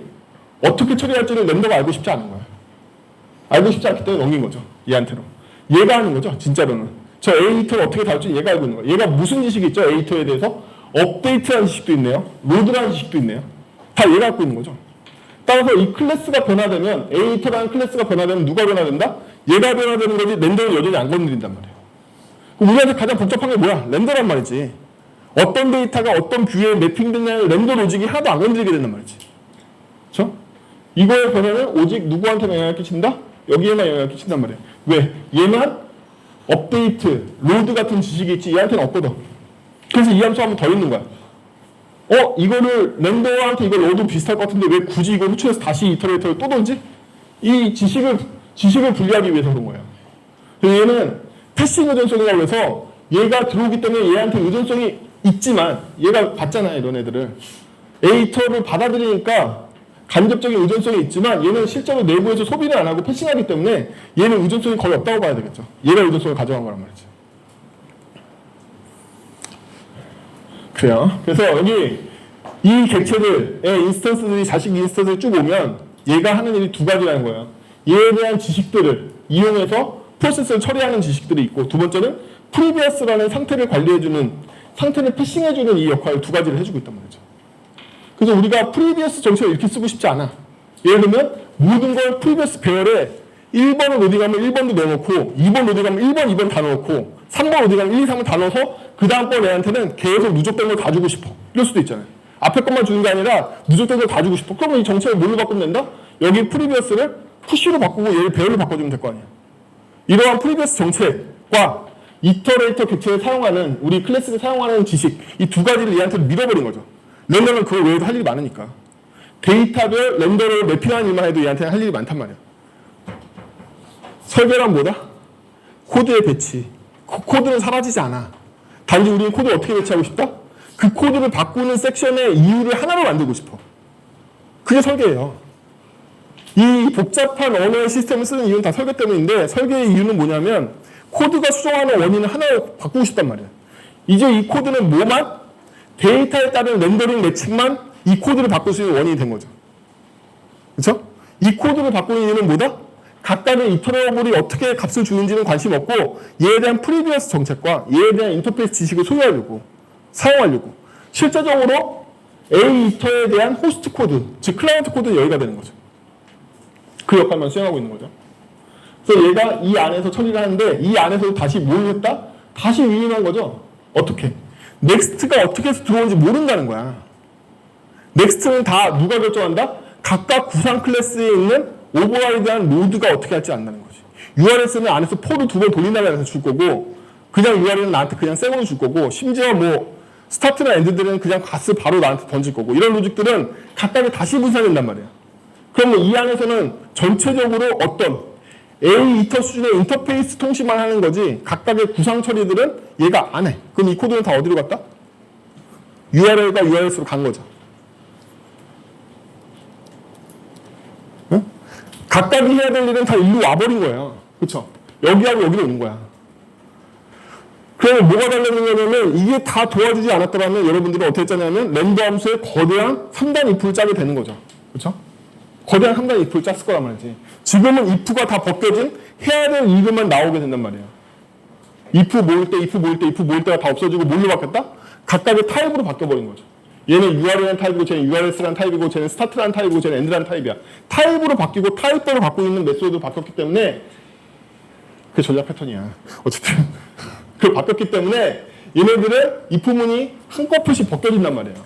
어떻게 처리할지를 렌더가 알고 싶지 않은 거야. 알고 싶지 않기 때문에 넘긴 거죠. 얘한테로. 얘가 하는 거죠. 진짜로는. 저 에디터를 어떻게 다룰지 얘가 알고 있는 거야. 얘가 무슨 지식이 있죠? 에디터에 대해서. 업데이트라는 지식도 있네요. 로드라는 지식도 있네요. 다 얘가 갖고 있는 거죠. 따라서 이 클래스가 변화되면 에디터라는 클래스가 변화되면 누가 변화된다? 얘가 변화되는 거지 렌더는 여전히 안 건드린단 말이에요. 우리한테 가장 복잡한 게 뭐야? 렌더란 말이지. 어떤 데이터가 어떤 뷰에 매핑되냐는 렌더 로직이 하나도 안 건드리게 된단 말이지. 그렇죠? 이거의 변화는 오직 누구한테 영향을 끼친다? 여기에만 영향을 끼친단 말이에요. 왜? 얘만 업데이트, 로드 같은 지식이 있지 얘한테는 없거든. 그래서 이 함수 한번 더 있는 거야. 이거를 렌더한테 이거 로드 비슷할 것 같은데 왜 굳이 이걸 호출해서 다시 이터레이터를 또 던지? 이 지식을 분리하기 위해서 그런 거예요. 그래서 얘는 패싱 의존성이라고 해서 얘가 들어오기 때문에 얘한테 의존성이 있지만 얘가 받잖아요, 이런 애들을. 에이터를 받아들이니까 간접적인 의존성이 있지만 얘는 실제로 내부에서 소비를 안 하고 패싱하기 때문에 얘는 의존성이 거의 없다고 봐야 되겠죠. 얘가 의존성을 가져간 거란 말이지. 그래요. 그래서 여기 이 객체들의 인스턴스들이 자식 인스턴스를 쭉 오면 얘가 하는 일이 두 가지라는 거예요. 얘에 대한 지식들을 이용해서 프로세스를 처리하는 지식들이 있고 두 번째는 프리비어스라는 상태를 관리해주는 상태를 패싱해주는 이 역할을 두 가지를 해주고 있단 말이죠. 그래서 우리가 프리비어스 정책을 이렇게 쓰고 싶지 않아. 예를 들면 모든 걸 프리비어스 배열에 1번을 로딩하면 1번도 넣어놓고 2번 로딩하면 1번, 2번 다 넣고 3번 로딩하면 1, 2, 3을 다 넣어서 그 다음 번 애한테는 계속 누적된 걸 다 주고 싶어. 이럴 수도 있잖아요. 앞에 것만 주는 게 아니라 누적된 걸 다 주고 싶어. 그러면 이 정책을 뭘로 바꾸면 된다? 여기 프리비어스를 푸시로 바꾸고 얘를 배열로 바꿔주면 될 거 아니야. 이러한 프리비어스 정책과 이터레이터 객체를 사용하는 우리 클래스를 사용하는 지식 이 두 가지를 얘한테 밀어버린 거죠. 렌더는 그거 외에도 할 일이 많으니까. 데이터별 렌더를 매핑하는 일만 해도 얘한테는 할 일이 많단 말이야. 설계란 뭐다? 코드의 배치. 코드는 사라지지 않아. 단지 우리는 코드를 어떻게 배치하고 싶다? 그 코드를 바꾸는 섹션의 이유를 하나로 만들고 싶어. 그게 설계예요. 이 복잡한 언어의 시스템을 쓰는 이유는 다 설계 때문인데 설계의 이유는 뭐냐면 코드가 수정하는 원인을 하나로 바꾸고 싶단 말이야. 이제 이 코드는 뭐만? 데이터에 따른 렌더링 매칭만 이 코드를 바꿀 수 있는 원인이 된 거죠. 그렇죠? 이 코드를 바꾸는 이유는 뭐다? 각각의 이터러블이 어떻게 값을 주는지는 관심 없고 얘에 대한 프리비어스 정책과 얘에 대한 인터페이스 지식을 소유하려고 사용하려고 실제적으로 A 이터에 대한 호스트 코드 즉 클라이언트 코드는 여기가 되는 거죠. 그 역할만 수행하고 있는 거죠. 그래서 얘가 이 안에서 처리를 하는데 이 안에서 다시 뭘 했다? 다시 위임한 거죠. 어떻게? 넥스트가 어떻게 해서 들어오는지 모른다는 거야. 넥스트는 다 누가 결정한다? 각각 구상 클래스에 있는 오버라이드한 로드가 어떻게 할지 안다는 거지. URS는 안에서 포를 두 번 돌린다고 해서 줄 거고 그냥 URL은 나한테 그냥 생으로 줄 거고 심지어 뭐 스타트나 엔드들은 그냥 값을 바로 나한테 던질 거고 이런 로직들은 각각이 다시 분산된단 말이야. 그러면 이 안에서는 전체적으로 어떤 A 이터 수준의 인터페이스 통신만 하는 거지 각각의 구상 처리들은 얘가 안 해. 그럼 이 코드는 다 어디로 갔다? URL과 URS로 간 거죠. 응? 각각이 해야 될 일은 다 일로 와버린 거예요. 그쵸? 여기하고 여기로 오는 거야. 그러면 뭐가 달라지냐면 이게 다 도와주지 않았더라면 여러분들은 어떻게 짜냐면 렌더 함수에 거대한 3단 if를 짜게 되는 거죠. 그쵸? 거대한 3단 if를 짰을 거란 말이지. 지금은 if가 다 벗겨진 해야 될 이름만 나오게 된단 말이에요. if 모일 때, if 모일 때, if 모일 때가 다 없어지고 뭘로 바뀌었다? 각각의 타입으로 바뀌어버린 거죠. 얘는 URL이라는 타입이고 쟤는 URS라는 타입이고 쟤는 스타트라는 타입이고 쟤는 엔드라는 타입이야. 타입으로 바뀌고 타입별로 바꾸고 있는 메소드도 바뀌었기 때문에 그게 전략 패턴이야. 어쨌든 그 바뀌었기 때문에 얘네들은 이 부분이 한꺼풀씩 벗겨진단 말이에요.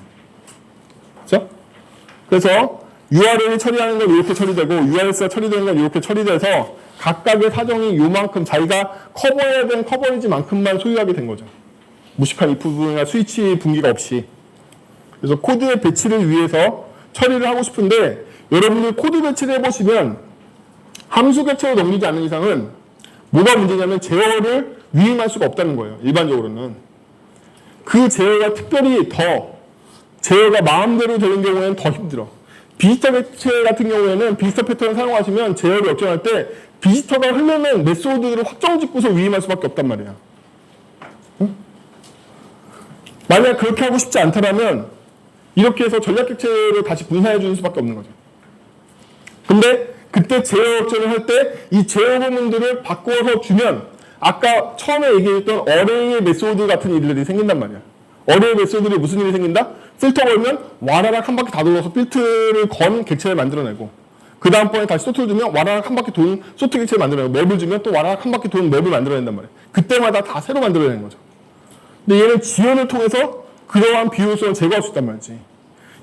그렇죠? 그래서 URL이 처리하는 건 이렇게 처리되고 URS가 처리되는 건 이렇게 처리돼서 각각의 사정이 요만큼 자기가 커버해야 되는 커버리지만큼만 소유하게 된 거죠. 무식한 if 부분이나 스위치 분기가 없이. 그래서 코드의 배치를 위해서 처리를 하고 싶은데 여러분들 코드 배치를 해보시면 함수 객체로 넘기지 않는 이상은 뭐가 문제냐면 제어를 위임할 수가 없다는 거예요. 일반적으로는. 그 제어가 특별히 더 제어가 마음대로 되는 경우에는 더 힘들어. 비지터 객체 같은 경우에는 비지터 패턴을 사용하시면 제어를 역전할 때 비지터가 흐르는 메소드를 확정 짓고서 위임할 수밖에 없단 말이야. 응? 만약 그렇게 하고 싶지 않다면 이렇게 해서 전략 객체를 다시 분사해 주는 수밖에 없는 거죠. 근데 그때 제어 역전을 할 때 이 제어 부분들을 바꾸어서 주면 아까 처음에 얘기했던 어레이의 메소드 같은 일들이 생긴단 말이야. 어레이 메소드들이 무슨 일이 생긴다? 필터 걸면 와라락 한 바퀴 다 돌아서 필트를 건 객체를 만들어내고 그 다음번에 다시 소트를 주면 와라락 한 바퀴 도는 소트 객체를 만들어내고 맵을 주면 또 와라락 한 바퀴 도는 맵을 만들어낸단 말이야. 그때마다 다 새로 만들어내는 거죠. 근데 얘는 지연을 통해서 그러한 비효율성을 제거할 수 있단 말이지.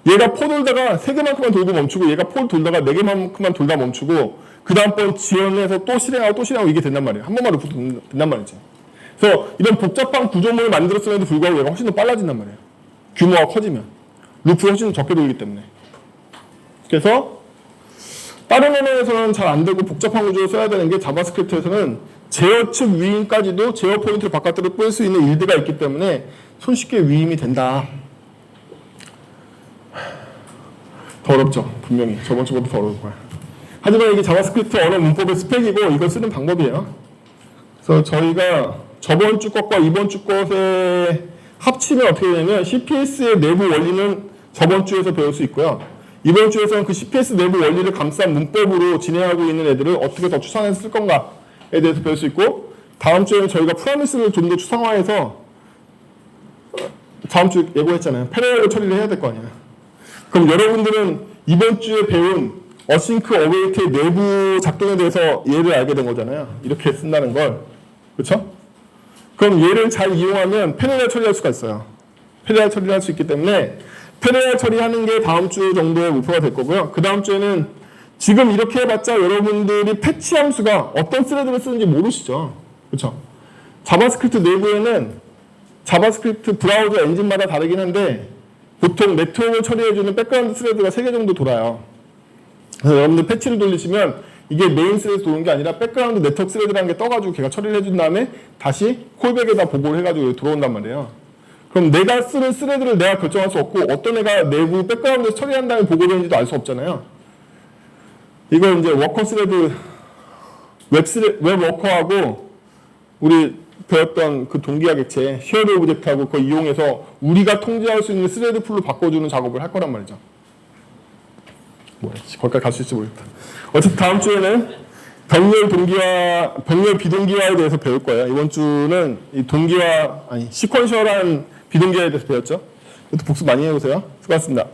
얘가 포 돌다가 3개만큼만 돌고 멈추고 얘가 포 돌다가 4개만큼만 돌다 멈추고 그 다음번 지연해서 또 실행하고 이게 된단 말이에요. 한 번만 루프 된단 말이지. 그래서 이런 복잡한 구조물을 만들었음에도 불구하고 얘가 훨씬 더 빨라진단 말이에요. 규모가 커지면. 루프가 훨씬 더 적게 돌기 때문에. 그래서 다른 언어에서는 잘 안 되고 복잡한 구조를 써야 되는 게 자바스크립트에서는 제어 측 위임까지도 제어 포인트를 바깥으로 뺄 수 있는 일드가 있기 때문에 손쉽게 위임이 된다. 더 어렵죠. 분명히. 저번 주보다 더 어려울 거야. 하지만 이게 자바스크립트 언어 문법의 스펙이고 이걸 쓰는 방법이에요. 그래서 저희가 저번 주 것과 이번 주 것에 합치면 어떻게 되냐면 CPS의 내부 원리는 저번 주에서 배울 수 있고요. 이번 주에서는 그 CPS 내부 원리를 감싼 문법으로 진행하고 있는 애들을 어떻게 더 추상해서 쓸 건가에 대해서 배울 수 있고 다음 주에는 저희가 프라미스를 좀 더 추상화해서 다음 주 예고했잖아요. 패러렐로 처리를 해야 될 거 아니야. 그럼 여러분들은 이번 주에 배운 어싱크 어웨이트의 내부 작동에 대해서 얘를 알게 된 거잖아요. 이렇게 쓴다는 걸. 그렇죠? 그럼 얘를 잘 이용하면 패러렐 처리할 수가 있어요. 패러렐 처리를 할 수 있기 때문에 패러렐 처리하는 게 다음 주 정도의 목표가 될 거고요. 그 다음 주에는 지금 이렇게 해봤자 여러분들이 패치 함수가 어떤 스레드를 쓰는지 모르시죠. 그렇죠? 자바스크립트 내부에는 자바스크립트 브라우저 엔진마다 다르긴 한데 보통 네트워크를 처리해주는 백그라운드 스레드가 3개 정도 돌아요. 그래서 여러분들 패치를 돌리시면 이게 메인 스레드 도는 게 아니라 백그라운드 네트워크 스레드라는 게 떠가지고 걔가 처리를 해준 다음에 다시 콜백에다 보고를 해가지고 들어온단 말이에요. 그럼 내가 쓰는 스레드를 내가 결정할 수 없고 어떤 애가 내부 백그라운드에서 처리한 다음에 보고되는지도 알 수 없잖아요. 이걸 이제 워커 스레드, 웹 워커하고 우리 배웠던 그 동기화 객체, 쉐어드 오브젝트하고 그걸 이용해서 우리가 통제할 수 있는 스레드 풀로 바꿔주는 작업을 할 거란 말이죠. 뭐였지? 거기까지 갈 수 있을지 모르겠다. 어쨌든 다음 주에는 병렬 비동기화에 대해서 배울 거예요. 이번 주는 이 시퀀셜한 비동기화에 대해서 배웠죠. 이것도 복습 많이 해보세요. 수고하셨습니다.